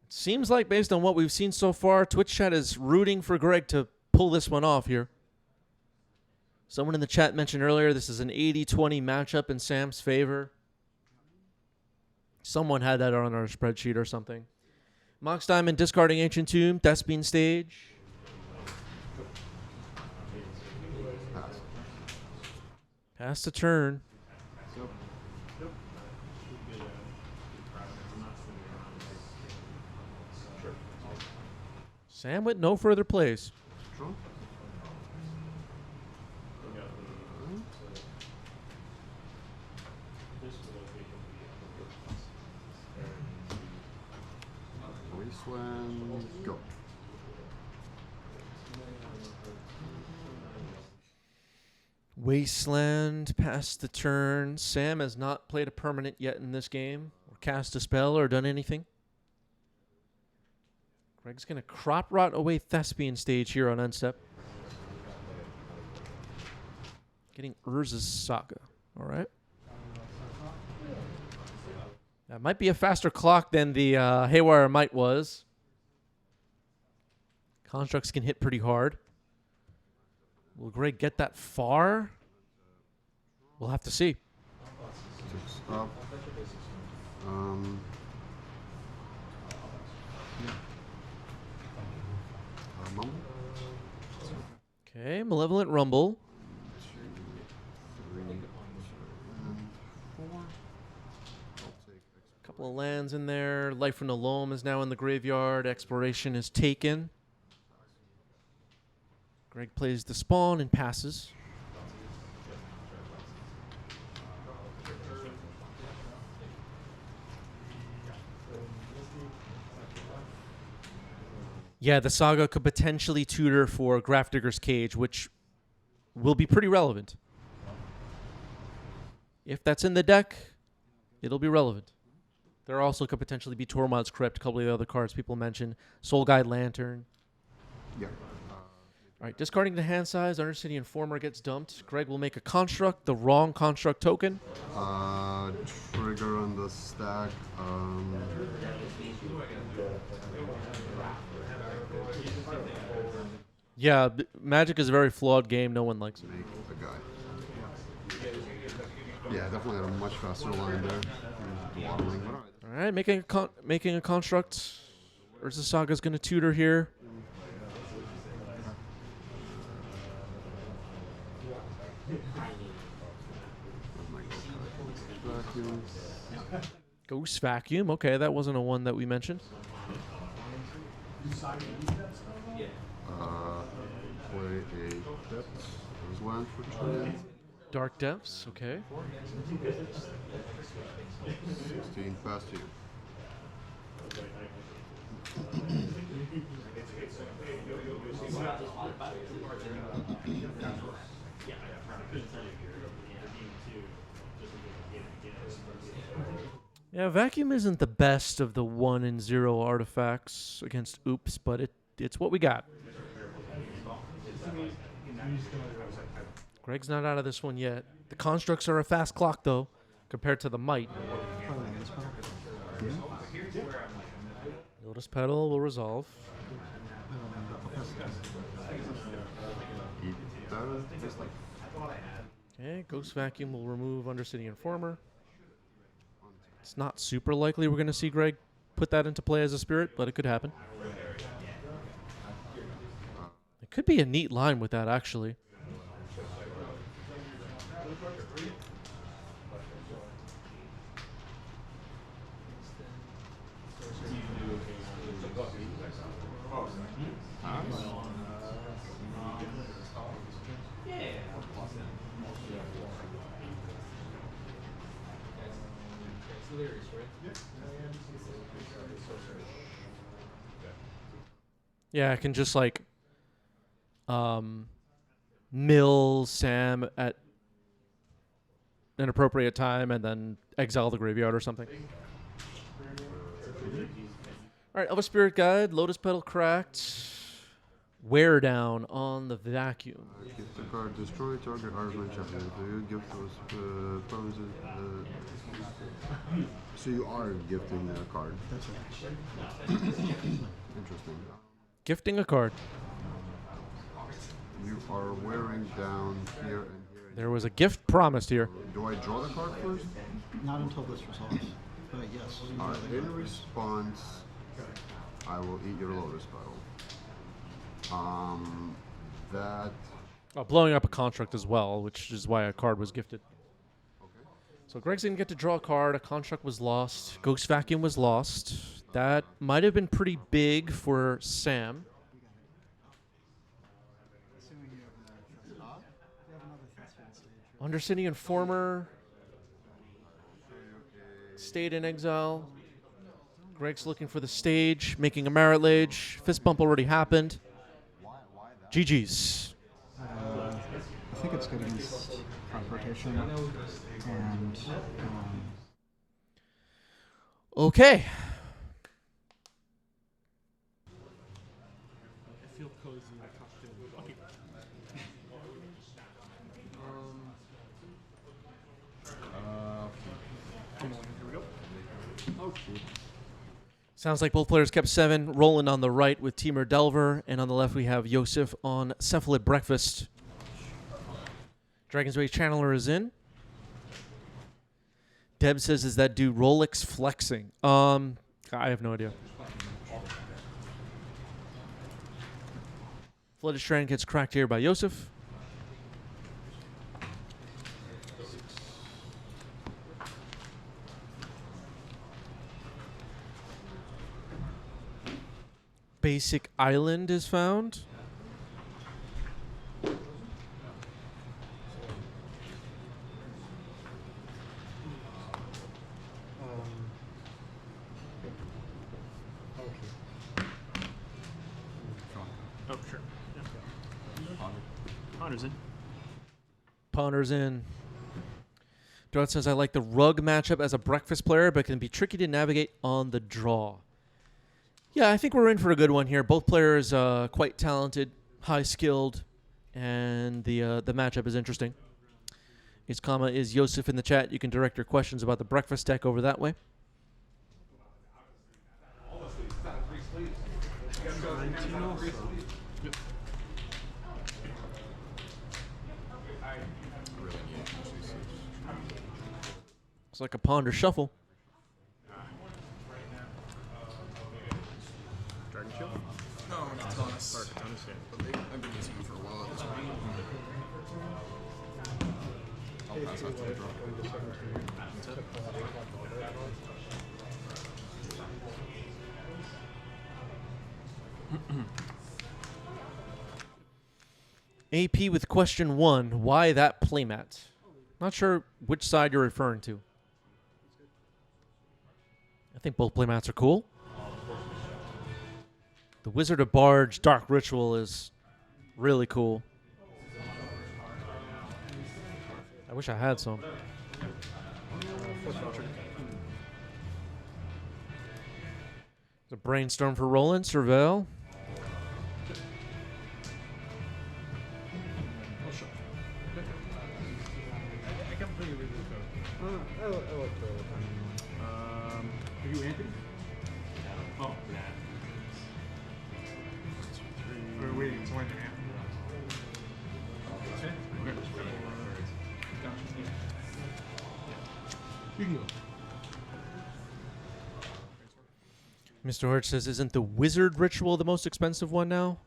Seems like, based on what we've seen so far, Twitch chat is rooting for Greg to pull this one off here. Someone in the chat mentioned earlier this is an 80-20 matchup in Sam's favor. Someone had that on our spreadsheet or something. Mox Diamond discarding Ancient Tomb, Thespian Stage. Pass the turn. Sam with no further plays.
Wasteland, go.
Wasteland, pass the turn. Sam has not played a permanent yet in this game, or cast a spell, or done anything. Greg's going to crop rot away Thespian stage here on end step. Getting Urza's Saga. All right. That might be a faster clock than the Haywire Might was. Constructs can hit pretty hard. Will Greg get that far? We'll have to see.
6 up. Mumble.
Okay, Malevolent Rumble.
2, 3, and 4.
Couple of lands in there. Life from the Loam is now in the graveyard. Exploration is taken. Greg plays the Spawn and passes. Yeah, the Saga could potentially tutor for Grafdigger's Cage, which will be pretty relevant. If that's in the deck, it'll be relevant. There also could potentially be Tormod's Crypt, a couple of the other cards people mentioned. Soul Guide Lantern.
Yeah.
All right, discarding the hand size, Undercity Informer gets dumped. Greg will make a construct, the wrong construct token.
Trigger on the stack.
Yeah, Magic is a very flawed game. No one likes it.
Make a guy. Yeah, definitely had a much faster line there.
All right, making a construct. Urza Saga's going to tutor here. Ghost Vacuum. Okay, that wasn't a one that we mentioned.
Play a depth. There's land for 2.
Dark Depths. Okay.
16 past you.
Yeah, Vacuum isn't the best of the 1 and 0 artifacts against Oops, but it's what we got. Greg's not out of this one yet. The constructs are a fast clock, though, compared to the Might. Lotus Petal will resolve. Okay, Ghost Vacuum will remove Undercity Informer. It's not super likely we're going to see Greg put that into play as a spirit, but it could happen. It could be a neat line with that, actually. Yeah, I can just like mill Sam at an appropriate time and then exile the graveyard or something. All right, Elvish Spirit Guide, Lotus Petal cracked. Wear down on the Vacuum.
Gift the card, destroy target artifact champion. So you gift those poses. So you are gifting a card.
That's right.
Interesting.
Gifting a card.
You are wearing down here and here.
There was a gift promised here.
Do I draw the card first?
Not until this resolves. But yes.
In response, I will eat your Lotus Petal. That.
Blowing up a construct as well, which is why a card was gifted.
Okay.
So Greg's going to get to draw a card. A construct was lost. Ghost Vacuum was lost. That might have been pretty big for Sam. Undercity Informer stayed in exile. Greg's looking for the stage, making a Merit Lage. Fist bump already happened. GG's.
I think it's good against confrontation. And
okay. Sounds like both players kept 7. Roland on the right with Teamer Delver, and on the left we have Yosef on Cephalid Breakfast. Dragon's Rage Channeler is in. Deb says, "Is that dude Rolex flexing?" I have no idea. Flooded Strand gets cracked here by Yosef. Basic Island is found.
Oh, sure. Yeah. Ponder's in.
Ponder's in. Dorot says, "I like the rug matchup as a breakfast player, but can be tricky to navigate on the draw." Yeah, I think we're in for a good one here. Both players quite talented, high skilled, and the matchup is interesting. Is Yosef in the chat. You can direct your questions about the breakfast deck over that way. It's like a ponder shuffle.
Dragon Shield?
No, Katanas.
Or Katanas, yeah.
But I've been using them for a while at this point. I'll pass out to the draw.
AP with question 1. Why that playmat? Not sure which side you're referring to. I think both playmats are cool. The Wizard of Barge Dark Ritual is really cool. I wish I had some. The Brainstorm for Roland. Surveil.
I can play with the code. I like the Are you Anthony?
Oh, nah.
Or wait, it's one Anthony. You can go.
Mr. Hort says, "Isn't the Wizard Ritual the most expensive one now?"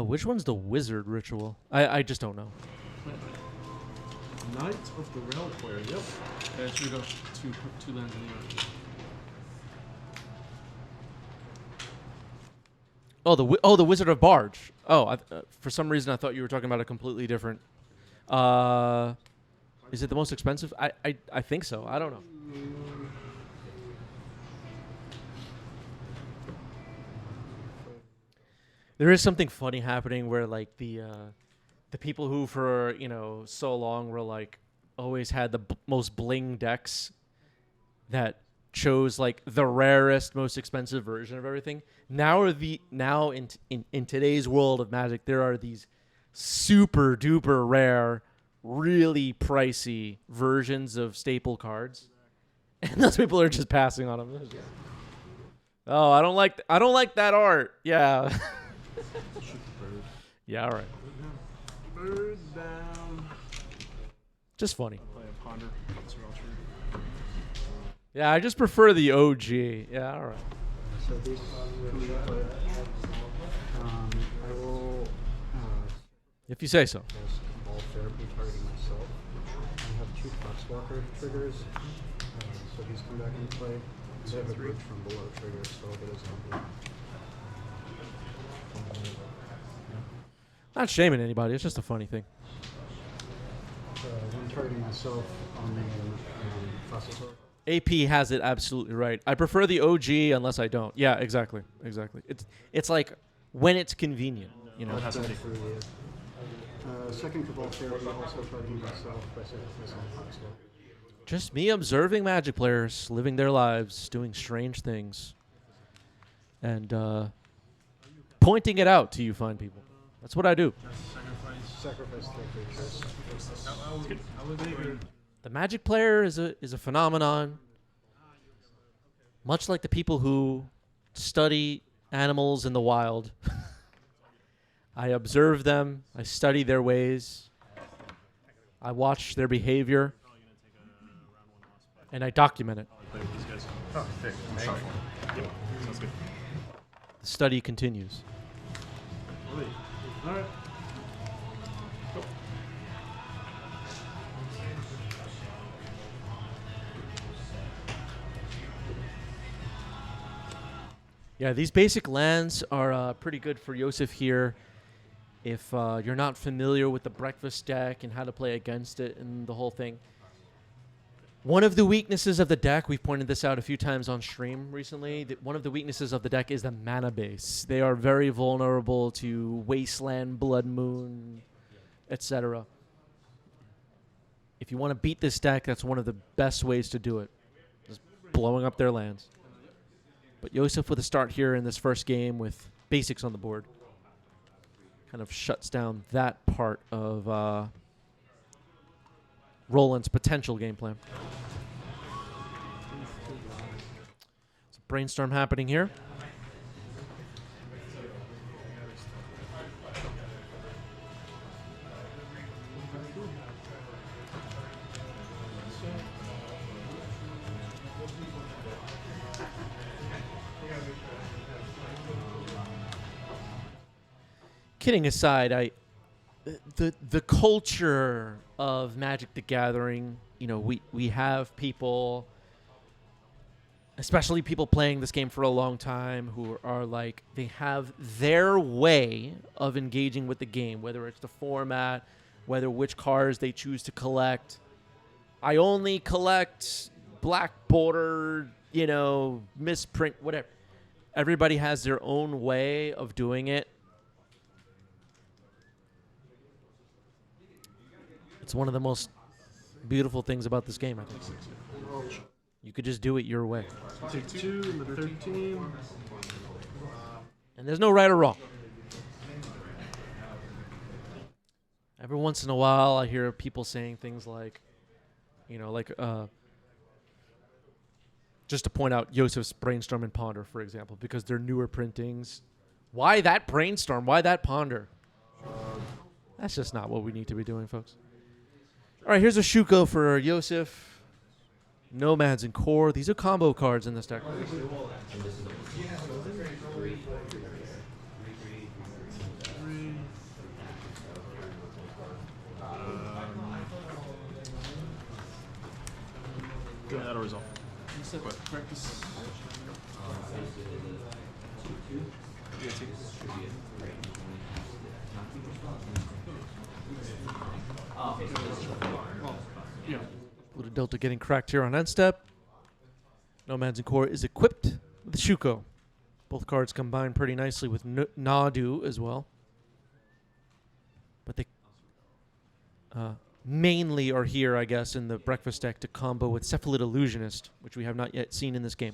Which one's the Wizard Ritual? I just don't know.
Knight of the Reliquary, yep. It should go two lands in the yard.
Oh, the Wizard of Barge. Oh, for some reason I thought you were talking about a completely different. Is it the most expensive? I think so. I don't know. There is something funny happening where like the people who for so long were like always had the most bling decks that chose like the rarest, most expensive version of everything. Now in today's world of Magic, there are these super duper rare, really pricey versions of staple cards, and those people are just passing on them. Oh, I don't like that art. Yeah. Yeah, all right.
Bird down.
Just funny.
Play a Ponder.
Yeah, I just prefer the OG. Yeah, all right.
So these I will.
If you say so.
Ball therapy targeting myself. I have 2 Foxwalker triggers, so he's come back into play. They have a bridge from below triggers, so I'll get his number.
Not shaming anybody. It's just a funny thing.
I'm targeting myself on the processor.
AP has it absolutely right. I prefer the OG unless I don't. Yeah, exactly. It's like when it's convenient,
That's for the second Cabal therapy, also targeting myself by sacrificing Foxwalker.
just me observing Magic players living their lives, doing strange things, and pointing it out to you fine people. That's what I do.
Sacrifice 3 creatures.
The Magic player is a phenomenon. Much like the people who study animals in the wild, I observe them, I study their ways, I watch their behavior, and I document it.
Play with these guys.
Oh, sick.
Yep. Sounds good.
The study continues.
All right.
Yeah, these basic lands are pretty good for Yosef here. If you're not familiar with the breakfast deck and how to play against it and the whole thing. One of the weaknesses of the deck, we've pointed this out a few times on stream recently, that one of the weaknesses of the deck is the mana base. They are very vulnerable to Wasteland, Blood Moon, etc. If you want to beat this deck, that's one of the best ways to do it. Just blowing up their lands. But Yosef with a start here in this first game with basics on the board kind of shuts down that part of Roland's potential game plan. It's a brainstorm happening here. Kidding aside, the culture of Magic the Gathering, you know, we have people, especially people playing this game for a long time, who are like, they have their way of engaging with the game, whether it's the format, whether which cards they choose to collect. I only collect black border, you know, misprint, whatever. Everybody has their own way of doing it. It's one of the most beautiful things about this game, I think. You could just do it your way.
Take 2, number 13.
And there's no right or wrong. Every once in a while, I hear people saying things like, you know, like, just to point out Yosef's Brainstorm and Ponder, for example, because they're newer printings. Why that Brainstorm? Why that Ponder? That's just not what we need to be doing, folks. All right, here's a Shuko for Yosef. Nomads and Core. These are combo cards in this deck.
Give me that a result.
Practice. Yeah.
Blue Delta getting cracked here on end step. Nomads and Core is equipped with Shuko. Both cards combine pretty nicely with Nadu as well. But they mainly are here, I guess, in the breakfast deck to combo with Cephalid Illusionist, which we have not yet seen in this game.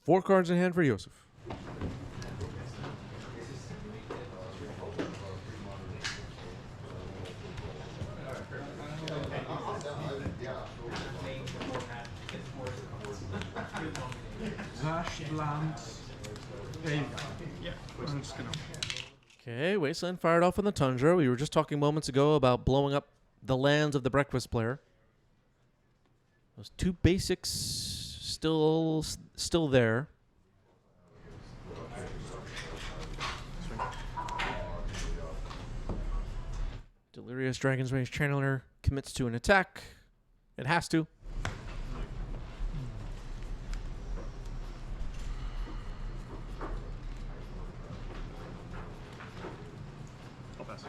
Four cards in hand for Yosef.
Zash, lands. There you go. Yeah, I'm just gonna.
Okay, Wasteland fired off on the Tundra. We were just talking moments ago about blowing up the lands of the breakfast player. Those two basics still there. Delirious Dragon's Rage Channeler commits to an attack. It has to.
I'll pass.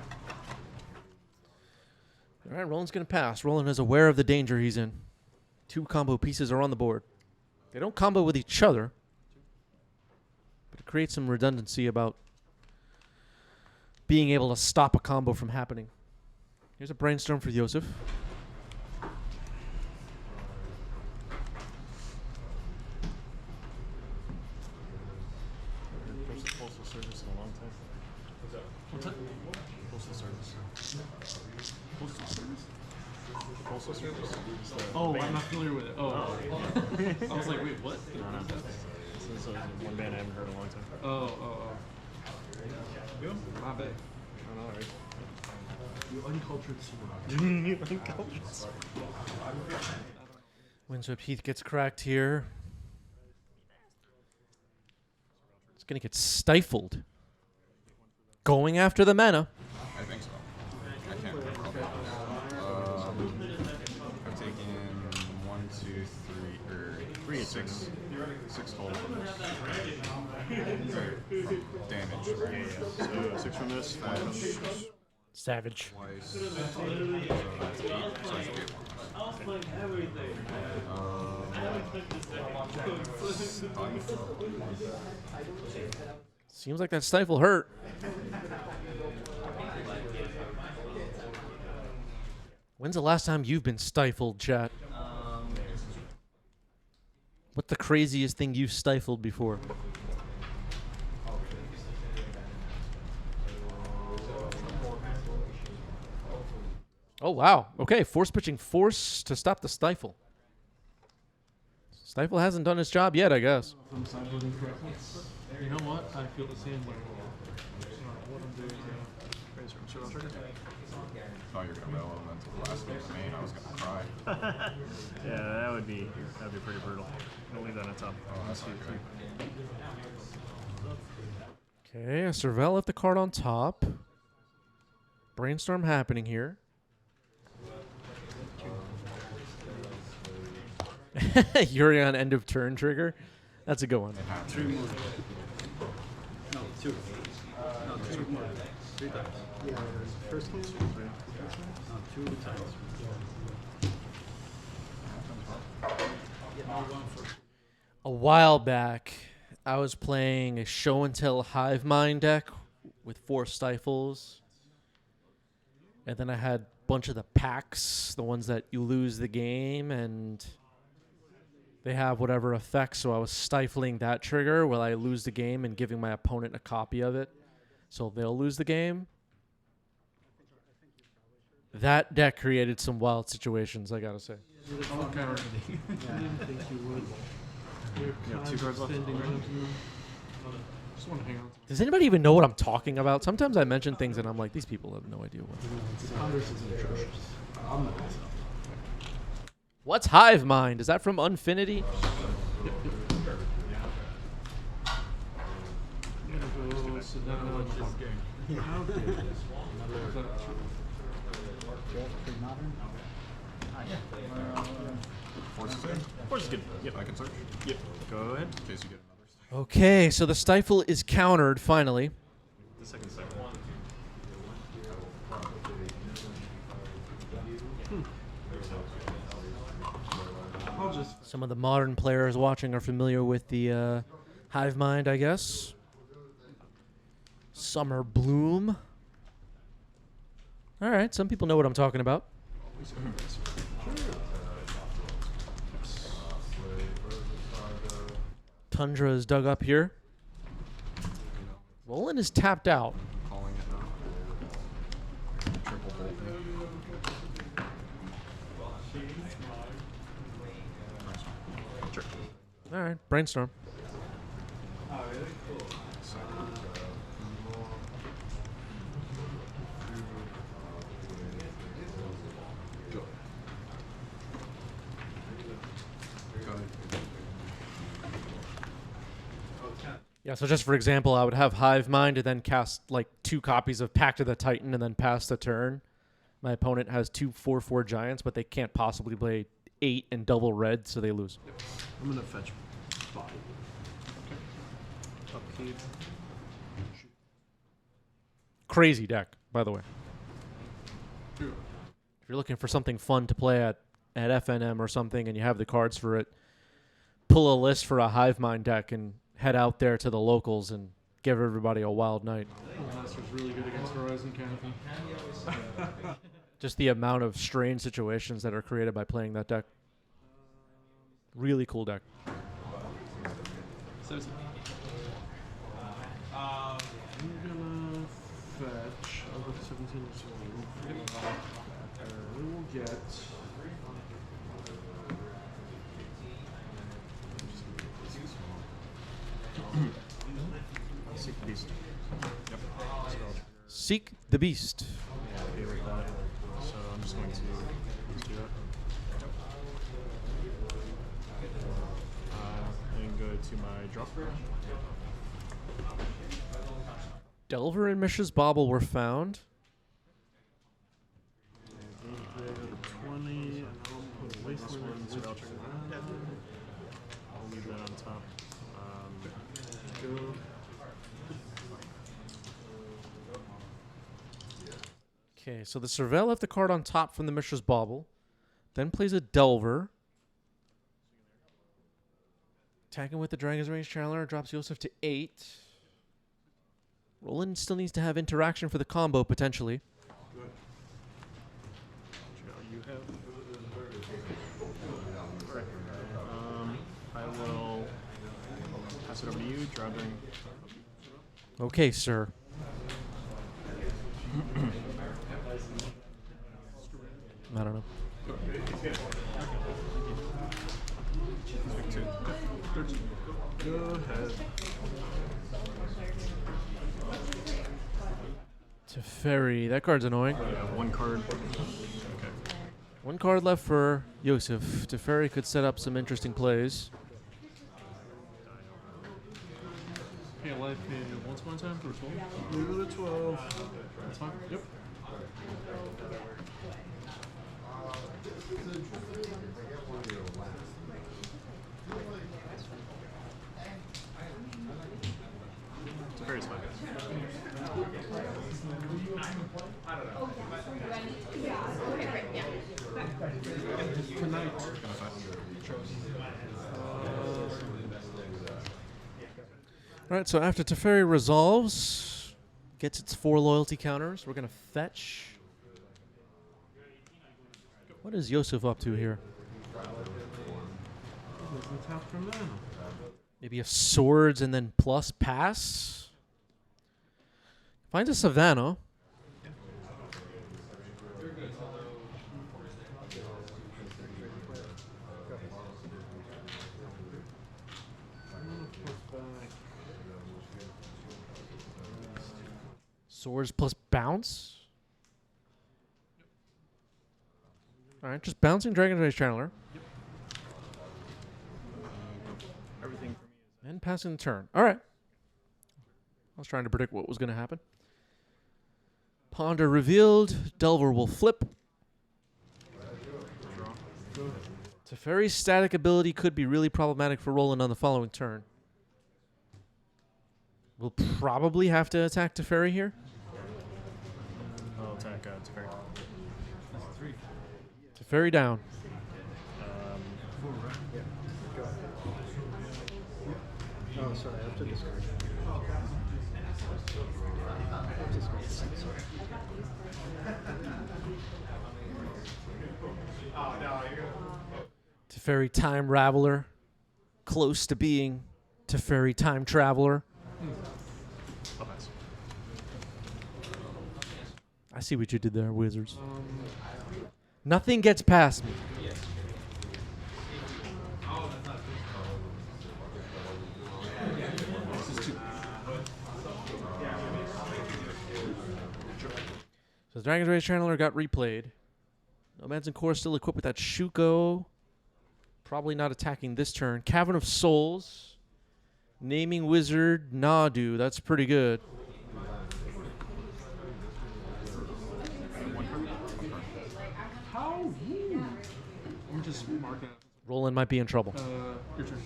All right, Roland's going to pass. Roland is aware of the danger he's in. Two combo pieces are on the board. They don't combo with each other, but it creates some redundancy about being able to stop a combo from happening. Here's a brainstorm for Yosef.
First postal service in a long time.
What's that?
Postal service. Postal service? Postal service? It's the
Oh,
band.
I'm not familiar with it. Oh. I was like, wait, what?
No, no. This is one band I haven't heard in a long time.
Oh. Yo, my bad.
I don't know, right?
You uncultured swine.
You uncultured.
Windswept Heath gets cracked here. It's going to get stifled. Going after the mana.
I think so. I can't recall. I've taken 1, 2, 3, or
3 at
6 total from this. Damage, right?
Yeah. So 6 from this, 5 from this.
Savage.
Twice. So that's 8. So I should get 1 less.
Seems like that stifle hurt. When's the last time you've been stifled, chat? What's the craziest thing you've stifled before? Oh, wow. Okay, force pitching force to stop the stifle. Stifle hasn't done its job yet, I guess.
From sideboarding correctly. You know what? I feel the same way. What I'm doing
Thought you were gonna rail elemental last game for me, and I was gonna cry.
Yeah, that'd be pretty brutal. I'll leave that on top.
Oh, that's not great.
Okay, a Cervelle left the card on top. Brainstorm happening here. Yuri on end of turn trigger. That's a good one.
3 more. No, 2. No, 2 more. 3 times. Yeah, first case? 3. No, 2 times.
A while back, I was playing a show and tell hive mind deck with 4 stifles. And then I had a bunch of the packs, the ones that you lose the game, and they have whatever effect. So I was stifling that trigger while I lose the game and giving my opponent a copy of it. So they'll lose the game. That deck created some wild situations, I gotta say.
Okay. I didn't think you would.
You have 2 cards left.
Just want to hang on.
Does anybody even know what I'm talking about? Sometimes I mention things and I'm like, these people have no idea what. What's Hive Mind? Is that from Unfinity?
I'm gonna go sit down and watch this game. How dare you?
Force is in.
Force is good. Yep.
I can search.
Yep. Go ahead.
In case you get another.
Okay, so the stifle is countered finally.
The second cycle.
I'll just.
Some of the modern players watching are familiar with the Hive Mind, I guess. Summer Bloom. All right, some people know what I'm talking about. Tundra is dug up here. Roland is tapped out.
Calling it now. Triple bolt.
Sure.
All right, brainstorm. Yeah, so just for example, I would have Hive Mind and then cast like 2 copies of Pact of the Titan and then pass the turn. My opponent has 2 4/4 giants, but they can't possibly play 8 and double red, so they lose.
I'm gonna fetch body. Okay. Upkeep.
Crazy deck, by the way.
Sure.
If you're looking for something fun to play at FNM or something and you have the cards for it, pull a list for a Hive Mind deck and head out there to the locals and give everybody a wild night.
Oh, that's
Master's really good against Horizon Canopy.
Just the amount of strange situations that are created by playing that deck. Really cool deck.
17. I'm gonna fetch. I'll go to 17 as well. We will get.
Seek the beast. Yep.
Seek the Beast.
Yeah, be like that. So I'm just going to do that. And go to my drop grade.
Delver and Mishra's Bauble were found.
Go to 20, and I'll put this one, so I'll trigger that. I'll leave that on top. Go.
Okay, so the Surveil left the card on top from the Mishra's Bauble. Then plays a Delver. Attacking with the Dragon's Rage Channeler drops Yosef to 8. Roland still needs to have interaction for the combo, potentially.
You have. I will pass it over to you, dropping.
Okay, sir. I don't know.
Go ahead.
Teferi, that card's annoying.
Yeah, one card. Okay.
One card left for Yosef. Teferi could set up some interesting plays.
Pay a life pay once more time for 12. Leave it at 12. That's fine. Yep.
Teferi's fine.
Tonight.
Alright, so after Teferi resolves, gets its 4 loyalty counters, we're going to fetch. What is Yosef up to here? Maybe a swords and then plus pass? Finds a Savannah. Swords plus bounce? Alright, just bouncing Dragon's Rage Channeler.
Everything for me is.
And passing the turn. Alright. I was trying to predict what was going to happen. Ponder revealed. Delver will flip. Teferi's static ability could be really problematic for Roland on the following turn. We'll probably have to attack Teferi here.
I'll attack Teferi.
That's 3.
Teferi down.
Oh, sorry, I have to discard.
Teferi Time Raveler. Close to being Teferi Time Traveler.
I'll pass.
I see what you did there, Wizards. Nothing gets past me. So the Dragon's Rage Channeler got replayed. Nomads and Core still equipped with that Shuko. Probably not attacking this turn. Cavern of Souls. Naming Wizard Nadu. That's pretty good.
How? I'm just marking it.
Roland might be in trouble.
Your turn.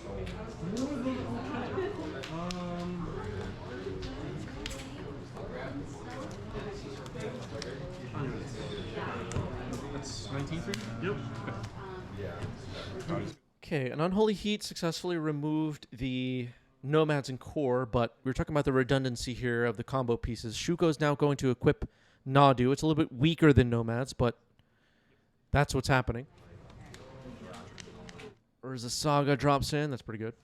That's 19 for you? Yep.
Okay, an Unholy Heat successfully removed the Nomads and Core, but we were talking about the redundancy here of the combo pieces. Shuko's now going to equip Nadu. It's a little bit weaker than Nomads, but that's what's happening. Urza Saga drops in. That's pretty good.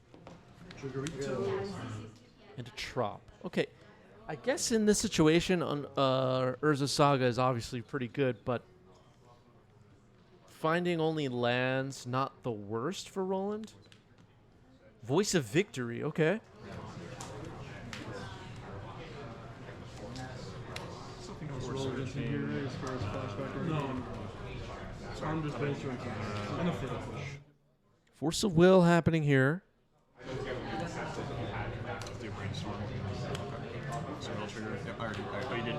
And a Trop. Okay. I guess in this situation, Urza Saga is obviously pretty good, but finding only lands not the worst for Roland. Voice of Victory. Okay.
Something else relevant in here as far as flashback or anything. So I'm just brainstorming things. Enough for the push.
Force of Will happening here.
Do brainstorm. Spell trigger. Yep, I already. Oh, you did.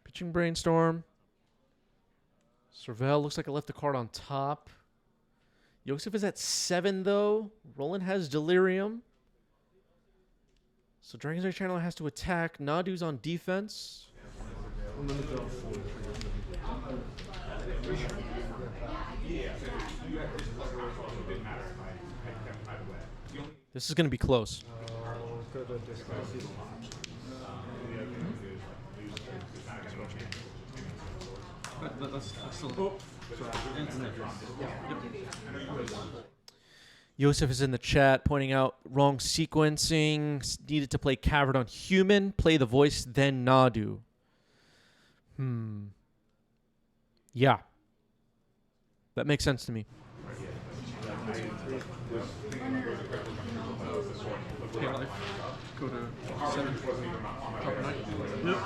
Pitching Brainstorm. Serval looks like I left the card on top. Yosef is at 7, though. Roland has Delirium. So Dragon's Eye Channeler has to attack. Nadu's on defense.
I'm going to draw 4 triggers.
This is going to be close.
That's still.
Yosef is in the chat pointing out wrong sequencing. Needed to play Cavern on Human, play the voice, then Nadu. Yeah. That makes sense to me.
Pay life. Go to 7. Drop a knight. Yep.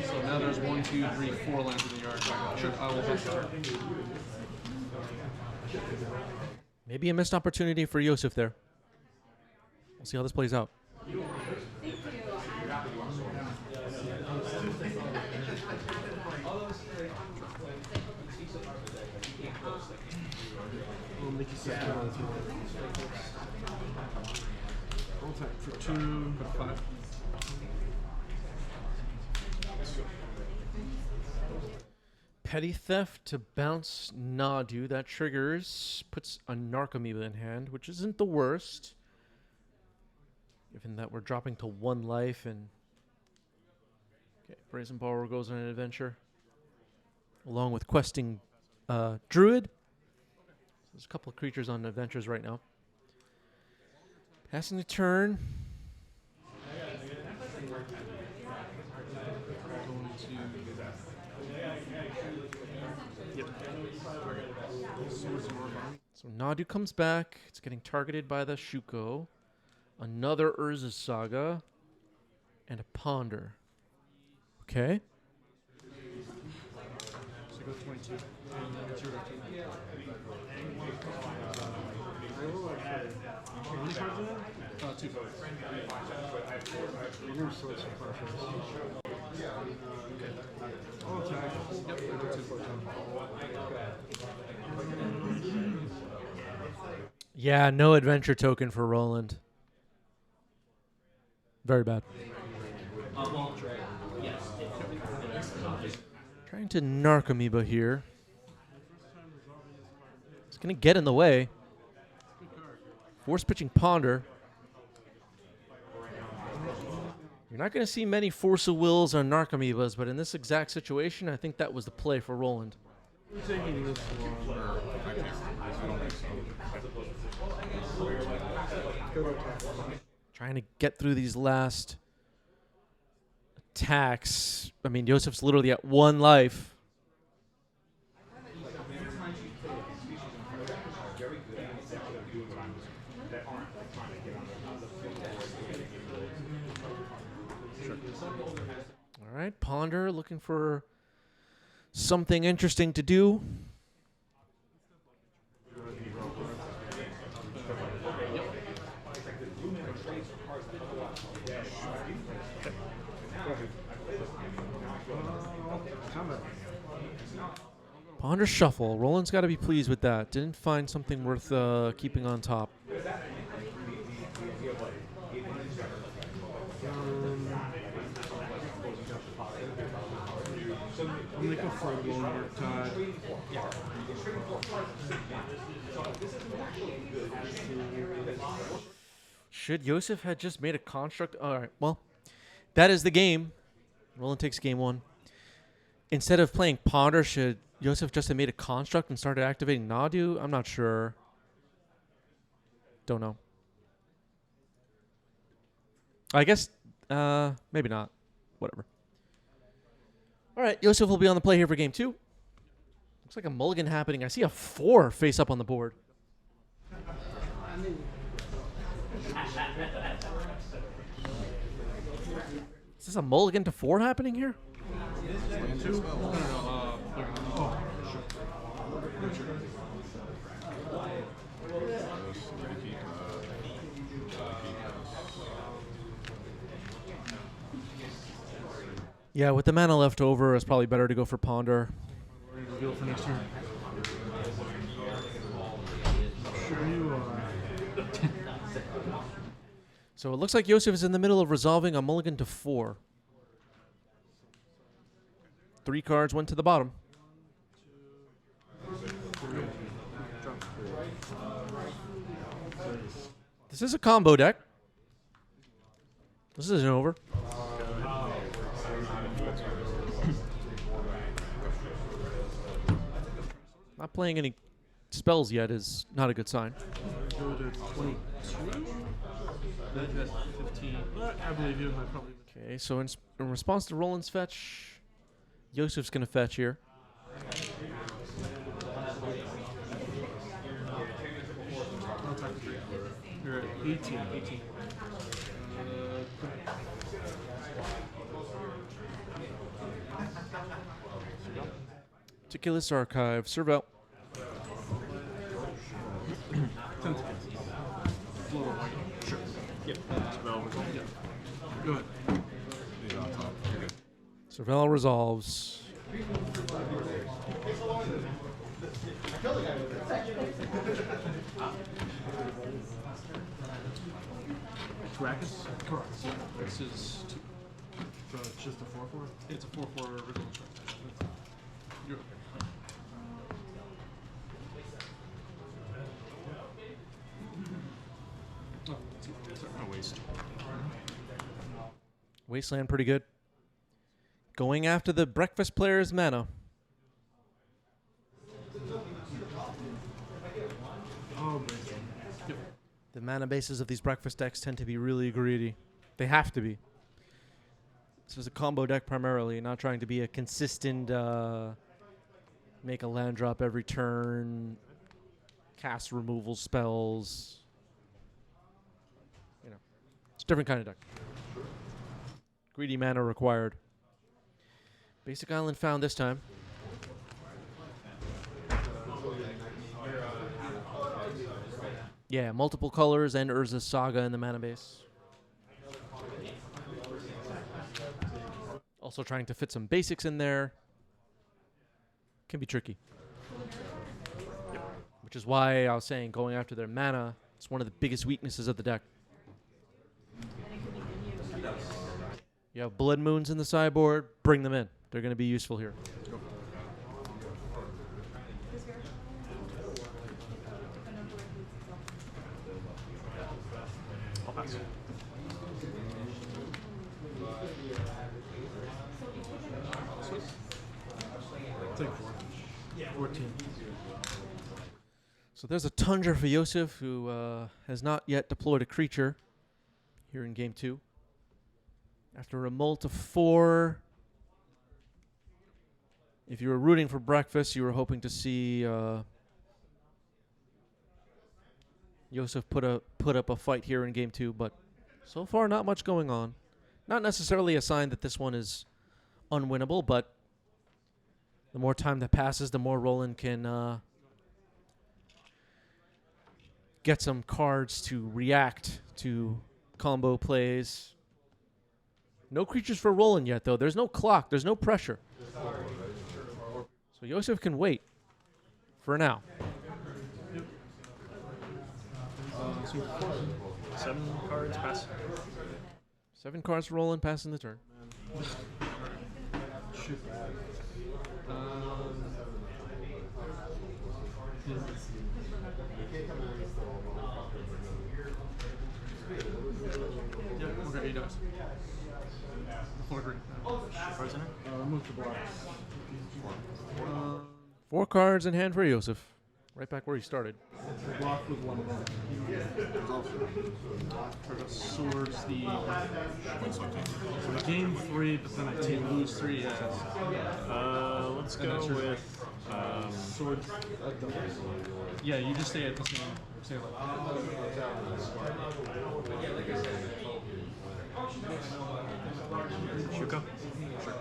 So now there's 1, 2, 3, 4 lands in the yard. Sure, I will pass that.
Maybe a missed opportunity for Yosef there. We'll see how this plays out.
We'll make you set I'll attack for 2, go to 5.
Petty Theft to bounce Nadu. That triggers, puts a Narcomoeba in hand, which isn't the worst. Given that we're dropping to 1 life and... Okay, Brazen Borrower goes on an adventure. Along with Questing Druid. There's a couple of creatures on adventures right now. Passing the turn. So Nadu comes back. It's getting targeted by the Shuko. Another Urza Saga. And a Ponder. Okay.
So go 22. How many cards are there? 2 cards. I'll attack. Yep, I go 2 for 10.
Yeah, no adventure token for Roland. Very bad. Trying to Narcomoeba here. It's going to get in the way. Force pitching Ponder. You're not going to see many Force of Wills or Narcomoebas, but in this exact situation, I think that was the play for Roland. Trying to get through these last attacks. I mean, Yosef's literally at 1 life. All right, Ponder looking for something interesting to do. Ponder Shuffle. Roland's got to be pleased with that. Didn't find something worth keeping on top.
make a front load work tide.
Should Yosef had just made a construct? All right, well, that is the game. Roland takes game 1. Instead of playing Ponder, should Yosef just have made a construct and started activating Nadu? I'm not sure. Don't know. I guess, maybe not. Whatever. All right, Yosef will be on the play here for game 2. Looks like a mulligan happening. I see a 4 face up on the board. Is this a mulligan to 4 happening here? Yeah, with the mana left over, it's probably better to go for Ponder.
Reveal for next turn. Sure you are.
So it looks like Yosef is in the middle of resolving a mulligan to 4. 3 cards went to the bottom. This is a combo deck. This isn't over. Not playing any spells yet is not a good sign.
Go to 22. That's 15. I believe you. I probably.
Okay, so in response to Roland's fetch, Yosef's going to fetch here.
You're at 18.
Meticulous Archive, Serval.
Sure. Yep. Spell resolve.
Yeah. Go ahead.
He's on top. You're good.
Serval resolves.
Rackets? Correct. This is two. So it's just a 4/4? It's a 4/4 original strike. You're okay. Oh, sorry.
No waste.
Wasteland pretty good. Going after the breakfast player's mana.
Oh, yep.
The mana bases of these breakfast decks tend to be really greedy. They have to be. This is a combo deck primarily, not trying to be a consistent make a land drop every turn, cast removal spells. You know, it's a different kind of deck. Greedy mana required. Basic Island found this time. Yeah, multiple colors and Urza's Saga in the mana base. Also trying to fit some basics in there. Can be tricky. Which is why I was saying going after their mana, it's one of the biggest weaknesses of the deck. You have Blood Moons in the sideboard, bring them in. They're going to be useful here.
I'll pass.
Take 14.
So there's a Tundra for Yosef, who has not yet deployed a creature here in game 2. After a mult of 4, if you were rooting for breakfast, you were hoping to see Yosef put up a fight here in game 2, but so far not much going on. Not necessarily a sign that this one is unwinnable, but the more time that passes, the more Roland can get some cards to react to combo plays. No creatures for Roland yet, though. There's no clock. There's no pressure. So Yosef can wait for now.
So 7 cards pass.
7 cards for Roland, passing the turn.
Shoot. Yeah, okay, he does. 4 green.
Cards in it?
Remove the blocks.
4 cards in hand for Yosef. Right back where he started.
Block with 1 more. For the swords, the game 3, but then I lose 3. Yeah.
Let's go with
sword. Yeah, you just stay at the same level.
Shuko. Sure.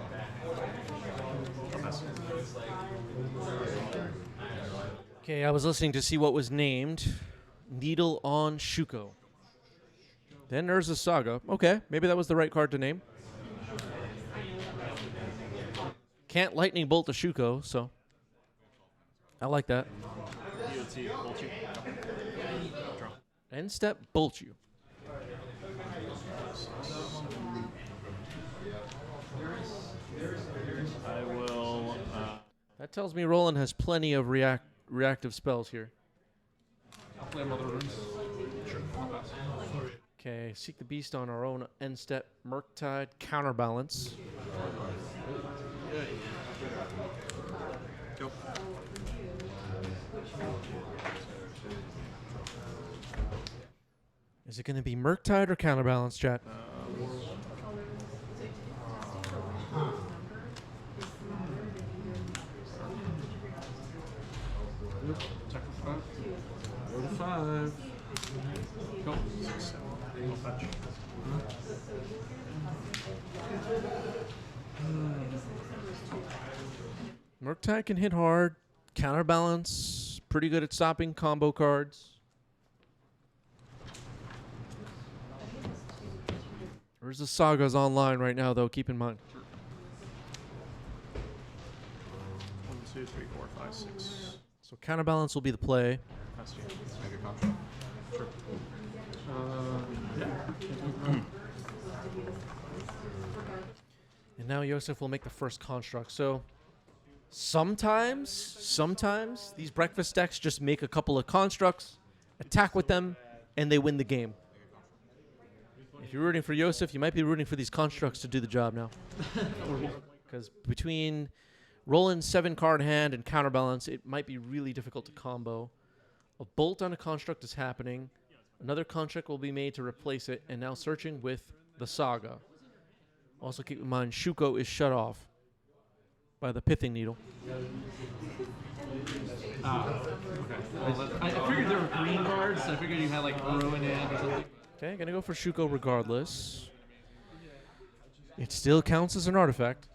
I'll pass.
Okay, I was listening to see what was named. Needle on Shuko. Then there's a Saga. Okay, maybe that was the right card to name. Can't lightning bolt the Shuko, so I like that.
Bolt you. Draw.
End step, bolt you.
I will.
That tells me Roland has plenty of reactive spells here.
I'll play Mother Runes. Sure. I'll pass.
Okay, seek the beast on our own end step. Murktide, counterbalance.
Go.
Is it going to be Murktide or counterbalance, chat?
Check for 5. Go to 5. Go.
6, 7. I'll fetch.
Murktide can hit hard. Counterbalance, pretty good at stopping combo cards. There's the Sagas online right now, though. Keep in mind.
1, 2, 3, 4, 5, 6.
So counterbalance will be the play.
Pass you.
Make a contract.
Sure.
Yeah.
And now Yosef will make the first construct. So sometimes these breakfast decks just make a couple of constructs, attack with them, and they win the game. If you're rooting for Yosef, you might be rooting for these constructs to do the job now. Because between Roland's 7-card hand and counterbalance, it might be really difficult to combo. A bolt on a construct is happening. Another construct will be made to replace it, and now searching with the Saga. Also keep in mind, Shuko is shut off by the Pithing Needle.
Okay. Well, I figured there were green cards. I figured you had like Ruin in or something.
Okay, gonna go for Shuko regardless. It still counts as an artifact.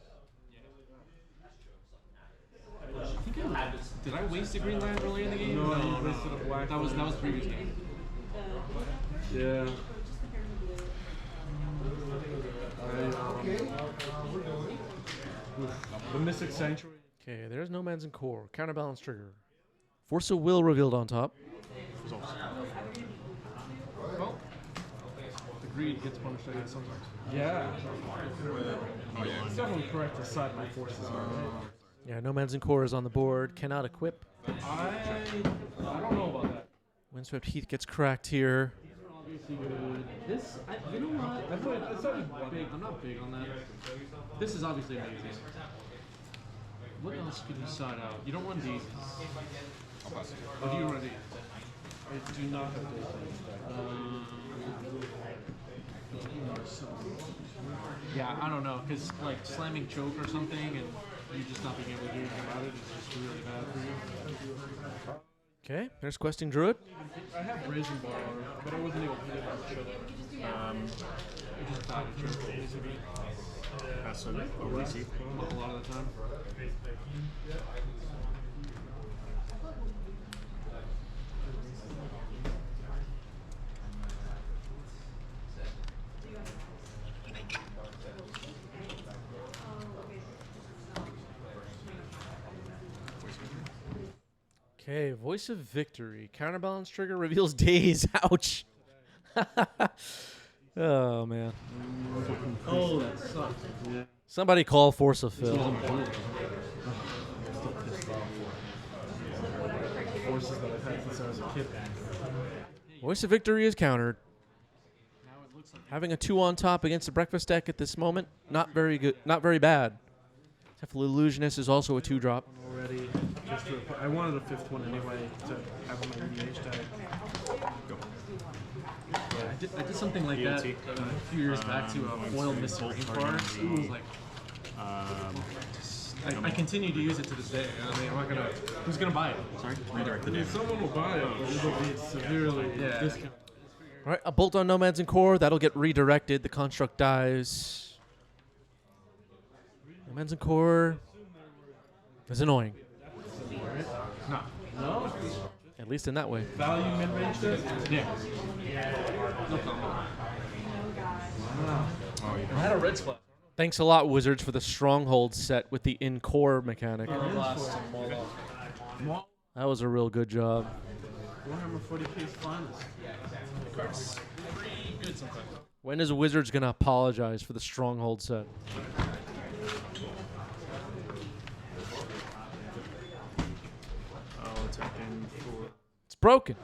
Did I waste a green land early in the game?
No, you wasted a black.
That was the previous game.
Yeah. The Mystic Sanctuary.
Okay, there's No Man's in Core. Counterbalance trigger. Force of Will revealed on top.
Results.
Well, the greed gets punished, I guess, sometimes.
Yeah. It's definitely correct to side my forces.
Yeah, No Man's in Core is on the board. Cannot equip.
I don't know about that.
Windswept Heath gets cracked here.
This, you know what? I'm not big on that. This is obviously amazing. What else could you side out? You don't run these. Or do you run these?
I do not have
Yeah, I don't know, because like slamming choke or something and you just not being able to do anything about it is just really bad for you.
Okay, there's Questing Druid.
I have Raisin Bar, but I wasn't able to hit it on choke.
I just died of choke, basically.
Pass on ODC.
A lot of the time.
Okay, Voice of Victory. Counterbalance trigger reveals days. Ouch. Oh, man.
Oh, that sucks. Yeah.
Somebody call Force of Phil.
Force voices that I've had since I was a kid.
Voice of Victory is countered.
Now it looks like
Having a 2 on top against the breakfast deck at this moment, not very good, not very bad. Teflon Illusionist is also a 2-drop.
already. Just to, I wanted a 5th one anyway to have on my EDH deck. Yeah, I did something like that
ENT.
a few years back to a foil Mist Rainforest. It was like I continue to use it to this day. I mean, I'm not gonna. Who's gonna buy it? Sorry, redirect the deck.
Someone will buy it, but it'll be severely discounted.
All right, a bolt on Nomads and Core. That'll get redirected. The construct dies. Nomads and Core is annoying.
No.
At least in that way.
Value mid-range deck?
Yeah. No problem. I had a red spot.
Thanks a lot, Wizards, for the Stronghold set with the in-core mechanic.
That
That was a real good job.
Warhammer 40k's finest.
pretty good sometimes.
When is Wizards going to apologize for the Stronghold set?
I'll attack in for
It's broken.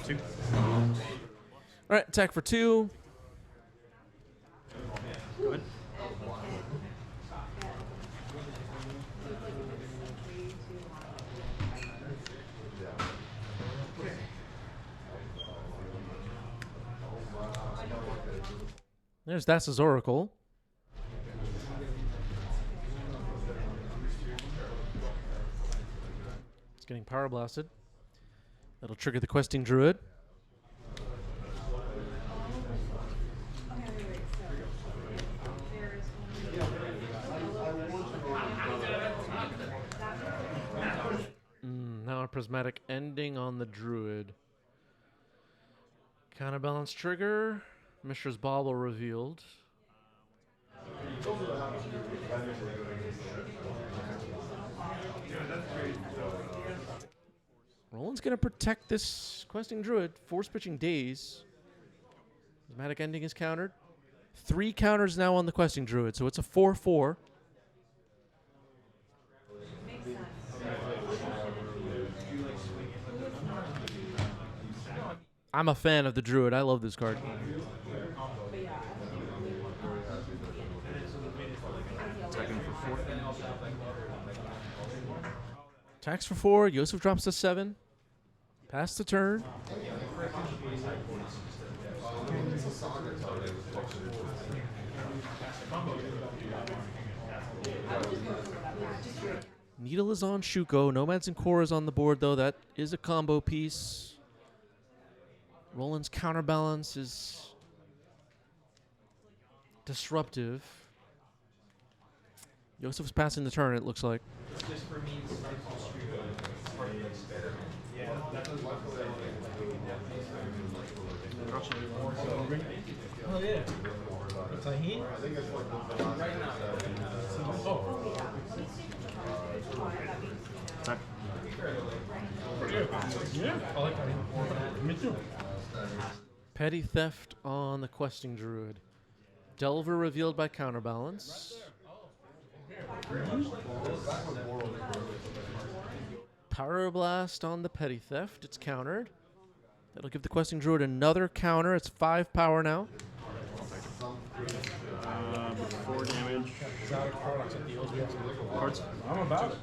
2.
All right, attack for 2.
Go ahead.
There's Dasa's Oracle. It's getting power blasted. That'll trigger the questing druid. Now a prismatic ending on the druid. Counterbalance trigger. Mishra's Bauble revealed. Roland's going to protect this questing druid. Force pitching Daze. Prismatic ending is countered. 3 counters now on the questing druid, so it's a 4/4. I'm a fan of the druid. I love this card.
Attacking for 4.
Attacks for 4. Yosef drops to 7. Pass the turn. Needle is on Shuko. Nomads and Core is on the board, though. That is a combo piece. Roland's counterbalance is disruptive. Yosef's passing the turn, it looks like.
Oh yeah. Tahini?
Attack.
Yeah, I like Tahini. Me too.
Petty Theft on the Questing Druid. Delver revealed by Counterbalance. Power Blast on the Petty Theft. It's countered. That'll give the Questing Druid another counter. It's 5 power now.
4 damage. Cards.
I'm about it.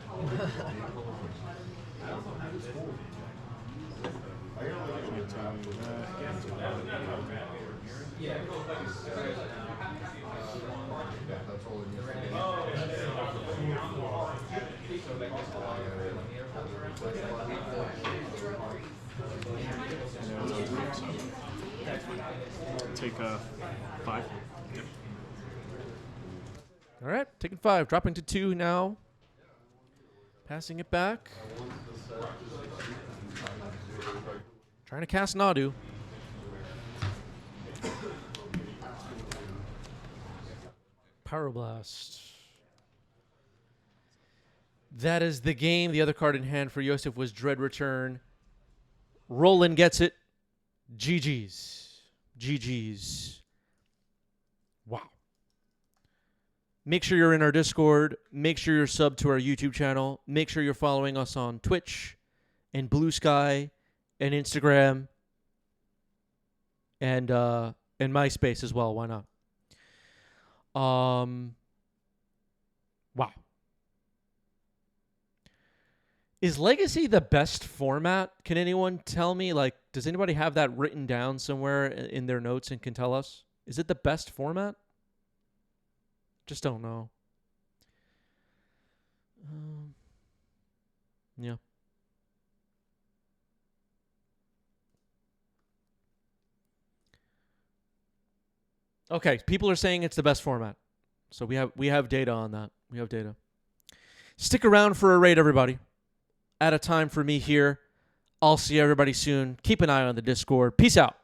Take 5.
All right, taking 5. Dropping to 2 now. Passing it back. Trying to cast Nadu. Power Blast. That is the game. The other card in hand for Yosef was Dread Return. Roland gets it. GG's. GG's. Wow. Make sure you're in our Discord. Make sure you're subbed to our YouTube channel. Make sure you're following us on Twitch and Blue Sky and Instagram and MySpace as well. Why not? Wow. Is Legacy the best format? Can anyone tell me? Like, does anybody have that written down somewhere in their notes and can tell us? Is it the best format? Just don't know. Yeah. Okay, people are saying it's the best format. So we have data on that. We have data. Stick around for a raid, everybody. Out of time for me here. I'll see everybody soon. Keep an eye on the Discord. Peace out.